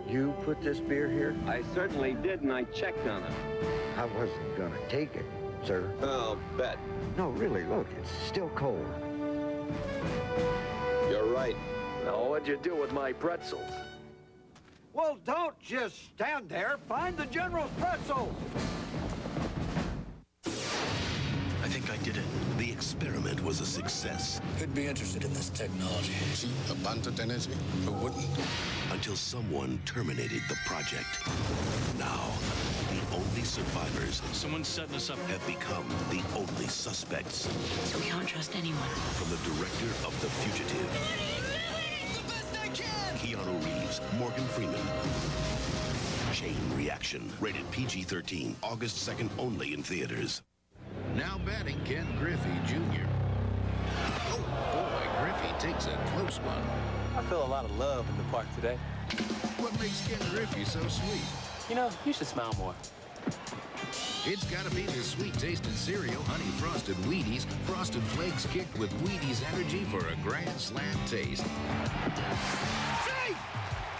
You put this beer here? I certainly did, and I checked on it. I wasn't gonna take it, sir. I'll bet. No, really, look, it's still cold. You're right. Now, what'd you do with my pretzels? Well, don't just stand there. Find the General's pretzels. I think I did it. The experiment was a success. Who'd be interested in this technology? Cheap, abundant energy? Who wouldn't? Until someone terminated the project. Now, the only survivors. Someone's setting us up. Have become the only suspects. So we can't trust anyone. From the director of The Fugitive. The best I can! Keanu Reeves, Morgan Freeman. Chain Reaction. Rated PG-13. August 2nd only in theaters. Now batting, Ken Griffey Jr. Oh, boy, Griffey takes a close one. I feel a lot of love in the park today. What makes Ken Griffey so sweet? You know, you should smile more. It's gotta be the sweet-tasted cereal, Honey Frosted Wheaties. Frosted Flakes kicked with Wheaties energy for a grand slam taste. Hey!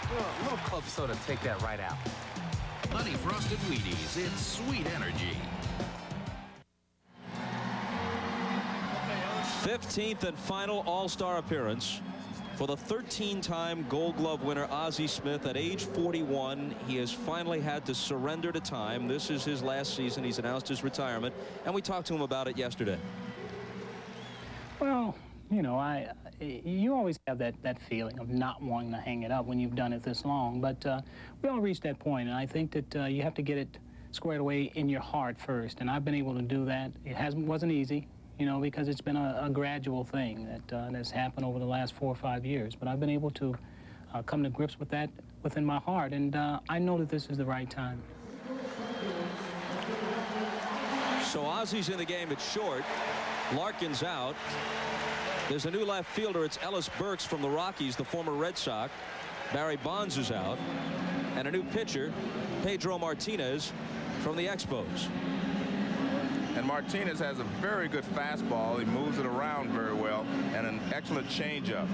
A little club soda, take that right out. Honey Frosted Wheaties, it's sweet energy. 15th and final All-Star appearance for the 13-time Gold Glove winner Ozzie Smith. At age 41, he has finally had to surrender to time. This is his last season. He's announced his retirement, and we talked to him about it yesterday. Well, you know, you always have that feeling of not wanting to hang it up when you've done it this long. But we all reached that point, and I think that you have to get it squared away in your heart first. And I've been able to do that. It wasn't easy, you know, because it's been a gradual thing that's happened over the last 4 or 5 years. But I've been able to come to grips with that within my heart, and I know that this is the right time. So Ozzie's in the game at short. Larkin's out. There's a new left fielder. It's Ellis Burks from the Rockies, the former Red Sox. Barry Bonds is out. And a new pitcher, Pedro Martinez from the Expos. And Martinez has a very good fastball. He moves it around very well, and an excellent changeup.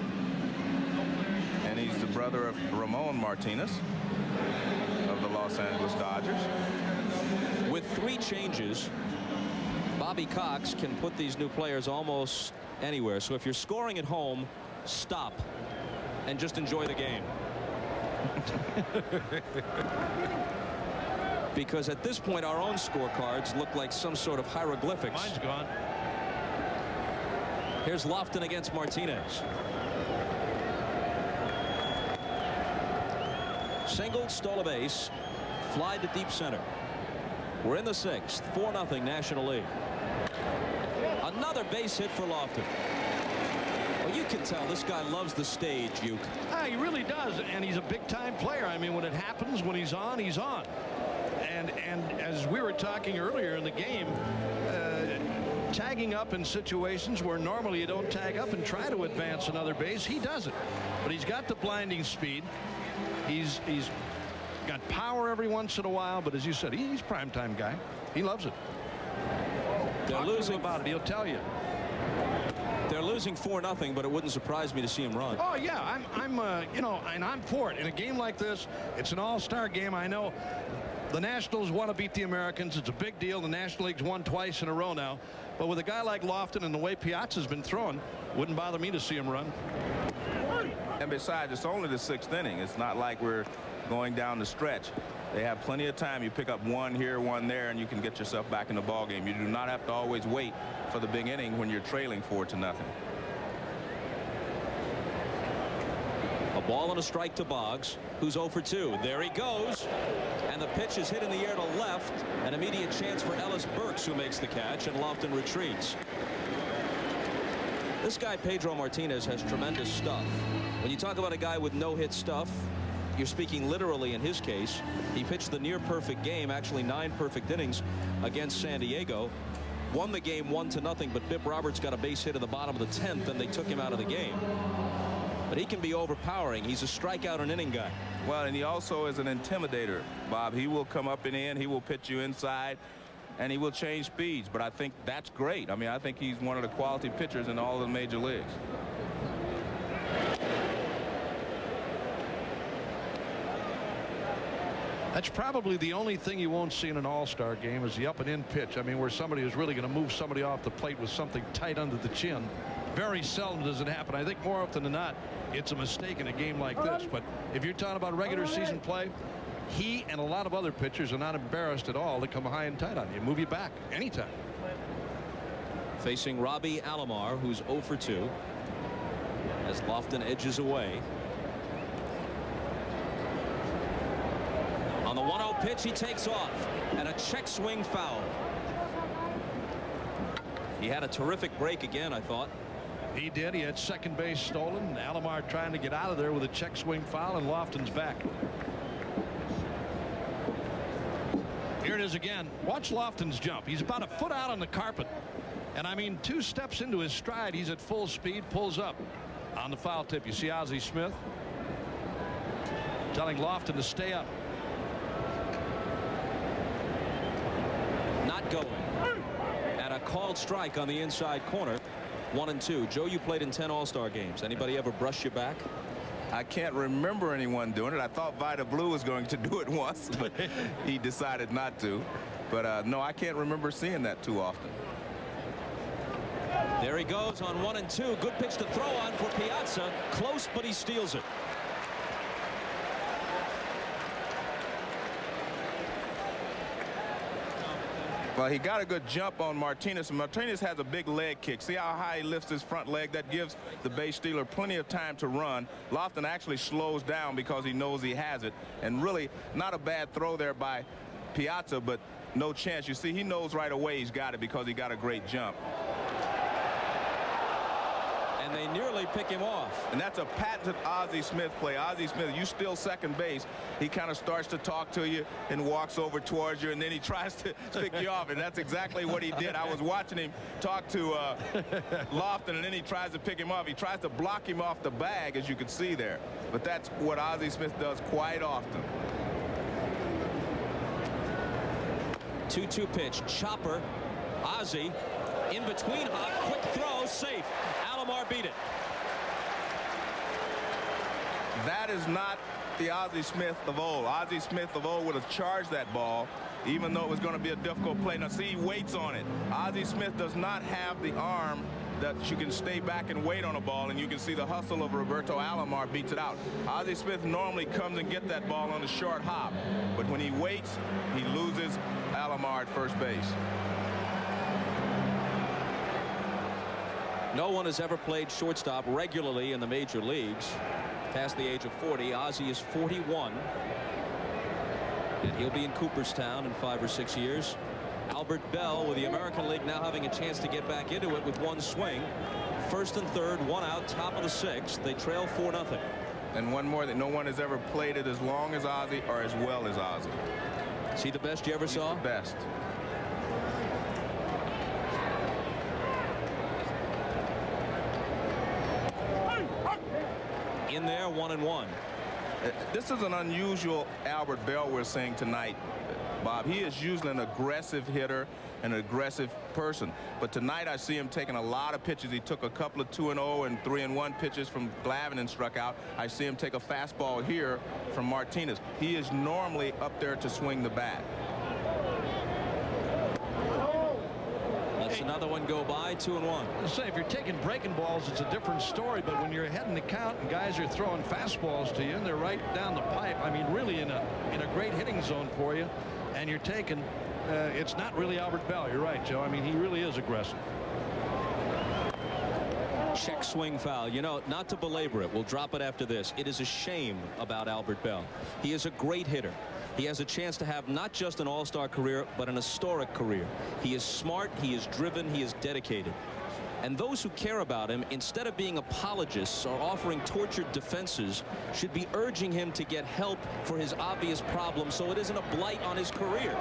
And he's the brother of Ramon Martinez of the Los Angeles Dodgers. With 3 changes, Bobby Cox can put these new players almost anywhere. So if you're scoring at home, stop and just enjoy the game. Because at this point, our own scorecards look like some sort of hieroglyphics. Mine's gone. Here's Lofton against Martinez. Single, stole a base, fly to deep center. We're in the 6th, 4-0 National League. Another base hit for Lofton. Well, you can tell this guy loves the stage, Uecker. He really does, and he's a big-time player. I mean, when it happens, when he's on, he's on. And as we were talking earlier in the game, tagging up in situations where normally you don't tag up and try to advance another base, he does it. But he's got the blinding speed. He's got power every once in a while, but as you said, he's a primetime guy. He loves it. They're losing about it. He'll tell you. They're losing 4-0, but it wouldn't surprise me to see him run. Oh yeah, you know, and I'm for it. In a game like this, it's an all-star game. I know the Nationals want to beat the Americans. It's a big deal. The National League's won twice in a row now. But with a guy like Lofton and the way Piazza's been throwing, wouldn't bother me to see him run. And besides, it's only the 6th inning. It's not like we're going down the stretch. They have plenty of time. You pick up one here, one there, and you can get yourself back in the ball game. You do not have to always wait for the big inning when you're trailing 4-0. A ball and a strike to Boggs, who's 0 for 2. There he goes. And the pitch is hit in the air to left. An immediate chance for Ellis Burks, who makes the catch, and Lofton retreats. This guy, Pedro Martinez, has tremendous stuff. When you talk about a guy with no-hit stuff, you're speaking literally in his case. He pitched the near-perfect game, actually 9 perfect innings against San Diego. Won the game 1-0, but Bip Roberts got a base hit in the bottom of the 10th, and they took him out of the game. But he can be overpowering. He's a strikeout and inning guy. Well, and he also is an intimidator, Bob. He will come up and in. He will pitch you inside, and he will change speeds. But I think that's great. I mean, I think he's one of the quality pitchers in all of the major leagues. That's probably the only thing you won't see in an all-star game is the up and in pitch. I mean, where somebody is really going to move somebody off the plate with something tight under the chin. Very seldom does it happen. I think more often than not, it's a mistake in a game like this. But if you're talking about regular season play, he and a lot of other pitchers are not embarrassed at all to come high and tight on you, move you back anytime. Facing Robbie Alomar, who's 0 for 2, as Lofton edges away. On the 1-0 pitch, he takes off, and a check swing foul. He had a terrific break again, I thought. He did. He had second base stolen. Alomar trying to get out of there with a check swing foul, and Lofton's back. Here it is again. Watch Lofton's jump. He's about a foot out on the carpet. And I mean, 2 steps into his stride, he's at full speed, pulls up. On the foul tip, you see Ozzie Smith telling Lofton to stay up. Not going. And a called strike on the inside corner. 1-2. Joe, you played in 10 All-Star games. Anybody ever brush you back? I can't remember anyone doing it. I thought Vida Blue was going to do it once, but he decided not to. But no, I can't remember seeing that too often. There he goes on 1-2. Good pitch to throw on for Piazza. Close, but he steals it. Well, he got a good jump on Martinez. Martinez has a big leg kick. See how high he lifts his front leg? That gives the base stealer plenty of time to run. Lofton actually slows down because he knows he has it. And really, not a bad throw there by Piazza, but no chance. You see, he knows right away he's got it because he got a great jump. And they nearly pick him off. And that's a patented Ozzie Smith play. Ozzie Smith, you still second base. He kind of starts to talk to you and walks over towards you, and then he tries to pick you off. And that's exactly what he did. I was watching him talk to Lofton, and then he tries to pick him off. He tries to block him off the bag, as you can see there. But that's what Ozzie Smith does quite often. 2-2 pitch. Chopper. Ozzie in between. Quick throw. Safe. Alomar beat it. That is not the Ozzie Smith of old. Ozzie Smith of old would have charged that ball, even though it was going to be a difficult play. Now, see, he waits on it. Ozzie Smith does not have the arm that you can stay back and wait on a ball, and you can see the hustle of Roberto Alomar beats it out. Ozzie Smith normally comes and get that ball on the short hop, but when he waits, he loses Alomar at first base. No one has ever played shortstop regularly in the major leagues past the age of 40. Ozzie is 41. And he'll be in Cooperstown in 5 or 6 years. Albert Bell with the American League now having a chance to get back into it with one swing. First and third, one out, top of the 6th. They trail 4-0. And one more, that no one has ever played it as long as Ozzie or as well as Ozzie. Is he the best you ever saw? The best. In there, 1-1. This is an unusual Albert Bell we're seeing tonight, Bob. He is usually an aggressive hitter, an aggressive person. But tonight I see him taking a lot of pitches. He took a couple of 2-0 and 3-1 pitches from Glavine and struck out. I see him take a fastball here from Martinez. He is normally up there to swing the bat. Let's another one go by, 2-1. Let's say if you're taking breaking balls, it's a different story. But when you're ahead in the count and guys are throwing fastballs to you and they're right down the pipe, I mean, really in a great hitting zone for you, and you're taking, it's not really Albert Bell. You're right, Joe. I mean, he really is aggressive. Check swing foul. You know, not to belabor it, we'll drop it after this. It is a shame about Albert Bell. He is a great hitter. He has a chance to have not just an all-star career, but an historic career. He is smart, he is driven, he is dedicated. And those who care about him, instead of being apologists or offering tortured defenses, should be urging him to get help for his obvious problems so it isn't a blight on his career.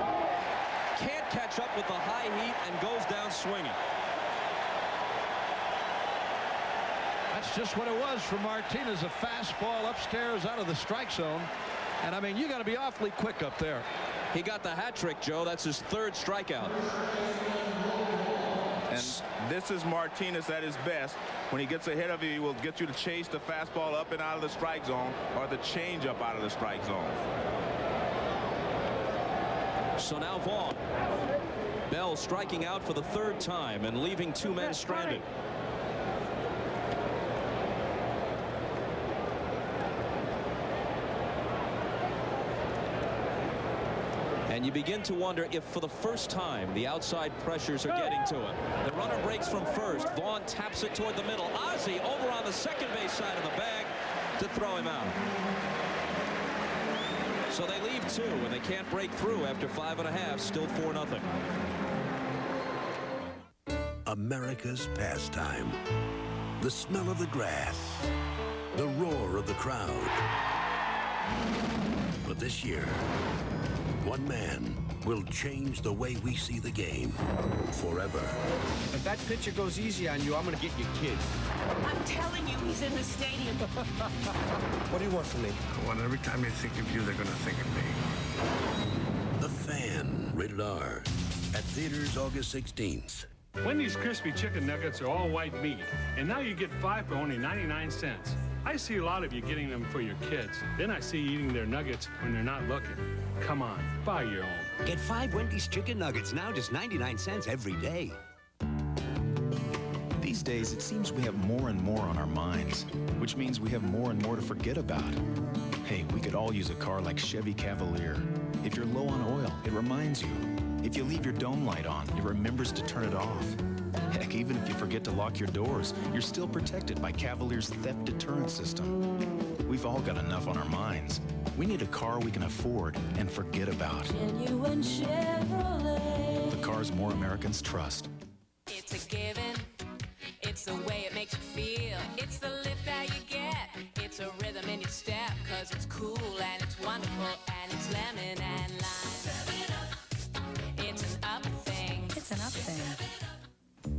Can't catch up with the high heat and goes down swinging. That's just what it was for Martinez, a fastball upstairs out of the strike zone. And I mean, you got to be awfully quick up there. He got the hat trick, Joe. That's his 3rd strikeout. And this is Martinez at his best. When he gets ahead of you, he will get you to chase the fastball up and out of the strike zone or the changeup out of the strike zone. So now Vaughn. Bell striking out for the 3rd time and leaving 2 men stranded. And you begin to wonder if for the first time the outside pressures are getting to him. The runner breaks from first. Vaughn taps it toward the middle. Ozzie over on the second base side of the bag to throw him out. So they leave 2 and they can't break through after 5.5. Still 4-0. America's pastime. The smell of the grass. The roar of the crowd. But this year, one man will change the way we see the game forever. If that pitcher goes easy on you, I'm going to get your kids. I'm telling you, he's in the stadium. What do you want from me? I want every time they think of you, they're going to think of me. The Fan, rated R, at theaters August 16th. Wendy's crispy chicken nuggets are all white meat, and now you get 5 for only 99 cents. I see a lot of you getting them for your kids. Then I see you eating their nuggets when they're not looking. Come on, buy your own. Get 5 Wendy's chicken nuggets now, just 99 cents every day. These days, it seems we have more and more on our minds, which means we have more and more to forget about. Hey, we could all use a car like Chevy Cavalier. If you're low on oil, it reminds you. If you leave your dome light on, it remembers to turn it off. Heck, even if you forget to lock your doors, you're still protected by Cavalier's theft deterrent system. We've all got enough on our minds. We need a car we can afford and forget about. Genuine Chevrolet. The cars more Americans trust. It's a given. It's the way it makes you feel. It's the lift that you get. It's a rhythm in your step. Cause it's cool and it's wonderful and it's lemon and lime. It's an up thing. It's an up thing.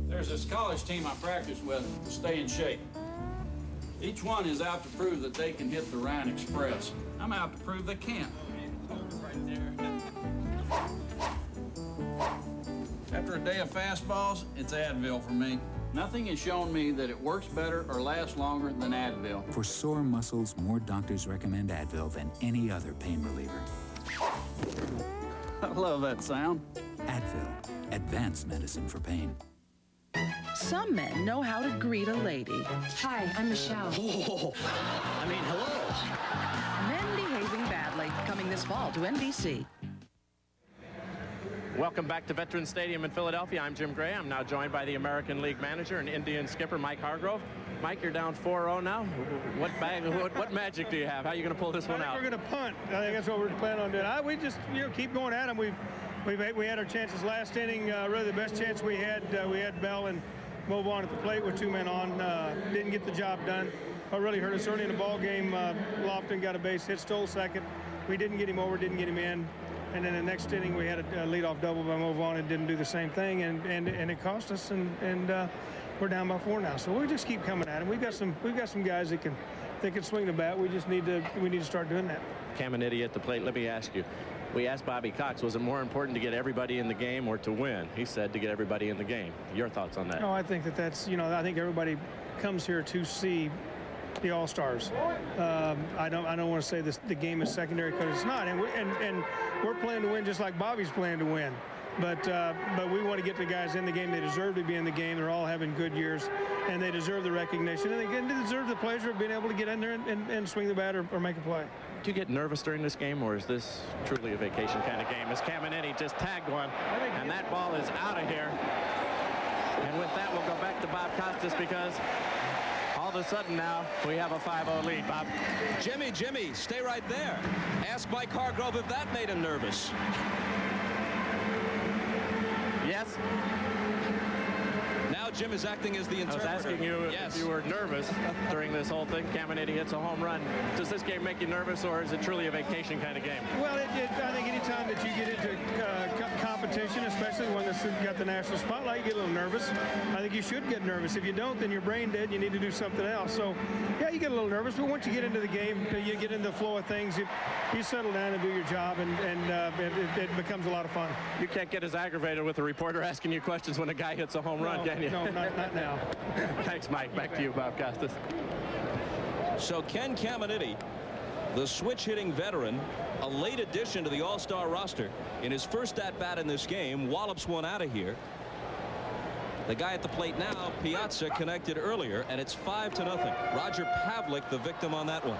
There's this college team I practice with to stay in shape. Each one is out to prove that they can hit the Rhine Express. I'm out to prove they can't. Right there. After a day of fastballs, it's Advil for me. Nothing has shown me that it works better or lasts longer than Advil. For sore muscles, more doctors recommend Advil than any other pain reliever. I love that sound. Advil, advanced medicine for pain. Some men know how to greet a lady. Hi, I'm Michelle. Oh, hello. Men behaving badly, coming this fall to NBC. Welcome back to Veterans Stadium in Philadelphia. I'm Jim Gray. I'm now joined by the American League manager and Indian skipper, Mike Hargrove. Mike, you're down 4-0 now. What magic do you have? How are you going to pull this one out? We're going to punt. I think that's what we're planning on doing. We just keep going at them. We had our chances last inning. Really, the best chance we had Bell and Mo Vaughn at the plate with 2 men on. Didn't get the job done. What really hurt us early in the ball game, Lofton got a base hit, stole second. We didn't get him over, didn't get him in. And then the next inning, we had a leadoff double by Mo Vaughn and didn't do the same thing, and it cost us. And we're down by 4 now. So we just keep coming at him. We've got some guys that can swing the bat. We just need to start doing that. Caminiti at the plate. Let me ask you. We asked Bobby Cox, was it more important to get everybody in the game or to win? He said to get everybody in the game. Your thoughts on that? No, I think that's, I think everybody comes here to see the All-Stars. I don't want to say the game is secondary, because it's not. And we're playing to win just like Bobby's playing to win. But we want to get the guys in the game. They deserve to be in the game. They're all having good years, and they deserve the recognition. And they deserve the pleasure of being able to get in there and swing the bat or make a play. Do you get nervous during this game, or is this truly a vacation kind of game? As Caminiti just tagged one, and that ball is out of here. And with that, we'll go back to Bob Costas, because all of a sudden now we have a 5-0 lead. Bob. Jimmy, stay right there. Ask Mike Hargrove if that made him nervous. Yes. Now Jim is acting as the interpreter. I was asking you if you were nervous during this whole thing. Caminiti hits a home run. Does this game make you nervous, or is it truly a vacation kind of game? Well, I think anytime that you get into competition, especially one that's got the national spotlight, you get a little nervous. I think you should get nervous. If you don't, then you're brain dead and you need to do something else. So, yeah, you get a little nervous, but once you get into the game, you get into the flow of things, you settle down and do your job, and it becomes a lot of fun. You can't get as aggravated with a reporter asking you questions when a guy hits a home run, can you? No, not now. Thanks, Mike. Back to you, Bob Costas. So Ken Caminiti, the switch-hitting veteran, a late addition to the All-Star roster, in his first at-bat in this game, wallops one out of here. The guy at the plate now, Piazza, connected earlier, and it's 5-0. Roger Pavlik, the victim on that one.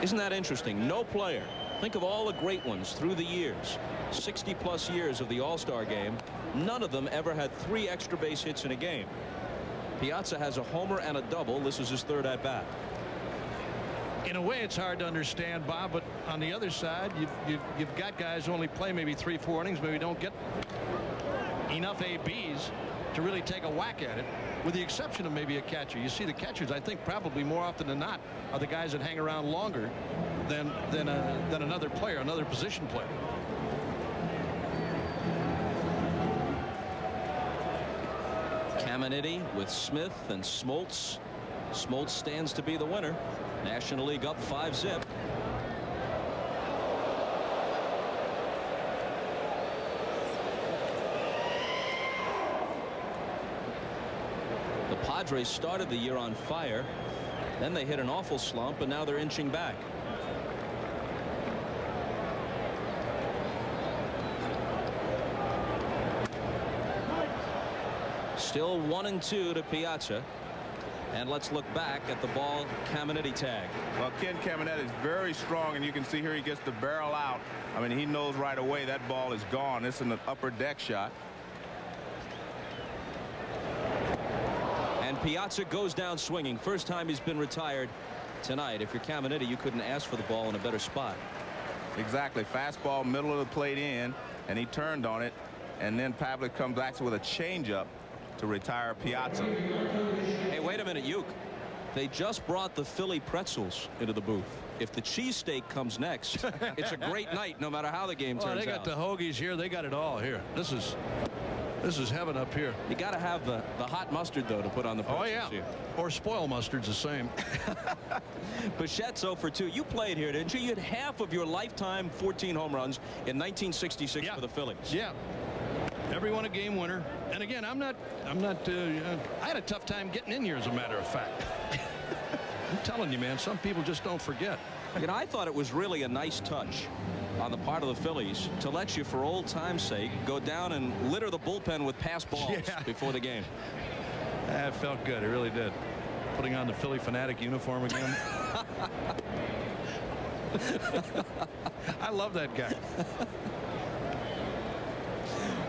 Isn't that interesting? No player. Think of all the great ones through the years. 60-plus years of the All-Star game. None of them ever had 3 extra base hits in a game. Piazza has a homer and a double. This is his third at-bat. In a way, it's hard to understand, Bob, but on the other side, you've got guys who only play maybe 3-4 innings, maybe don't get enough ABs to really take a whack at it. with the exception of maybe a catcher. You see the catchers, I think, probably more often than not are the guys that hang around longer than another player, another position player. Caminiti with Smith and Smoltz. Smoltz stands to be the winner. National League up 5-zip. The Padres started the year on fire. Then they hit an awful slump, and now they're inching back. Still 1-2 to Piazza. And let's look back at the ball Caminiti tag. Well, Ken Caminiti is very strong, and you can see here he gets the barrel out. I mean, he knows right away that ball is gone. It's an upper deck shot. And Piazza goes down swinging. First time he's been retired tonight. If you're Caminiti, you couldn't ask for the ball in a better spot. Exactly. Fastball, middle of the plate in, and he turned on it. And then Pavlik comes back with a changeup to retire Piazza. Hey, wait a minute, Uecker. They just brought the Philly pretzels into the booth. If the cheesesteak comes next, it's a great night no matter how the game turns out. They got the hoagies here. They got it all here. This is heaven up here. You got to have the hot mustard, though, to put on the pretzels. Oh, yeah. Here. Or spoil mustard's the same. Bichette's 0 for 2. You played here, didn't you? You had half of your lifetime 14 home runs in 1966 for the Phillies. Yeah. Everyone a game winner. And again, I had a tough time getting in here, as a matter of fact. I'm telling you, man, some people just don't forget. You know, I thought it was really a nice touch on the part of the Phillies to let you, for old time's sake, go down and litter the bullpen with pass balls before the game. That felt good. It really did. Putting on the Philly Fanatic uniform again. I love that guy.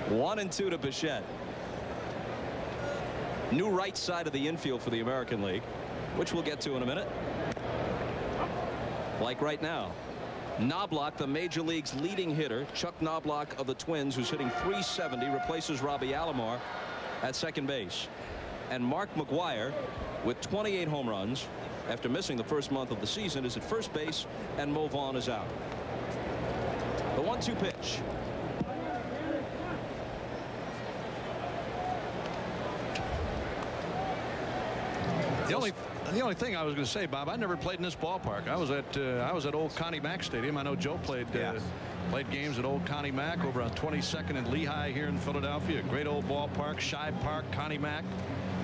1-2 to Bichette. New right side of the infield for the American League, which we'll get to in a minute. Like right now, Knobloch, the Major League's leading hitter, Chuck Knobloch of the Twins, who's hitting .370, replaces Robbie Alomar at second base. And Mark McGwire, with 28 home runs after missing the first month of the season, is at first base, and Mo Vaughn is out. The 1-2 pitch. The only thing I was going to say, Bob, I never played in this ballpark. I was at Old Connie Mack Stadium. I know Joe played games at Old Connie Mack over on 22nd and Lehigh here in Philadelphia. Great old ballpark, Shibe Park, Connie Mack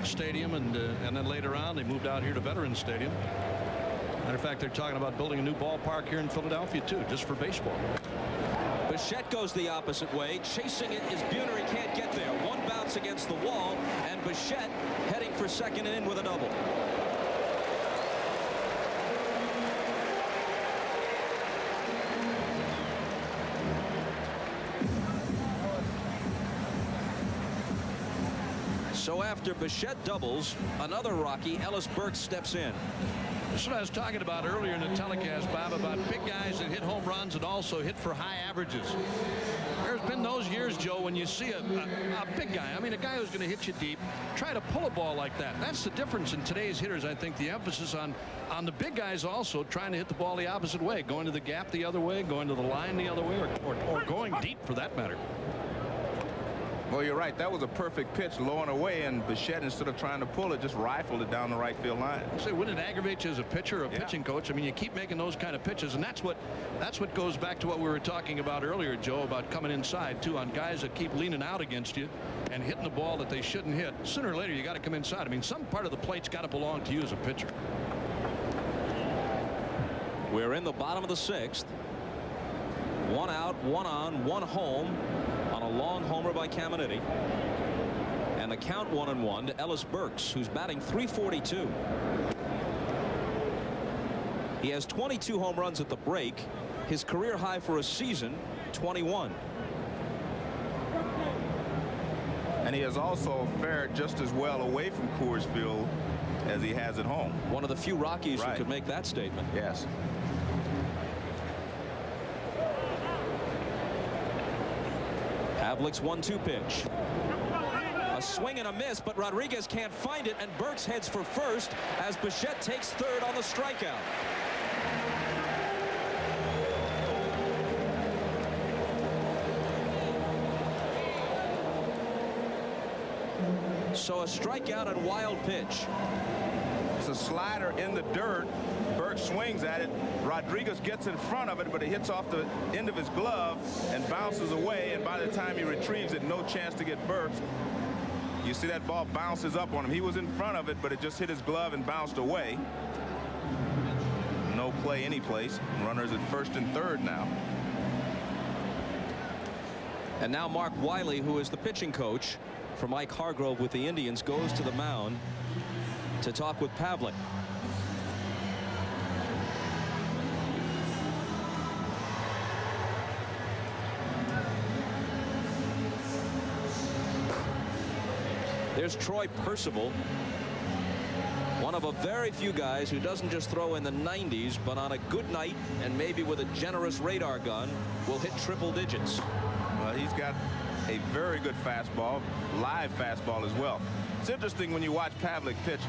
Stadium, and then later on they moved out here to Veterans Stadium. Matter of fact, they're talking about building a new ballpark here in Philadelphia too, just for baseball. Bichette goes the opposite way. Chasing it is Buhner. He can't get there. One bounce against the wall, and Bichette heading for second and in with a double. So after Bichette doubles, another Rocky, Ellis Burks, steps in. That's what I was talking about earlier in the telecast, Bob, about big guys that hit home runs and also hit for high averages. There's been those years, Joe, when you see a big guy, I mean, a guy who's going to hit you deep, try to pull a ball like that. That's the difference in today's hitters, I think, the emphasis on the big guys also trying to hit the ball the opposite way, going to the gap the other way, going to the line the other way, or going deep for that matter. Well, you're right. That was a perfect pitch, low and away, and Bichette, instead of trying to pull it, just rifled it down the right field line. Say, wouldn't it aggravate you as a pitcher or a pitching coach? I mean, you keep making those kind of pitches, and that's what goes back to what we were talking about earlier, Joe, about coming inside too, on guys that keep leaning out against you and hitting the ball that they shouldn't hit. Sooner or later, you got to come inside. I mean, some part of the plate's got to belong to you as a pitcher. We're in the bottom of the 6th. 1 out, 1 on, 1 home on a long homer by Caminiti. And the count 1-1 to Ellis Burks, who's batting .342. He has 22 home runs at the break. His career high for a season, 21. And he has also fared just as well away from Coors Field as he has at home. One of the few Rockies who could make that statement. Yes. Pavlik's 1-2 pitch. A swing and a miss, but Rodriguez can't find it, and Burks heads for first as Bichette takes third on the strikeout. So a strikeout and wild pitch. It's a slider in the dirt. Burks swings at it. Rodriguez gets in front of it, but it hits off the end of his glove and bounces away. And by the time he retrieves it, no chance to get Burks. You see that ball bounces up on him. He was in front of it, but it just hit his glove and bounced away. No play any place. Runners at first and third now. And now Mark Wiley, who is the pitching coach for Mike Hargrove with the Indians, goes to the mound to talk with Pavlik. There's Troy Percival, one of a very few guys who doesn't just throw in the 90s, but on a good night and maybe with a generous radar gun will hit triple digits. Well, he's got a very good fastball, live fastball as well. It's interesting when you watch Pavlik pitch,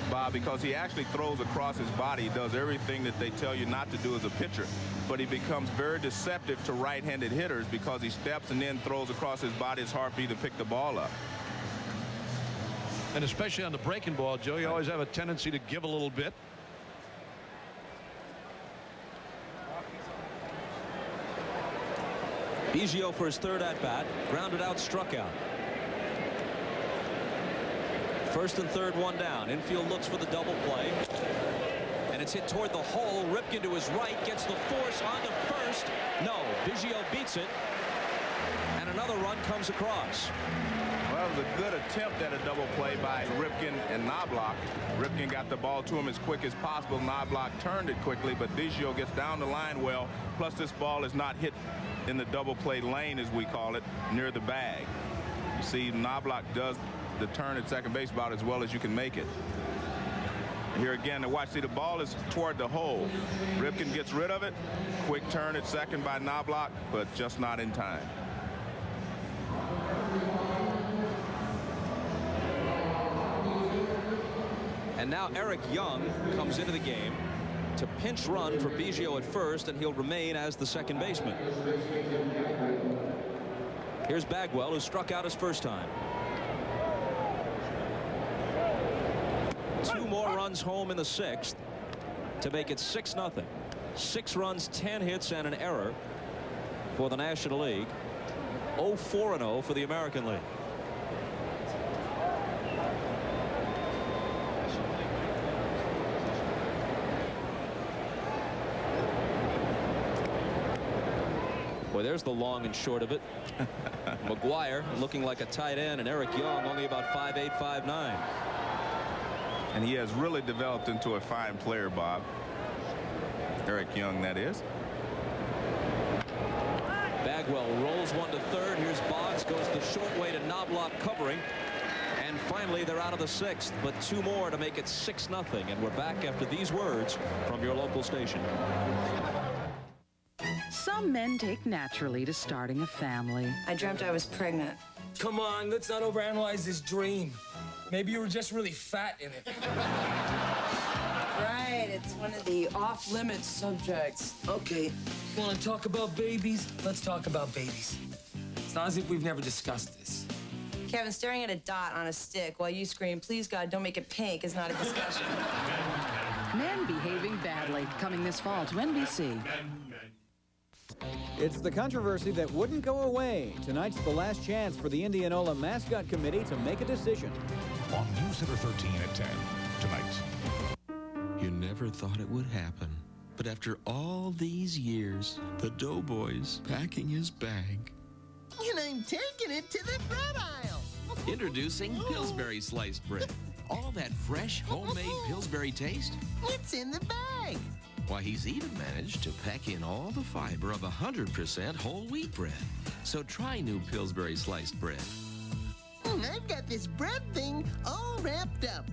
Bob, because he actually throws across his body. He does everything that they tell you not to do as a pitcher, but he becomes very deceptive to right-handed hitters because he steps and then throws across his body. It's hard for you to pick the ball up. And especially on the breaking ball, Joe, you always have a tendency to give a little bit. Biggio for his third at-bat, grounded out, struck out. First and third, one down. Infield looks for the double play. And it's hit toward the hole. Ripken to his right, gets the force onto first. No, Biggio beats it. And another run comes across. Well, it was a good attempt at a double play by Ripken and Knobloch. Ripken got the ball to him as quick as possible. Knobloch turned it quickly, but Biggio gets down the line well. Plus, this ball is not hit in the double play lane, as we call it, near the bag. You see, Knobloch does the turn at second base about as well as you can make it. Here again, watch, see, the ball is toward the hole. Ripken gets rid of it. Quick turn at second by Knobloch, but just not in time. And now Eric Young comes into the game to pinch run for Biggio at first, and he'll remain as the second baseman. Here's Bagwell, who struck out his first time. 2 more runs home in the 6th to make it 6-0. 6 runs, 10 hits, and an error for the National League. 0-4-0 for the American League. Boy, there's the long and short of it. McGuire looking like a tight end, and Eric Young only about 5'8", 5'9". And he has really developed into a fine player, Bob. Eric Young, that is. Bagwell rolls one to third. Here's Boggs, goes the short way to Knobloch covering. And finally, they're out of the 6th, but 2 more to make it 6-0. And we're back after these words from your local station. Some men take naturally to starting a family. I dreamt I was pregnant. Come on, let's not overanalyze this dream. Maybe you were just really fat in it. Right, it's one of the off-limits subjects. Okay, want to talk about babies? Let's talk about babies. It's not as if we've never discussed this. Kevin, staring at a dot on a stick while you scream, "Please, God, don't make it pink," is not a discussion. Men behaving badly, coming this fall to NBC. It's the controversy that wouldn't go away. Tonight's the last chance for the Indianola Mascot Committee to make a decision. On News Center 13 at 10 tonight. You never thought it would happen. But after all these years, the Doughboy's packing his bag. And I'm taking it to the bread aisle. Introducing Pillsbury sliced bread. All that fresh, homemade Pillsbury taste. It's in the bag. Why, he's even managed to pack in all the fiber of 100% whole wheat bread. So try new Pillsbury sliced bread. I've got this bread thing all wrapped up.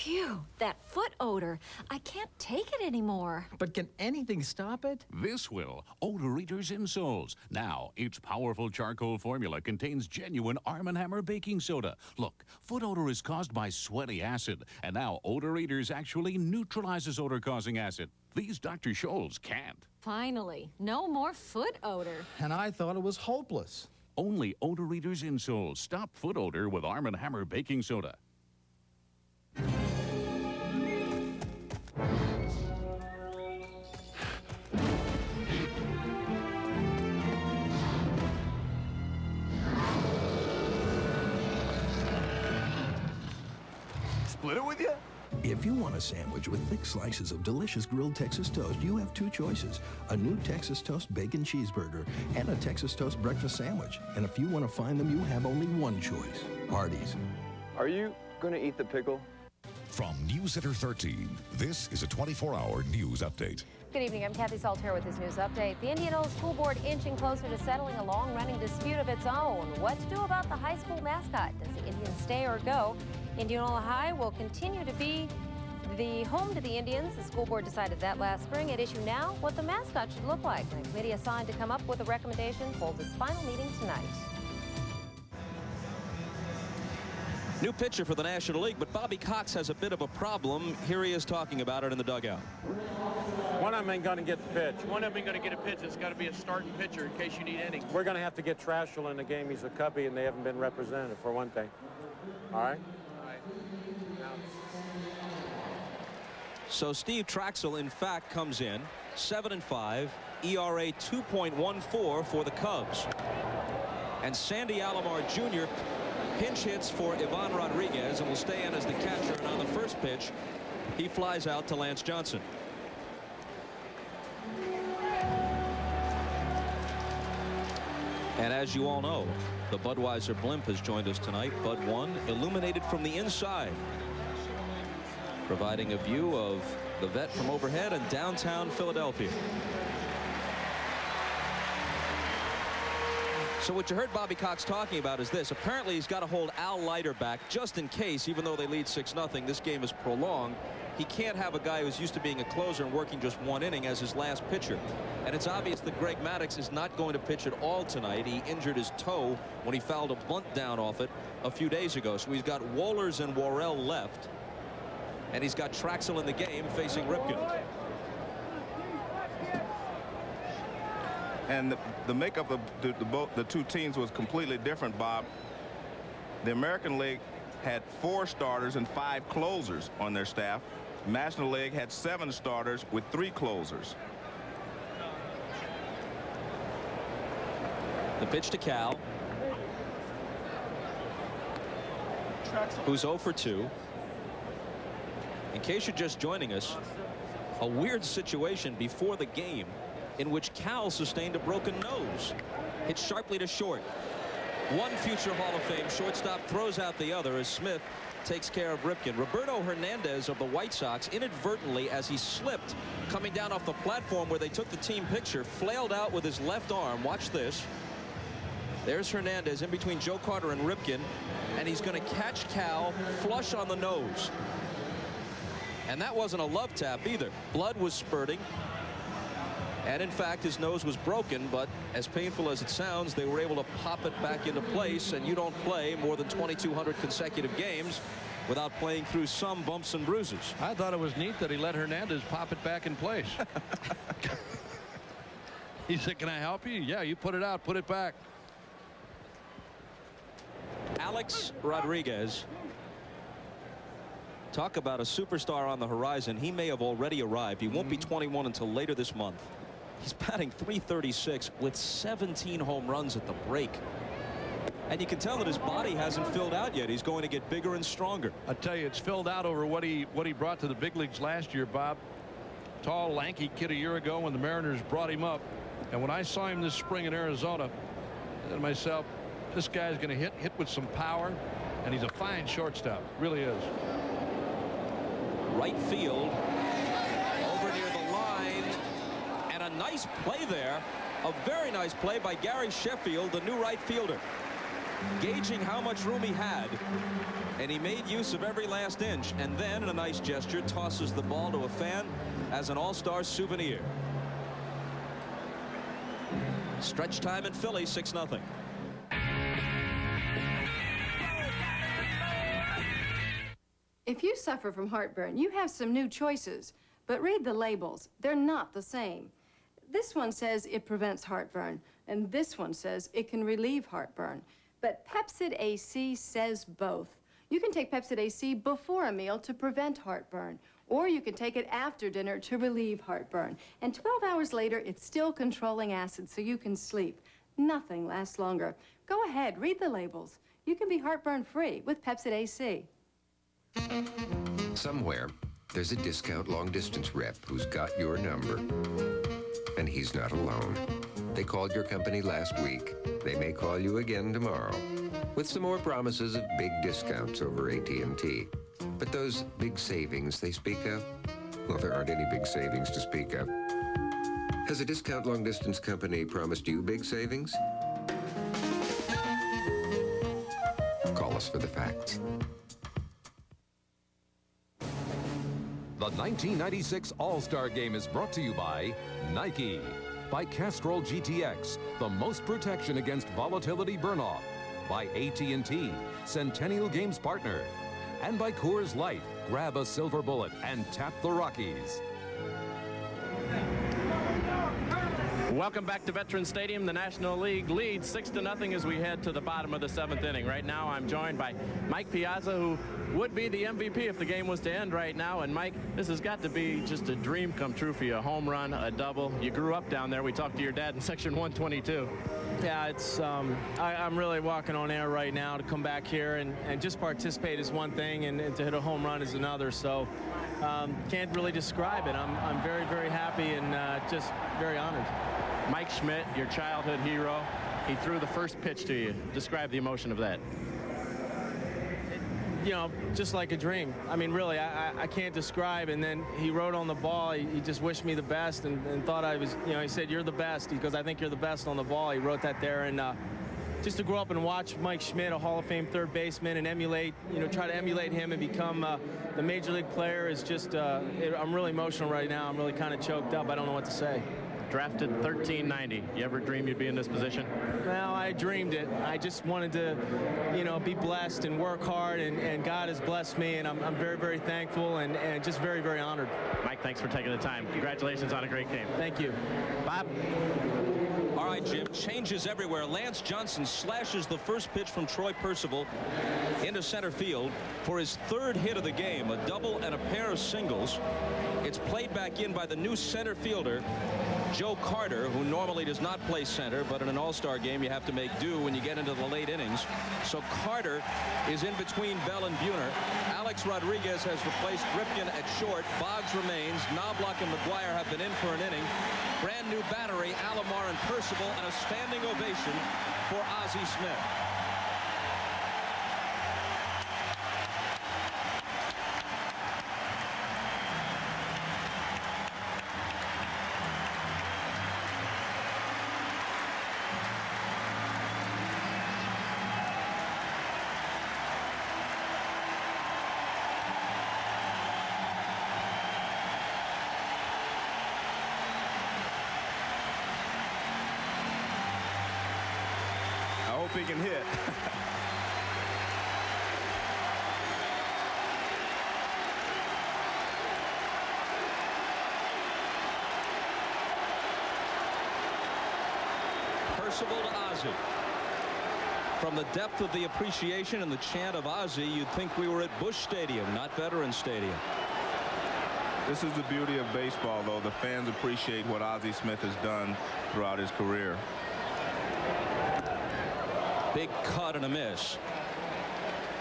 Phew, that foot odor. I can't take it anymore. But can anything stop it? This will. Odor Eaters Insoles. Now, its powerful charcoal formula contains genuine Arm & Hammer baking soda. Look, foot odor is caused by sweaty acid, and now Odor Eaters actually neutralizes odor-causing acid. These Dr. Scholl's can't. Finally, no more foot odor. And I thought it was hopeless. Only Odor Eaters Insoles. Stop foot odor with Arm & Hammer baking soda. Split it with you? If you want a sandwich with thick slices of delicious grilled Texas toast, you have two choices. A new Texas Toast Bacon Cheeseburger and a Texas Toast Breakfast Sandwich. And if you want to find them, you have only one choice. Hardee's. Are you going to eat the pickle? From News Center 13, this is a 24-hour news update. Good evening. I'm Kathy Salter with this news update. The Indianola School Board inching closer to settling a long-running dispute of its own. What to do about the high school mascot? Does the Indians stay or go? Indianola High will continue to be the home to the Indians. The school board decided that last spring. At issue now, what the mascot should look like. The committee assigned to come up with a recommendation holds its final meeting tonight. New pitcher for the National League, but Bobby Cox has a bit of a problem. Here he is talking about it in the dugout. One of them ain't going to get the pitch. One of them ain't going to get a pitch. It's got to be a starting pitcher in case you need innings. We're going to have to get Trashel in the game. He's a Cubby, and they haven't been represented, for one thing. All right? So Steve Traxel, in fact, comes in 7-5, ERA 2.14 for the Cubs. And Sandy Alomar Jr. pinch hits for Ivan Rodriguez and will stay in as the catcher. And on the first pitch, he flies out to Lance Johnson. And as you all know, the Budweiser blimp has joined us tonight. Bud 1, illuminated from the inside, providing a view of the vet from overhead and downtown Philadelphia. So what you heard Bobby Cox talking about is this. Apparently he's got to hold Al Leiter back just in case, even though they lead 6-0, this game is prolonged. He can't have a guy who's used to being a closer and working just one inning as his last pitcher. And it's obvious that Greg Maddux is not going to pitch at all tonight. He injured his toe when he fouled a bunt down off it a few days ago. So he's got Wohlers and Worrell left. And he's got Traxel in the game facing Ripken. And the makeup of the two teams was completely different, Bob. The American League had 4 starters and 5 closers on their staff. National League had 7 starters with 3 closers. The pitch to Cal, who's 0 for 2. In case you're just joining us, a weird situation before the game in which Cal sustained a broken nose. Hit sharply to short. One future Hall of Fame shortstop throws out the other as Smith takes care of Ripken. Roberto Hernandez of the White Sox inadvertently, as he slipped coming down off the platform where they took the team picture, flailed out with his left arm. Watch this. There's Hernandez in between Joe Carter and Ripken, and he's going to catch Cal flush on the nose. And that wasn't a love tap either. Blood was spurting. And in fact, his nose was broken, but as painful as it sounds, they were able to pop it back into place. And you don't play more than 2,200 consecutive games without playing through some bumps and bruises. I thought it was neat that he let Hernandez pop it back in place. He said, "Can I help you?" "Yeah, you put it out, put it back." Alex Rodriguez. Talk about a superstar on the horizon. He may have already arrived. He won't be 21 until later this month. He's batting .336 with 17 home runs at the break. And you can tell that his body hasn't filled out yet. He's going to get bigger and stronger. I tell you, it's filled out over what he brought to the big leagues last year, Bob. Tall, lanky kid a year ago when the Mariners brought him up. And when I saw him this spring in Arizona, I said to myself, this guy's going to hit with some power, and he's a fine shortstop. Really is. Right field, over near the line, and a nice play there. A very nice play by Gary Sheffield, the new right fielder. gauging how much room he had, and he made use of every last inch, and then in a nice gesture tosses the ball to a fan as an all-star souvenir. Stretch time in Philly, 6-0. If you suffer from heartburn, you have some new choices, but read the labels. They're not the same. This one says it prevents heartburn, and this one says it can relieve heartburn. But Pepcid AC says both. You can take Pepcid AC before a meal to prevent heartburn, or you can take it after dinner to relieve heartburn. And 12 hours later, it's still controlling acid, so you can sleep. Nothing lasts longer. Go ahead, read the labels. You can be heartburn-free with Pepcid AC. Somewhere, there's a discount long-distance rep who's got your number. And he's not alone. They called your company last week. They may call you again tomorrow with some more promises of big discounts over AT&T. But those big savings they speak of, well, there aren't any big savings to speak of. Has a discount long-distance company promised you big savings? Call us for the facts. The 1996 All-Star Game is brought to you by Nike, by Castrol GTX, the most protection against volatility burn-off, by AT&T, Centennial Games partner, and by Coors Light. Grab a silver bullet and tap the Rockies. Welcome back to Veterans Stadium. The National League leads 6-0 as we head to the bottom of the 7th inning. Right now, I'm joined by Mike Piazza, who would be the MVP if the game was to end right now. And Mike, this has got to be just a dream come true for you. A home run, a double. You grew up down there. We talked to your dad in section 122. Yeah, it's I'm really walking on air right now to come back here and just participate is one thing, and to hit a home run is another. So can't really describe it. I'm very, very happy and just very honored. Mike Schmidt, your childhood hero, he threw the first pitch to you. Describe the emotion of that. You know, just like a dream. I mean, really, I can't describe. And then he wrote on the ball, he just wished me the best and thought I was, you know, he said, "You're the best." He goes, "I think you're the best on the ball." He wrote that there. And just to grow up and watch Mike Schmidt, a Hall of Fame third baseman, and emulate, you know, try to emulate him and become the major league player is just, I'm really emotional right now. I'm really kind of choked up. I don't know what to say. Drafted 1390. You ever dream you'd be in this position? Well, I dreamed it. I just wanted to, you know, be blessed and work hard, and God has blessed me, and I'm very, very thankful and just very, very honored. Mike, thanks for taking the time. Congratulations on a great game. Thank you. Bob? All right, Jim, changes everywhere. Lance Johnson slashes the first pitch from Troy Percival into center field for his third hit of the game, a double and a pair of singles. It's played back in by the new center fielder, Joe Carter, who normally does not play center, but in an all-star game you have to make do when you get into the late innings. So Carter is in between Bell and Buhner. Alex Rodriguez has replaced Ripken at short. Boggs remains. Knobloch and McGuire have been in for an inning. Brand new battery, Alomar and Percival, and a standing ovation for Ozzie Smith. He can hit. Percival to Ozzie. From the depth of the appreciation and the chant of Ozzie, you'd think we were at Busch Stadium, not Veterans Stadium. This is the beauty of baseball, though. The fans appreciate what Ozzie Smith has done throughout his career. Big cut and a miss.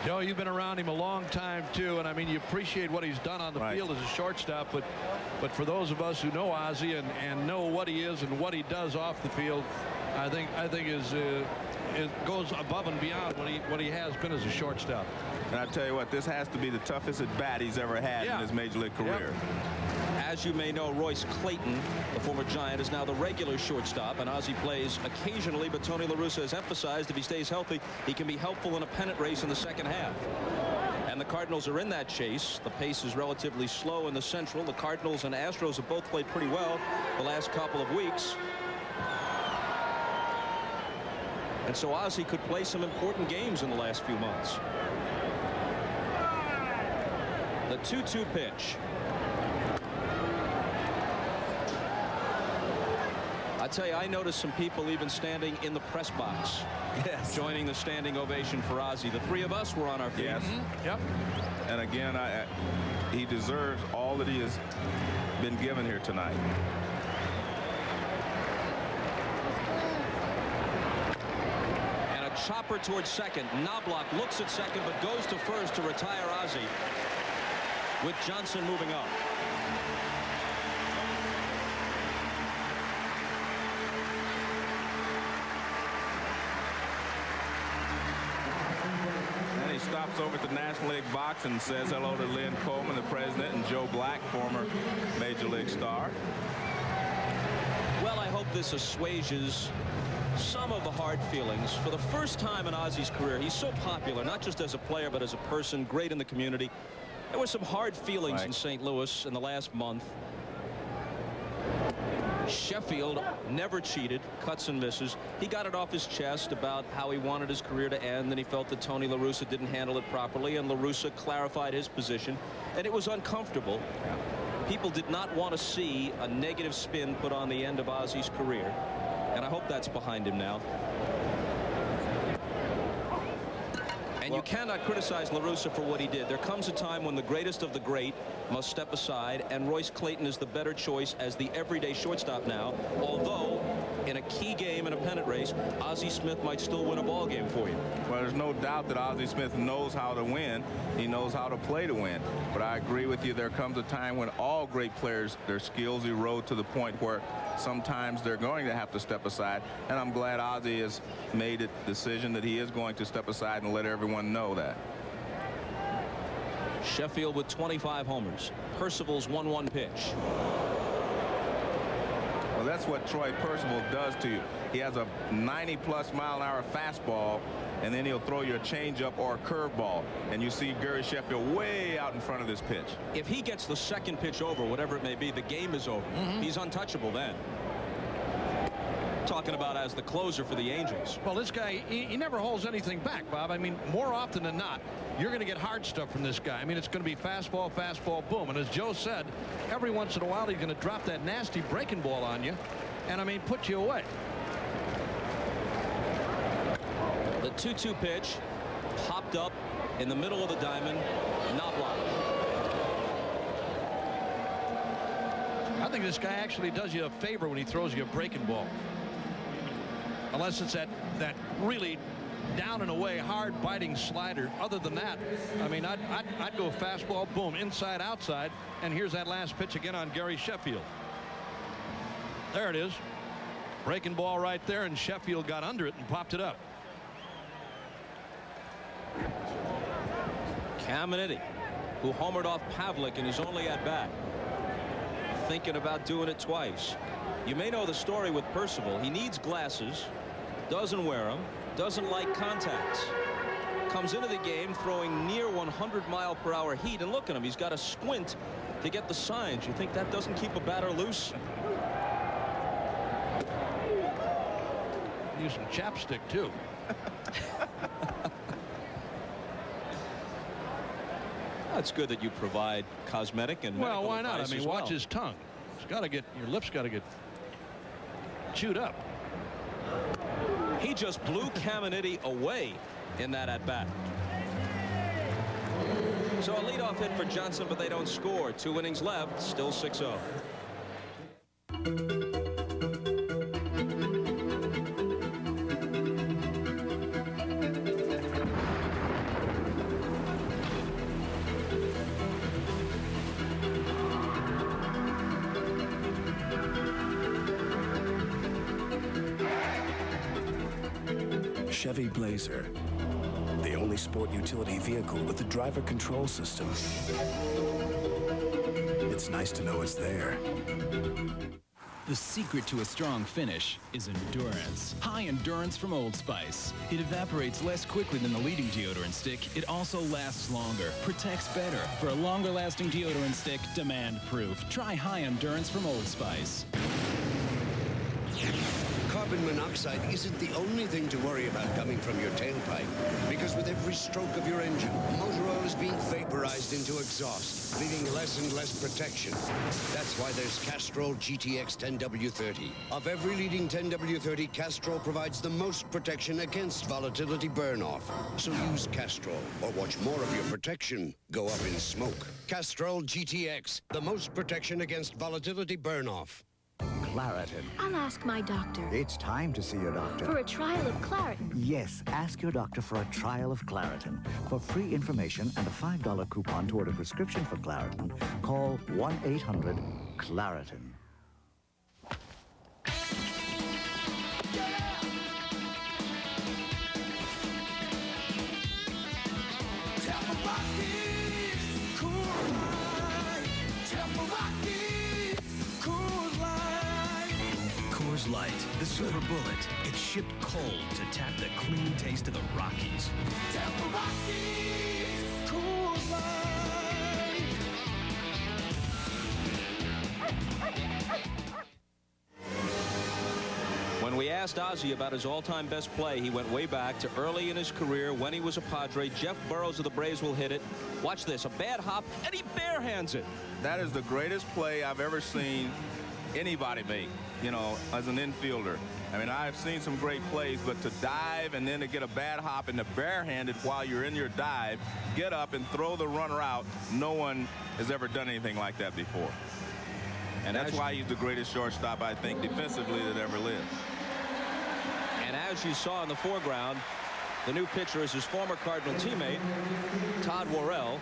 Joe, you've been around him a long time, too, and I mean, you appreciate what he's done on the field as a shortstop, but for those of us who know Ozzie and know what he is and what he does off the field, I think it goes above and beyond what he has been as a shortstop. And I tell you what, this has to be the toughest at bat he's ever had in his major league career. as you may know, Royce Clayton, the former Giant, is now the regular shortstop, and Ozzie plays occasionally, but Tony La Russa has emphasized if he stays healthy, he can be helpful in a pennant race in the second half. And the Cardinals are in that chase. The pace is relatively slow in the Central. The Cardinals and Astros have both played pretty well the last couple of weeks. And so Ozzie could play some important games in the last few months. The 2-2 pitch. I tell you, I noticed some people even standing in the press box. Yes. Joining the standing ovation for Ozzie. The three of us were on our feet. Yes. Yep. And again, he deserves all that he has been given here tonight. And a chopper towards second. Knobloch looks at second but goes to first to retire Ozzie, with Johnson moving up. He stops over at the National League box and says hello to Lynn Coleman, the president, and Joe Black, former Major League star. Well, I hope this assuages some of the hard feelings. For the first time in Ozzie's career, he's so popular, not just as a player, but as a person, great in the community. There were some hard feelings in St. Louis in the last month. Sheffield never cheated, cuts and misses. He got it off his chest about how he wanted his career to end, and he felt that Tony La Russa didn't handle it properly, and La Russa clarified his position, and it was uncomfortable. People did not want to see a negative spin put on the end of Ozzie's career, and I hope that's behind him now. And you cannot criticize La Russa for what he did. There comes a time when the greatest of the great must step aside, and Royce Clayton is the better choice as the everyday shortstop now, although in a key game in a pennant race, Ozzie Smith might still win a ball game for you. Well, there's no doubt that Ozzie Smith knows how to win. He knows how to play to win. But I agree with you, there comes a time when all great players, their skills erode to the point where sometimes they're going to have to step aside, and I'm glad Ozzie has made a decision that he is going to step aside and let everyone know that. Sheffield with 25 homers. Percival's 1-1 pitch. Well, that's what Troy Percival does to you. He has a 90-plus mile-an-hour fastball, and then he'll throw you a changeup or a curveball, and you see Gary Sheffield way out in front of this pitch. If he gets the second pitch over, whatever it may be, the game is over. He's untouchable then. Talking about as the closer for the Angels. Well, this guy, he never holds anything back, Bob. I mean, more often than not, you're going to get hard stuff from this guy. I mean, it's going to be fastball, fastball, boom. And as Joe said, every once in a while, he's going to drop that nasty breaking ball on you and, I mean, put you away. The 2-2 pitch popped up in the middle of the diamond. Knobloch. I think this guy actually does you a favor when he throws you a breaking ball. Unless it's that really down and away hard biting slider. Other than that, I mean, I'd go fastball, boom, inside, outside, and here's that last pitch again on Gary Sheffield. There it is. Breaking ball right there, and Sheffield got under it and popped it up. Caminiti, who homered off Pavlik in his only at-bat, thinking about doing it twice. You may know the story with Percival. He needs glasses, doesn't wear them, doesn't like contacts. Comes into the game throwing near 100-mile-per-hour heat, and look at him. He's got to squint to get the signs. You think that doesn't keep a batter loose? Use some chapstick, too. It's good that you provide cosmetic and well, why not? I advice mean, as watch well. his tongue. It's got to get, your lips got to get chewed up. He just blew Caminiti away in that at-bat. So a leadoff hit for Johnson, but they don't score. 2 innings left, still 6-0. Chevy Blazer, the only sport utility vehicle with the driver control system. it's nice to know it's there. The secret to a strong finish is endurance. High endurance from Old Spice. It evaporates less quickly than the leading deodorant stick. It also lasts longer, protects better. For a longer lasting deodorant stick, demand proof. Try high endurance from Old Spice. Carbon monoxide isn't the only thing to worry about coming from your tailpipe, because with every stroke of your engine, motor oil is being vaporized into exhaust, leaving less and less protection. That's why there's Castrol GTX 10W30. Of every leading 10W30, Castrol provides the most protection against volatility burn-off. So use Castrol, or watch more of your protection go up in smoke. Castrol GTX, the most protection against volatility burn-off. Claritin. I'll ask my doctor. It's time to see your doctor. For a trial of Claritin. Yes, ask your doctor for a trial of Claritin. For free information and a $5 coupon toward a prescription for Claritin, call 1-800-CLARITIN. Coors Light, the silver bullet. It's shipped cold to tap the clean taste of the Rockies. Tampa Rockies, Coors Light. When we asked Ozzie about his all-time best play, he went way back to early in his career when he was a Padre. Jeff Burroughs of the Braves will hit it. Watch this, a bad hop, and he barehands it. That is the greatest play I've ever seen anybody make, you know, as an infielder. I mean, I've seen some great plays, but to dive and then to get a bad hop and to barehanded while you're in your dive, get up and throw the runner out, no one has ever done anything like that before. And that's why he's the greatest shortstop, I think, defensively that ever lived. And as you saw in the foreground, the new pitcher is his former Cardinal teammate, Todd Worrell.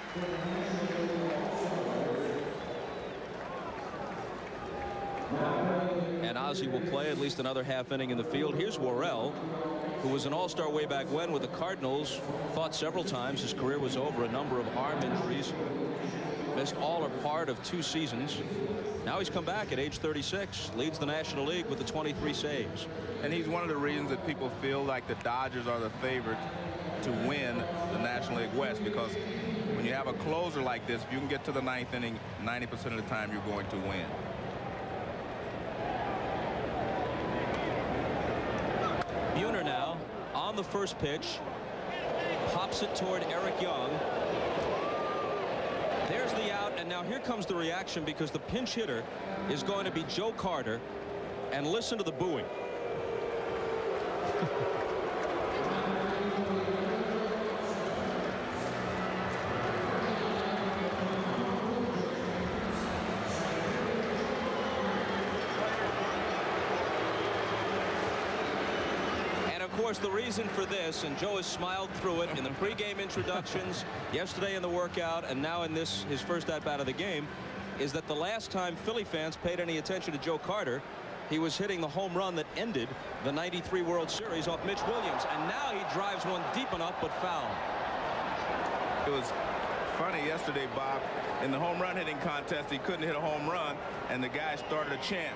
And Ozzie will play at least another half inning in the field. Here's Worrell, who was an all-star way back when with the Cardinals. Thought several times his career was over, a number of arm injuries. Missed all or part of 2 seasons. Now he's come back at age 36, leads the National League with the 23 saves. And he's one of the reasons that people feel like the Dodgers are the favorite to win the National League West, because when you have a closer like this, if you can get to the 9th inning, 90% of the time you're going to win. Buhner now on the first pitch, pops it toward Eric Young. There's the out, and now here comes the reaction, because the pinch hitter is going to be Joe Carter, and listen to the booing. Of course, the reason for this, and Joe has smiled through it in the pregame introductions, yesterday in the workout, and now in this, his first at-bat of the game, is that the last time Philly fans paid any attention to Joe Carter, he was hitting the home run that ended the '93 World Series off Mitch Williams, and now he drives one deep enough but foul. It was funny yesterday, Bob. In the home run hitting contest, he couldn't hit a home run, and the guy started a chant,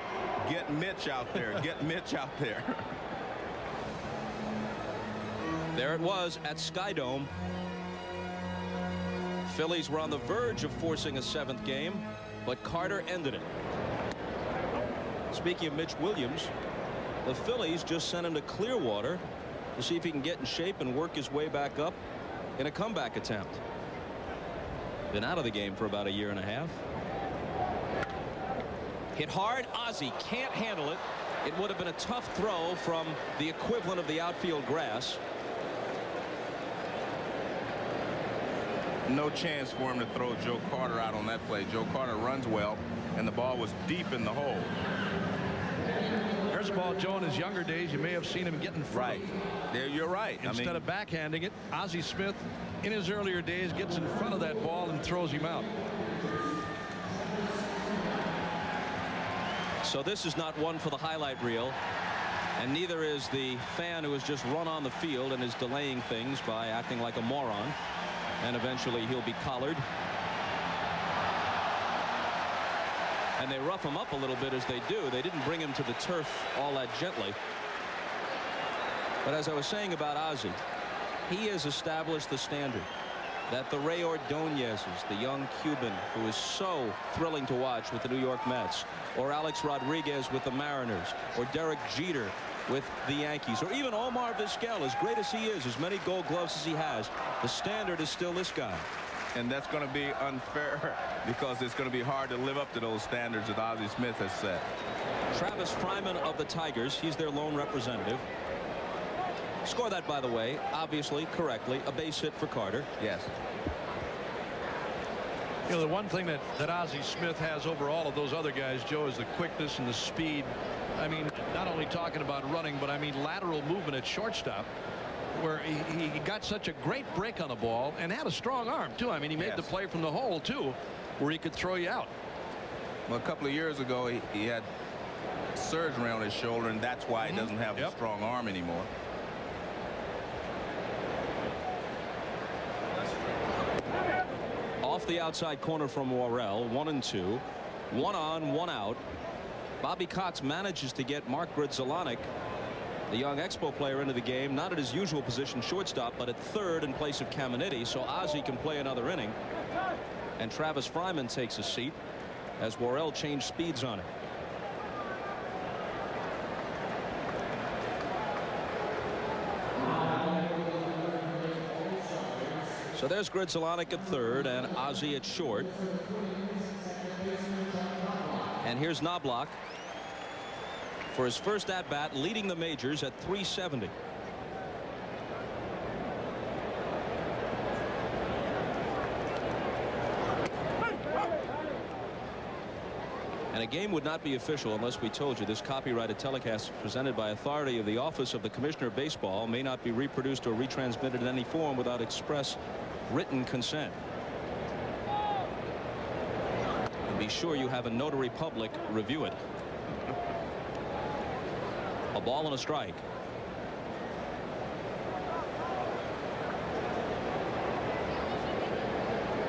"Get Mitch out there, get Mitch out there." There it was at Skydome. Phillies were on the verge of forcing a 7th game, but Carter ended it. Speaking of Mitch Williams, the Phillies just sent him to Clearwater to see if he can get in shape and work his way back up in a comeback attempt. Been out of the game for about a year and a half. Hit hard. Ozzie can't handle it. It would have been a tough throw from the equivalent of the outfield grass. No chance for him to throw Joe Carter out on that play. Joe Carter runs well, and the ball was deep in the hole. There's a ball, Joe, in his younger days, you may have seen him get in front. Right. There, you're right. Instead of backhanding it, Ozzie Smith, in his earlier days, gets in front of that ball and throws him out. So this is not one for the highlight reel, and neither is the fan who has just run on the field and is delaying things by acting like a moron. And eventually he'll be collared. And they rough him up a little bit as they do. They didn't bring him to the turf all that gently. But as I was saying about Ozzie, he has established the standard that the Ray Ordonez's, the young Cuban who is so thrilling to watch with the New York Mets, or Alex Rodriguez with the Mariners, or Derek Jeter with the Yankees, or even Omar Vizquel, as great as he is, as many Gold Gloves as he has, the standard is still this guy. And that's going to be unfair because it's going to be hard to live up to those standards that Ozzie Smith has set. Travis Fryman of the Tigers, he's their lone representative. Score that, by the way, obviously, correctly, a base hit for Carter. Yes. You know, the one thing that Ozzie Smith has over all of those other guys, Joe, is the quickness and the speed. I mean, not only talking about running, but I mean lateral movement at shortstop, where he got such a great break on the ball and had a strong arm, too. I mean, he made the play from the hole, too, where he could throw you out. Well, a couple of years ago, he had surgery on his shoulder, and that's why he doesn't have a strong arm anymore. Off the outside corner from Worrell, 1-2, 1 on, 1 out. Bobby Cox manages to get Mark Grzelcyk, the young Expo player, into the game, not at his usual position, shortstop, but at third in place of Caminiti, so Ozzie can play another inning. And Travis Fryman takes a seat as Worrell changed speeds on it. So there's Grzelcyk at third and Ozzie at short. And here's Knobloch for his first at-bat, leading the majors at .370. And a game would not be official unless we told you this copyrighted telecast presented by authority of the Office of the Commissioner of Baseball may not be reproduced or retransmitted in any form without express written consent. And be sure you have a notary public review it. A ball and a strike.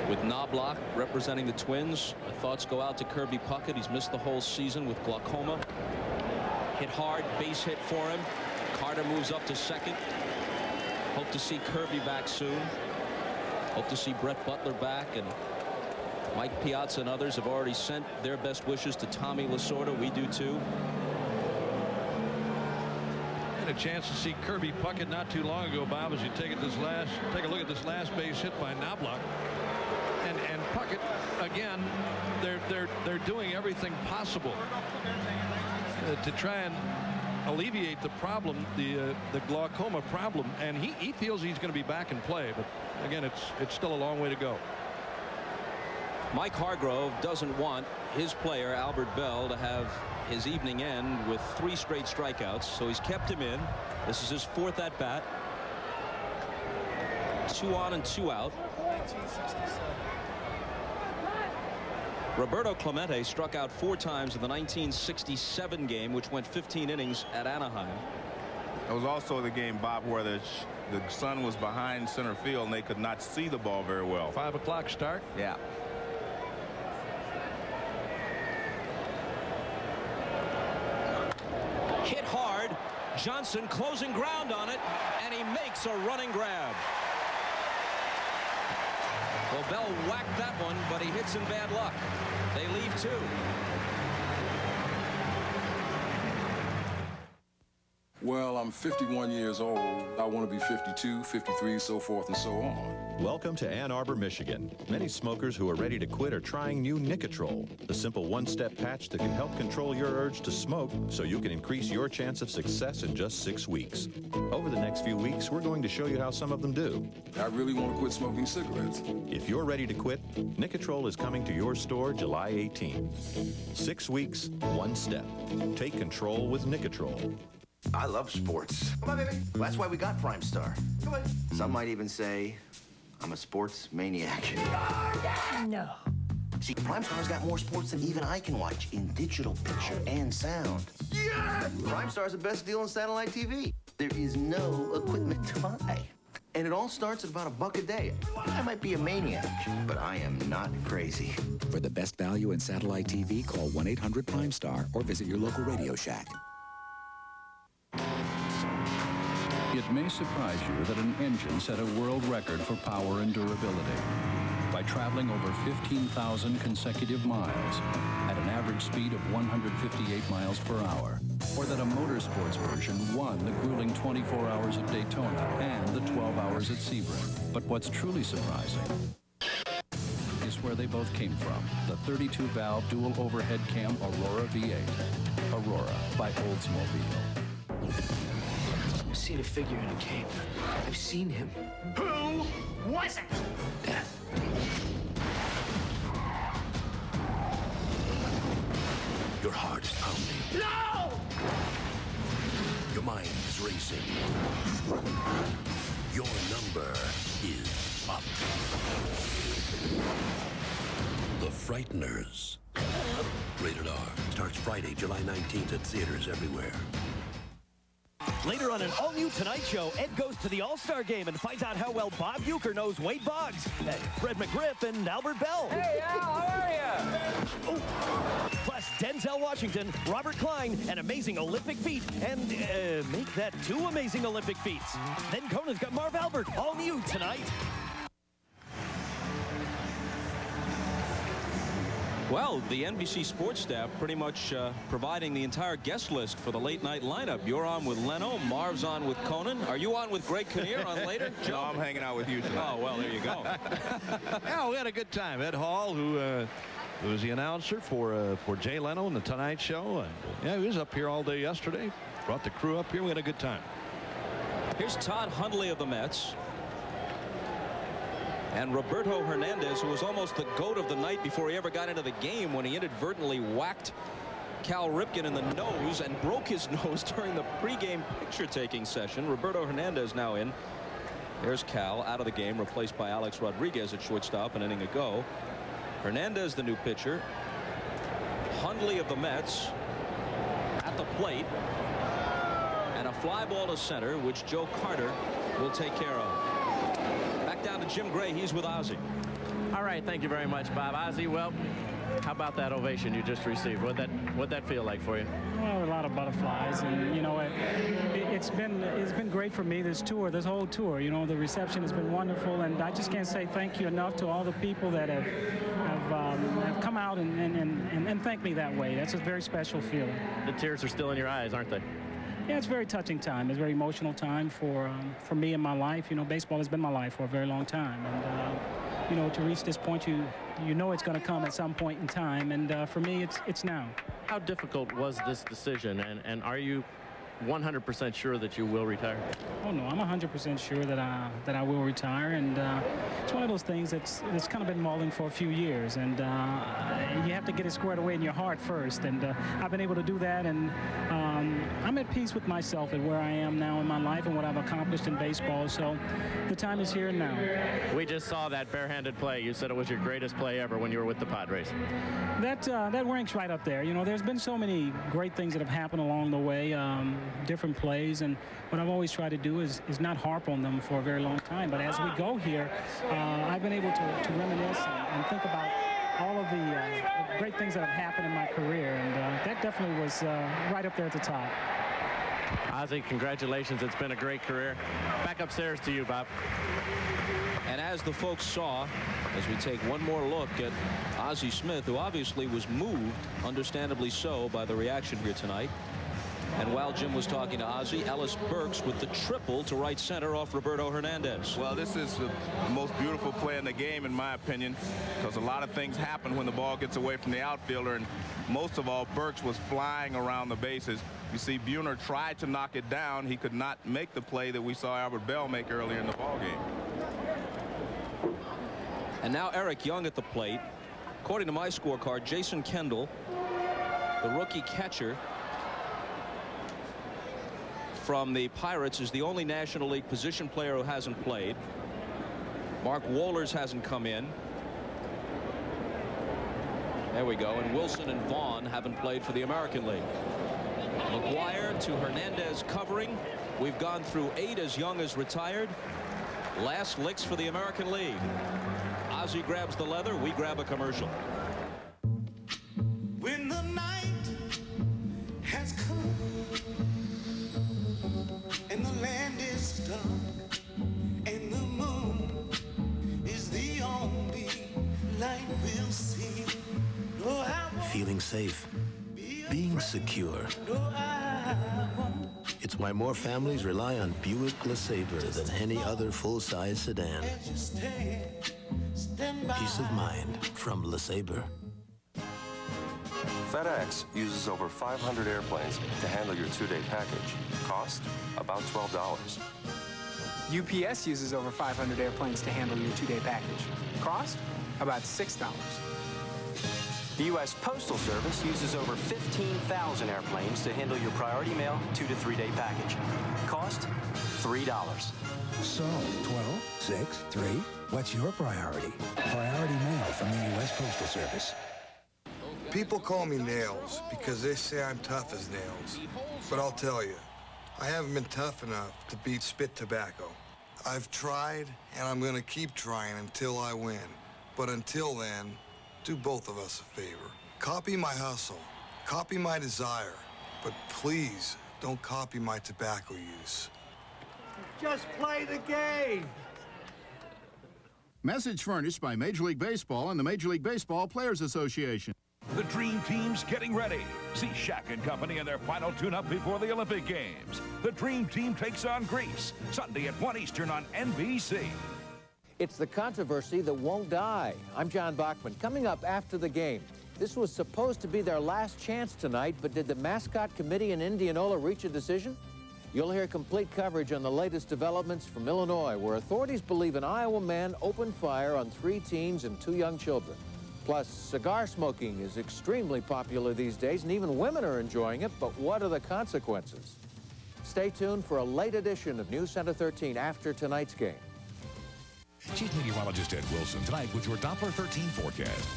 With Knobloch representing the Twins, our thoughts go out to Kirby Puckett. He's missed the whole season with glaucoma. Hit hard, base hit for him. Carter moves up to second. Hope to see Kirby back soon. Hope to see Brett Butler back, and Mike Piazza and others have already sent their best wishes to Tommy Lasorda. We do too. Had a chance to see Kirby Puckett not too long ago, Bob, as you take a look at this last base hit by Knobloch. And Puckett, again, they're doing everything possible to try and alleviate the problem, the glaucoma problem, and he feels he's going to be back in play, but again, it's still a long way to go. Mike Hargrove doesn't want his player Albert Bell to have his evening end with 3 straight strikeouts, so he's kept him in. This is his 4th at bat. 2 on and 2 out. Roberto Clemente struck out 4 times in the 1967 game, which went 15 innings at Anaheim. It was also the game, Bob, where the sun was behind center field and they could not see the ball very well. 5 o'clock start. Yeah. Hit hard. Johnson closing ground on it, and he makes a running grab. Well, Bell whacked that one, but he hits in bad luck. They leave 2. Well, I'm 51 years old. I want to be 52, 53, so forth and so on. Welcome to Ann Arbor, Michigan. Many smokers who are ready to quit are trying new Nicotrol, the simple one-step patch that can help control your urge to smoke so you can increase your chance of success in just 6 weeks. Over the next few weeks, we're going to show you how some of them do. I really want to quit smoking cigarettes. If you're ready to quit, Nicotrol is coming to your store July 18. 6 weeks, 1 step. Take control with Nicotrol. I love sports. Come on, baby. Well, that's why we got Prime Star. Come on. Some might even say I'm a sports maniac. No. See, Prime Star's got more sports than even I can watch in digital picture and sound. Yeah! Prime Star's the best deal on satellite TV. There is no equipment to buy. And it all starts at about $1 a day. I might be a maniac, but I am not crazy. For the best value in satellite TV, call 1-800-PRIME-STAR or visit your local Radio Shack. It may surprise you that an engine set a world record for power and durability by traveling over 15,000 consecutive miles at an average speed of 158 miles per hour, or that a motorsports version won the grueling 24 hours at Daytona and the 12 hours at Sebring. But what's truly surprising is where they both came from, the 32-valve dual overhead cam Aurora V8. Aurora by Oldsmobile. I've seen a figure in a cape. I've seen him. Who was it? Death. Your heart is pounding. No! Your mind is racing. Your number is up. The Frighteners. Rated R. Starts Friday, July 19th at theaters everywhere. Later on an all-new Tonight Show, Ed goes to the All-Star Game and finds out how well Bob Uecker knows Wade Boggs, Fred McGriff, and Albert Bell. Hey, Al, how are you? Oh. Plus Denzel Washington, Robert Klein, and amazing Olympic feat, and make that 2 amazing Olympic feats. Then Conan's got Marv Albert, all new tonight. Well, the NBC sports staff pretty much providing the entire guest list for the late night lineup. You're on with Leno, Marv's on with Conan. Are you on with Greg Kinnear on later? Joe? No, I'm hanging out with you tonight. Oh, well, there you go. Yeah, we had a good time. Ed Hall, who was the announcer for Jay Leno and the Tonight Show. And, yeah, he was up here all day yesterday. Brought the crew up here. We had a good time. Here's Todd Hundley of the Mets. And Roberto Hernandez, who was almost the GOAT of the night before he ever got into the game when he inadvertently whacked Cal Ripken in the nose and broke his nose during the pregame picture-taking session. Roberto Hernandez now in. There's Cal out of the game, replaced by Alex Rodriguez at shortstop an inning ago. Hernandez, the new pitcher. Hundley of the Mets at the plate. And a fly ball to center, which Joe Carter will take care of. Back down to Jim Gray. He's with Ozzie. All right, thank you very much, Bob. Ozzie, well, how about that ovation you just received? What'd that feel like for you? Well, a lot of butterflies, and you know, it's been great for me, this whole tour. You know, the reception has been wonderful, and I just can't say thank you enough to all the people that have come out and thanked me that way. That's a very special feeling. The tears are still in your eyes, aren't they? Yeah, it's a very touching time. It's a very emotional time for me in my life. You know, baseball has been my life for a very long time, and you know, to reach this point, you know it's going to come at some point in time, and for me, it's now. How difficult was this decision, and are you 100% sure that you will retire? Oh no, I'm 100% sure that I will retire, and it's one of those things that's kind of been mulling for a few years, and you have to get it squared away in your heart first, and I've been able to do that, and I'm at peace with myself and where I am now in my life and what I've accomplished in baseball, so the time is here and now. We just saw that barehanded play. You said it was your greatest play ever when you were with the Padres. That ranks right up there. You know, there's been so many great things that have happened along the way, different plays, and what I've always tried to do is not harp on them for a very long time, but as we go here, I've been able to reminisce and think about all of the great things that have happened in my career, and that definitely was right up there at the top. Ozzie, congratulations. It's been a great career. Back upstairs to you, Bob. And as the folks saw, as we take one more look at Ozzie Smith, who obviously was moved, understandably so, by the reaction here tonight. And while Jim was talking to Ozzie, Ellis Burks with the triple to right center off Roberto Hernandez. Well, this is the most beautiful play in the game, in my opinion, because a lot of things happen when the ball gets away from the outfielder, and most of all, Burks was flying around the bases. You see, Buhner tried to knock it down. He could not make the play that we saw Albert Bell make earlier in the ballgame. And now Eric Young at the plate. According to my scorecard, Jason Kendall, the rookie catcher from the Pirates, is the only National League position player who hasn't played. Mark Wohlers hasn't come in. There we go. And Wilson and Vaughn haven't played for the American League. McGuire to Hernandez covering. We've gone through 8 as Young is retired. Last licks for the American League. Ozzie grabs the leather. We grab a commercial. When the night has come and the land is dark and the moon is the only light we'll see. No, Feeling safe, being secure. It's why more families rely on Buick LeSabre than any other full-size sedan. Peace of mind from LeSabre. FedEx uses over 500 airplanes to handle your 2-day package. Cost? About $12. UPS uses over 500 airplanes to handle your 2-day package. Cost? About $6. The U.S. Postal Service uses over 15,000 airplanes to handle your Priority Mail 2- to 3-day package. Cost? $3. So, 12, 6, 3, what's your priority? Priority mail from the U.S. Postal Service. People call me Nails because they say I'm tough as nails. But I'll tell you, I haven't been tough enough to beat spit tobacco. I've tried, and I'm gonna keep trying until I win. But until then, do both of us a favor. Copy my hustle, copy my desire, but please don't copy my tobacco use. Just play the game. Message furnished by Major League Baseball and the Major League Baseball Players Association. The Dream Team's getting ready. See Shaq and company in their final tune-up before the Olympic Games. The Dream Team takes on Greece, Sunday at 1 Eastern on NBC. It's the controversy that won't die. I'm John Bachman. Coming up after the game, this was supposed to be their last chance tonight, but did the mascot committee in Indianola reach a decision? You'll hear complete coverage on the latest developments from Illinois, where authorities believe an Iowa man opened fire on 3 teens and 2 young children. Plus, cigar smoking is extremely popular these days, and even women are enjoying it, but what are the consequences? Stay tuned for a late edition of News Center 13 after tonight's game. Chief Meteorologist Ed Wilson tonight with your Doppler 13 forecast.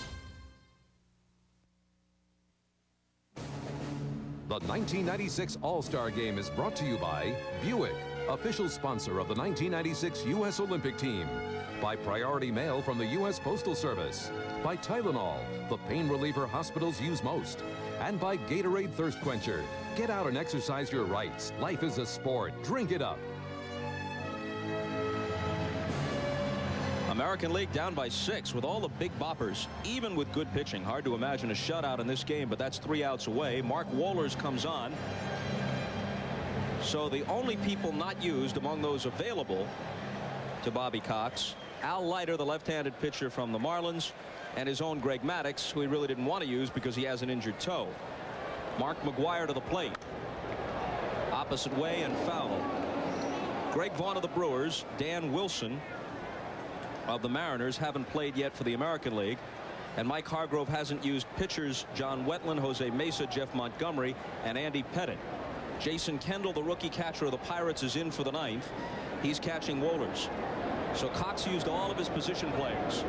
The 1996 All-Star Game is brought to you by Buick, official sponsor of the 1996 U.S. Olympic team. By Priority Mail from the U.S. Postal Service. By Tylenol, the pain reliever hospitals use most. And by Gatorade Thirst Quencher. Get out and exercise your rights. Life is a sport. Drink it up. American League down by 6 with all the big boppers, even with good pitching. Hard to imagine a shutout in this game, but that's 3 outs away. Mark Wohlers comes on. So the only people not used among those available to Bobby Cox, Al Leiter, the left-handed pitcher from the Marlins, and his own Greg Maddux, who he really didn't want to use because he has an injured toe. Mark McGwire to the plate. Opposite way and foul. Greg Vaughn of the Brewers, Dan Wilson of the Mariners haven't played yet for the American League, and Mike Hargrove hasn't used pitchers John Wetland, Jose Mesa, Jeff Montgomery, and Andy Pettit. Jason Kendall, the rookie catcher of the Pirates, is in for the 9th. He's catching Wohlers. So Cox used all of his position players.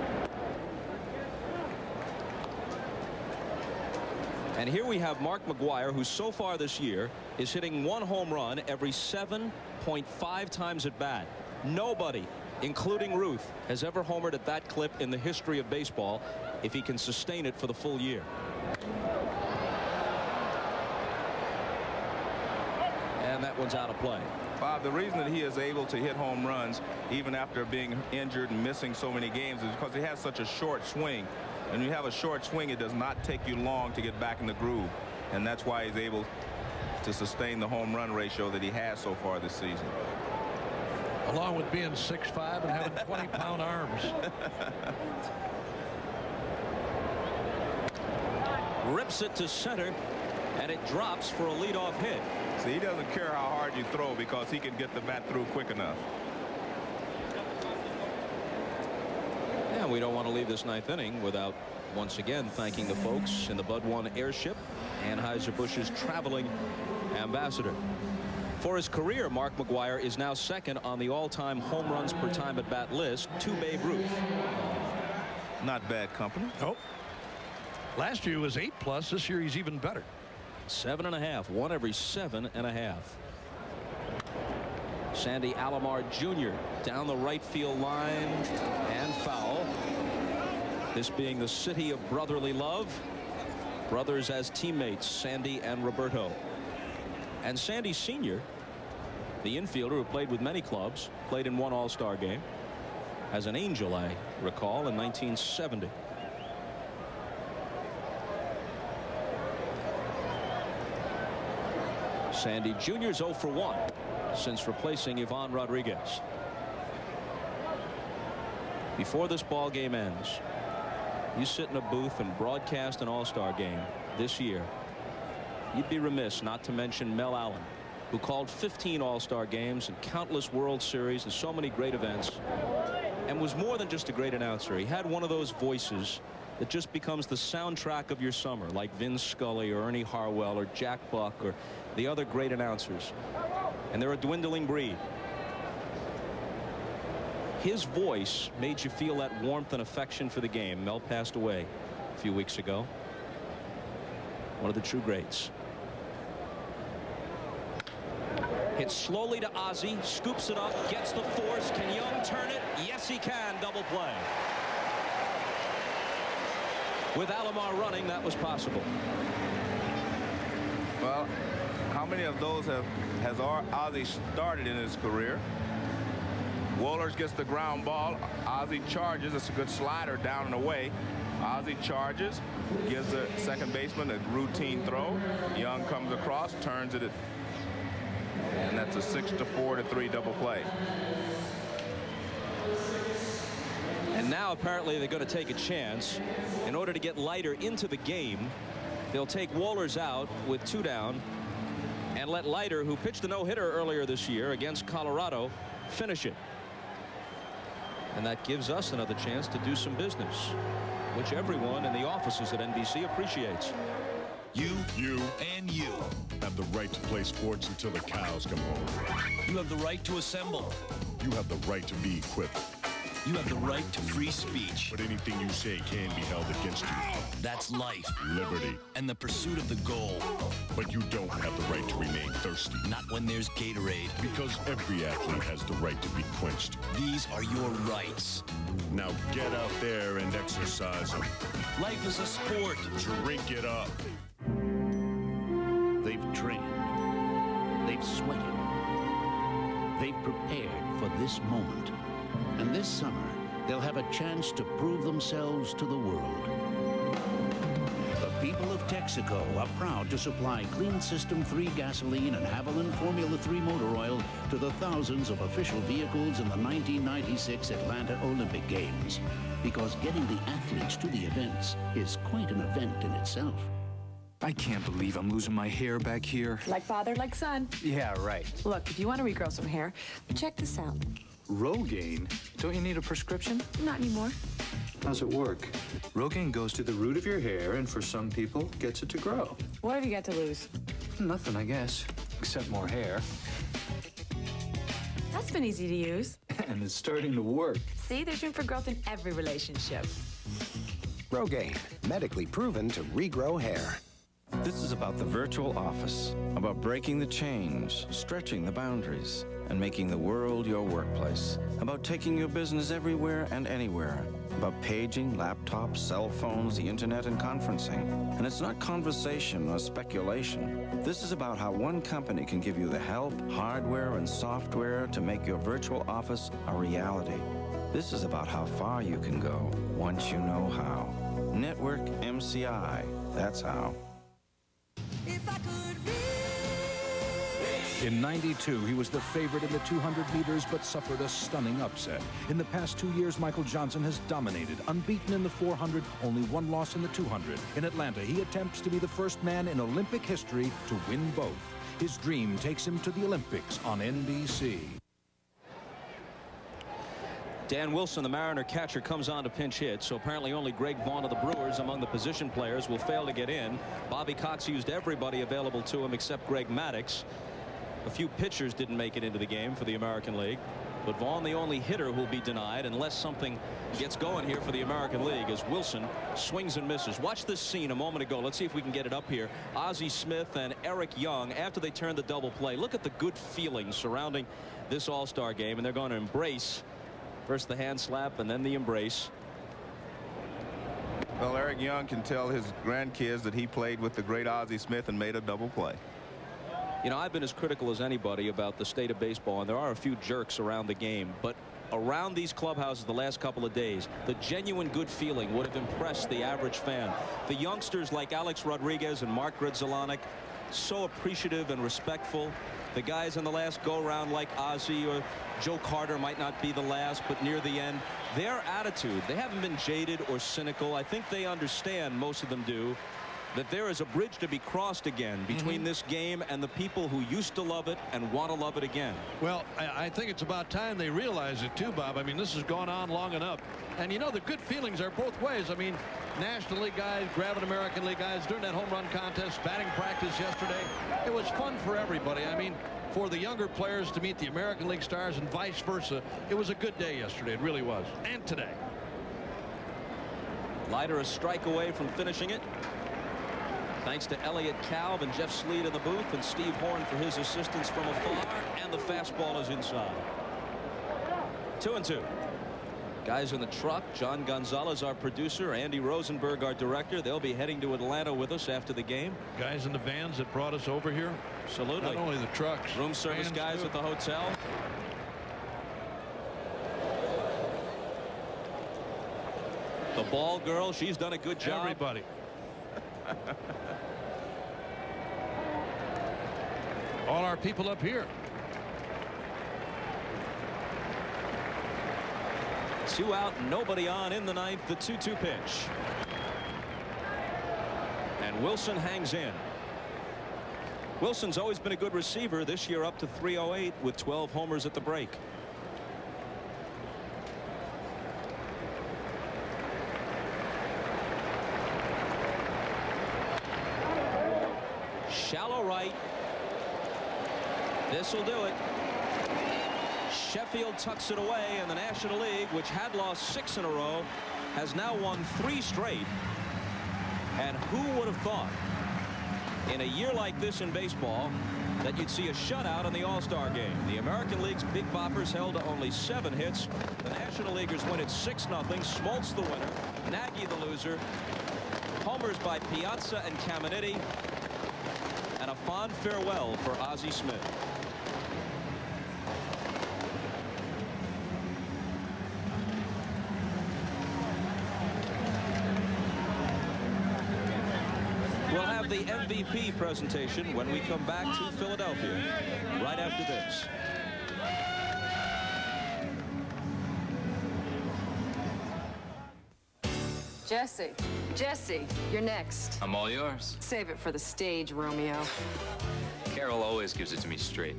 And here we have Mark McGwire, who so far this year is hitting 1 home run every 7.5 times at bat. Nobody, including Ruth, has ever homered at that clip in the history of baseball, if he can sustain it for the full year. And that one's out of play. Bob, the reason that he is able to hit home runs even after being injured and missing so many games is because he has such a short swing. And when you have a short swing, it does not take you long to get back in the groove. And that's why he's able to sustain the home run ratio that he has so far this season. Along with being 6'5" and having 20-pound arms. Rips it to center, and it drops for a leadoff hit. See, he doesn't care how hard you throw because he can get the bat through quick enough. Yeah, we don't want to leave this 9th inning without once again thanking the folks in the Bud 1 airship, Anheuser-Busch's traveling ambassador. For his career, Mark McGwire is now 2nd on the all-time home runs per time at bat list to Babe Ruth. Not bad company. Nope. Last year was 8+. This year he's even better. 7.5. 1 every 7.5. Sandy Alomar Jr. down the right field line and foul. This being the city of brotherly love. Brothers as teammates, Sandy and Roberto. And Sandy Sr., the infielder who played with many clubs, played in one All-Star game. As an Angel, I recall, in 1970. Sandy Jr.'s 0 for 1 since replacing Ivan Rodriguez. Before this ball game ends, you sit in a booth and broadcast an All-Star game this year, you'd be remiss not to mention Mel Allen, who called 15 All-Star games and countless World Series and so many great events, and was more than just a great announcer. He had one of those voices that just becomes the soundtrack of your summer, like Vin Scully or Ernie Harwell or Jack Buck or the other great announcers. And they're a dwindling breed. His voice made you feel that warmth and affection for the game. Mel passed away a few weeks ago. One of the true greats. Hits slowly to Ozzie, scoops it up, gets the force. Can Young turn it? Yes, he can. Double play. With Alomar running, that was possible. Well, how many of those has Ozzie started in his career? Wohlers gets the ground ball. Ozzie charges. It's a good slider down and away. Ozzie charges, gives the second baseman a routine throw. Young comes across, turns it, and that's a 6-4 to 3 double play. And now apparently they're going to take a chance. In order to get Leiter into the game, they'll take Wohlers out with 2 down and let Leiter, who pitched a no-hitter earlier this year against Colorado, finish it. And that gives us another chance to do some business, which everyone in the offices at NBC appreciates. You, and you have the right to play sports until the cows come home. You have the right to assemble. You have the right to be equipped. You have the right to free speech. But anything you say can be held against you. That's life. Liberty. And the pursuit of the goal. But you don't have the right to remain thirsty. Not when there's Gatorade. Because every athlete has the right to be quenched. These are your rights. Now get out there and exercise them. Life is a sport. Drink it up. They've trained. They've sweated. They've prepared for this moment. And this summer, they'll have a chance to prove themselves to the world. The people of Texaco are proud to supply Clean System 3 gasoline and Haviland Formula 3 motor oil to the thousands of official vehicles in the 1996 Atlanta Olympic Games. Because getting the athletes to the events is quite an event in itself. I can't believe I'm losing my hair back here. Like father, like son. Yeah, right. Look, if you want to regrow some hair, check this out. Rogaine? Don't you need a prescription? Not anymore. How's it work? Rogaine goes to the root of your hair and for some people gets it to grow. What have you got to lose? Nothing, I guess, except more hair. That's been easy to use. And it's starting to work. See, there's room for growth in every relationship. Rogaine, medically proven to regrow hair. This is about the virtual office, about breaking the chains, stretching the boundaries, and making the world your workplace, about taking your business everywhere and anywhere, about paging, laptops, cell phones, the internet, and conferencing. And it's not conversation or speculation. This is about how one company can give you the help, hardware, and software to make your virtual office a reality. This is about how far you can go once you know how. Network MCI, that's how. In '92, he was the favorite in the 200 meters, but suffered a stunning upset. In the past 2 years, Michael Johnson has dominated, unbeaten in the 400, only one loss in the 200. In Atlanta, he attempts to be the first man in Olympic history to win both. His dream takes him to the Olympics on NBC. Dan Wilson, the Mariner catcher, comes on to pinch hit, so apparently only Greg Vaughn of the Brewers among the position players will fail to get in. Bobby Cox used everybody available to him except Greg Maddux. A few pitchers didn't make it into the game for the American League. But Vaughn, the only hitter who'll be denied unless something gets going here for the American League, as Wilson swings and misses. Watch this scene a moment ago. Let's see if we can get it up here. Ozzie Smith and Eric Young, after they turned the double play, look at the good feeling surrounding this All-Star game, and they're going to embrace. First the hand slap and then the embrace. Well, Eric Young can tell his grandkids that he played with the great Ozzie Smith and made a double play. You know, I've been as critical as anybody about the state of baseball, and there are a few jerks around the game, but around these clubhouses the last couple of days, the genuine good feeling would have impressed the average fan. The youngsters like Alex Rodriguez and Mark Grudzielanek, so appreciative and respectful. The guys in the last go-round like Ozzie or Joe Carter might not be the last, but near the end, their attitude, they haven't been jaded or cynical. I think they understand, most of them do, that there is a bridge to be crossed again between this game and the people who used to love it and want to love it again. Well, I think it's about time they realize it too, Bob. I mean, this has gone on long enough. And you know, the good feelings are both ways. I mean, National League guys grabbing American League guys during that home run contest, batting practice yesterday. It was fun for everybody. I mean, for the younger players to meet the American League stars and vice versa. It was a good day yesterday. It really was. And today. Leiter a strike away from finishing it. Thanks to Elliott Kalb and Jeff Sleet in the booth, and Steve Horn for his assistance from afar, and the fastball is inside. 2-2. Guys in the truck, John Gonzalez, our producer, Andy Rosenberg, our director. They'll be heading to Atlanta with us after the game. Guys in the vans that brought us over here. Absolutely. Not only the trucks. Room service guys at the hotel. The ball girl, she's done a good job. Everybody. All our people up here. 2 out, nobody on in the ninth. The 2-2 pitch. And Wilson hangs in. Wilson's always been a good receiver. This year up to 308 with 12 homers at the break. Shallow right. This will do it. Sheffield tucks it away, and the National League, which had lost 6 in a row, has now won 3 straight. And who would have thought in a year like this in baseball that you'd see a shutout in the All-Star game? The American League's Big Boppers held to only 7 hits. The National Leaguers win it 6-0. Smoltz the winner. Nagy the loser. Homers by Piazza and Caminiti. And a fond farewell for Ozzie Smith. We'll have the MVP presentation when we come back to Philadelphia right after this. Jesse, you're next. I'm all yours. Save it for the stage, Romeo. Carol always gives it to me straight.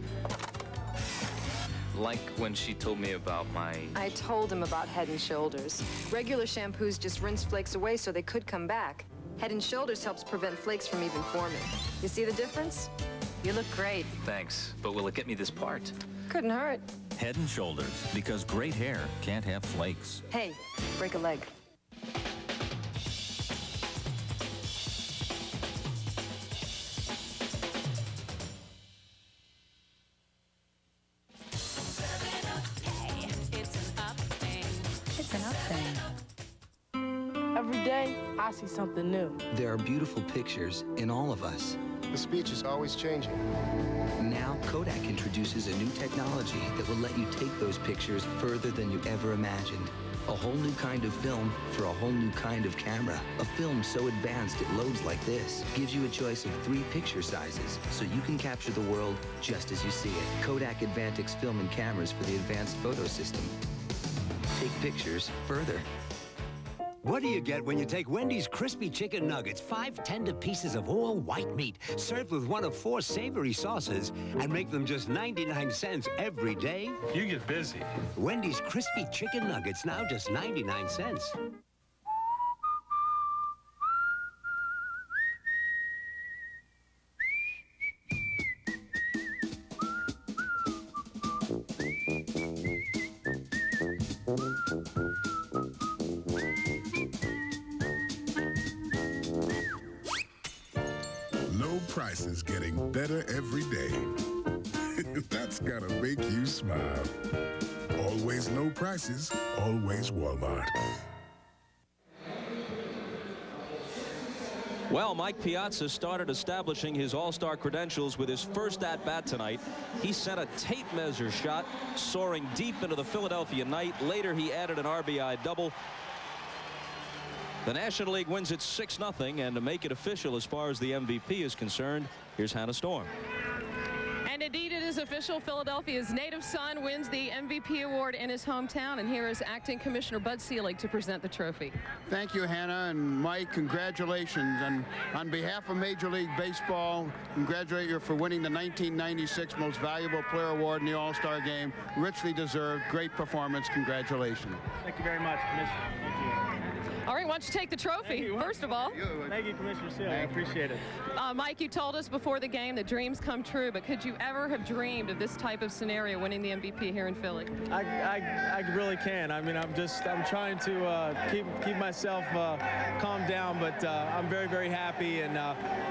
Like when she told me about my... I told him about Head & Shoulders. Regular shampoos just rinse flakes away so they could come back. Head & Shoulders helps prevent flakes from even forming. You see the difference? You look great. Thanks, but will it get me this part? Couldn't hurt. Head & Shoulders, because great hair can't have flakes. Hey, break a leg. Every day, I see something new. There are beautiful pictures in all of us. The speech is always changing. Now, Kodak introduces a new technology that will let you take those pictures further than you ever imagined. A whole new kind of film for a whole new kind of camera. A film so advanced it loads like this. Gives you a choice of 3 picture sizes, so you can capture the world just as you see it. Kodak Advantix film and cameras for the advanced photo system. Take pictures further. What do you get when you take Wendy's crispy chicken nuggets, 5 tender pieces of all white meat, served with one of 4 savory sauces, and make them just 99 cents every day? You get busy. Wendy's crispy chicken nuggets, now just 99 cents. Low prices getting better every day. That's gotta make you smile. Always low prices, always Walmart. Well, Mike Piazza started establishing his all-star credentials with his first at-bat tonight. He sent a tape measure shot soaring deep into the Philadelphia night. Later, he added an RBI double. The National League wins it 6-0, and to make it official as far as the MVP is concerned, here's Hannah Storm. And indeed, it is official. Philadelphia's native son wins the MVP award in his hometown. And here is Acting Commissioner Bud Selig to present the trophy. Thank you, Hannah, and Mike, congratulations. And on behalf of Major League Baseball, congratulate you for winning the 1996 Most Valuable Player Award in the All-Star Game. Richly deserved. Great performance. Congratulations. Thank you very much, Commissioner. Thank you. All right, why don't you take the trophy, first of all. Thank you, Commissioner Selig. I appreciate it. Mike, you told us before the game that dreams come true, but could you ever have dreamed of this type of scenario, winning the MVP here in Philly? I really can. I mean, I'm trying to keep myself calmed down, but I'm very, very happy and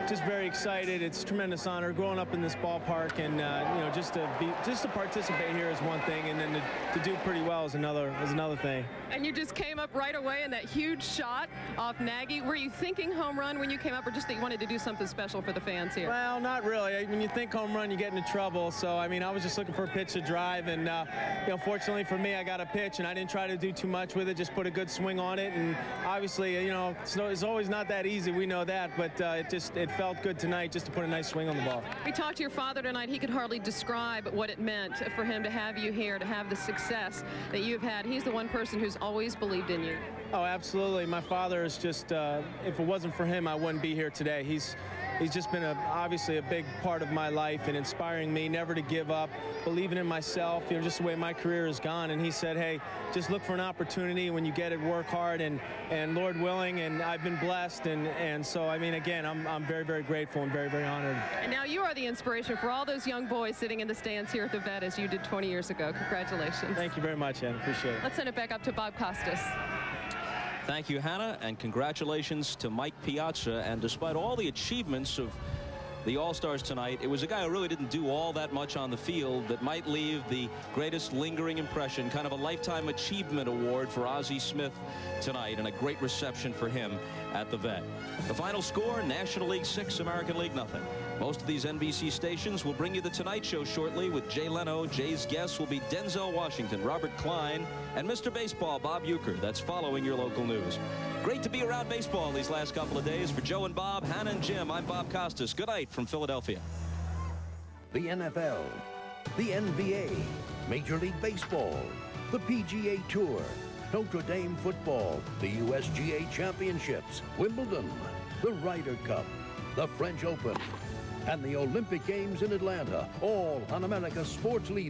just very excited. It's a tremendous honor growing up in this ballpark, and you know, just to participate here is one thing, and then to do pretty well is another thing. And you just came up right away in that huge shot off Nagy. Were you thinking home run when you came up, or just that you wanted to do something special for the fans here? Well, not really. When you think home run, you get into trouble. So, I mean, I was just looking for a pitch to drive, and you know, fortunately for me, I got a pitch, and I didn't try to do too much with it. Just put a good swing on it, and obviously, you know, it's always not that easy. We know that, but it felt good tonight just to put a nice swing on the ball. We talked to your father tonight. He could hardly describe what it meant for him to have you here, to have the success that you've had. He's the one person who's always believed in you. Oh, absolutely. My father is just, if it wasn't for him, I wouldn't be here today. He's just been obviously a big part of my life and inspiring me never to give up, believing in myself, you know, just the way my career has gone. And he said, hey, just look for an opportunity. When you get it, work hard, and Lord willing, and I've been blessed. And so, I mean, again, I'm very, very grateful and very, very honored. And now you are the inspiration for all those young boys sitting in the stands here at the Vet as you did 20 years ago. Congratulations. Thank you very much, Ann. Appreciate it. Let's send it back up to Bob Costas. Thank you, Hannah, and congratulations to Mike Piazza. And despite all the achievements of the All-Stars tonight, it was a guy who really didn't do all that much on the field that might leave the greatest lingering impression, kind of a Lifetime Achievement Award for Ozzie Smith tonight, and a great reception for him at the Vet. The final score, National League 6, American League 0. Most of these NBC stations will bring you The Tonight Show shortly with Jay Leno. Jay's guests will be Denzel Washington, Robert Klein, and Mr. Baseball, Bob Uecker. That's following your local news. Great to be around baseball these last couple of days. For Joe and Bob, Hannah and Jim, I'm Bob Costas. Good night from Philadelphia. The NFL, the NBA, Major League Baseball, the PGA Tour, Notre Dame football, the USGA Championships, Wimbledon, the Ryder Cup, the French Open, and the Olympic Games in Atlanta, all on America's sports leader.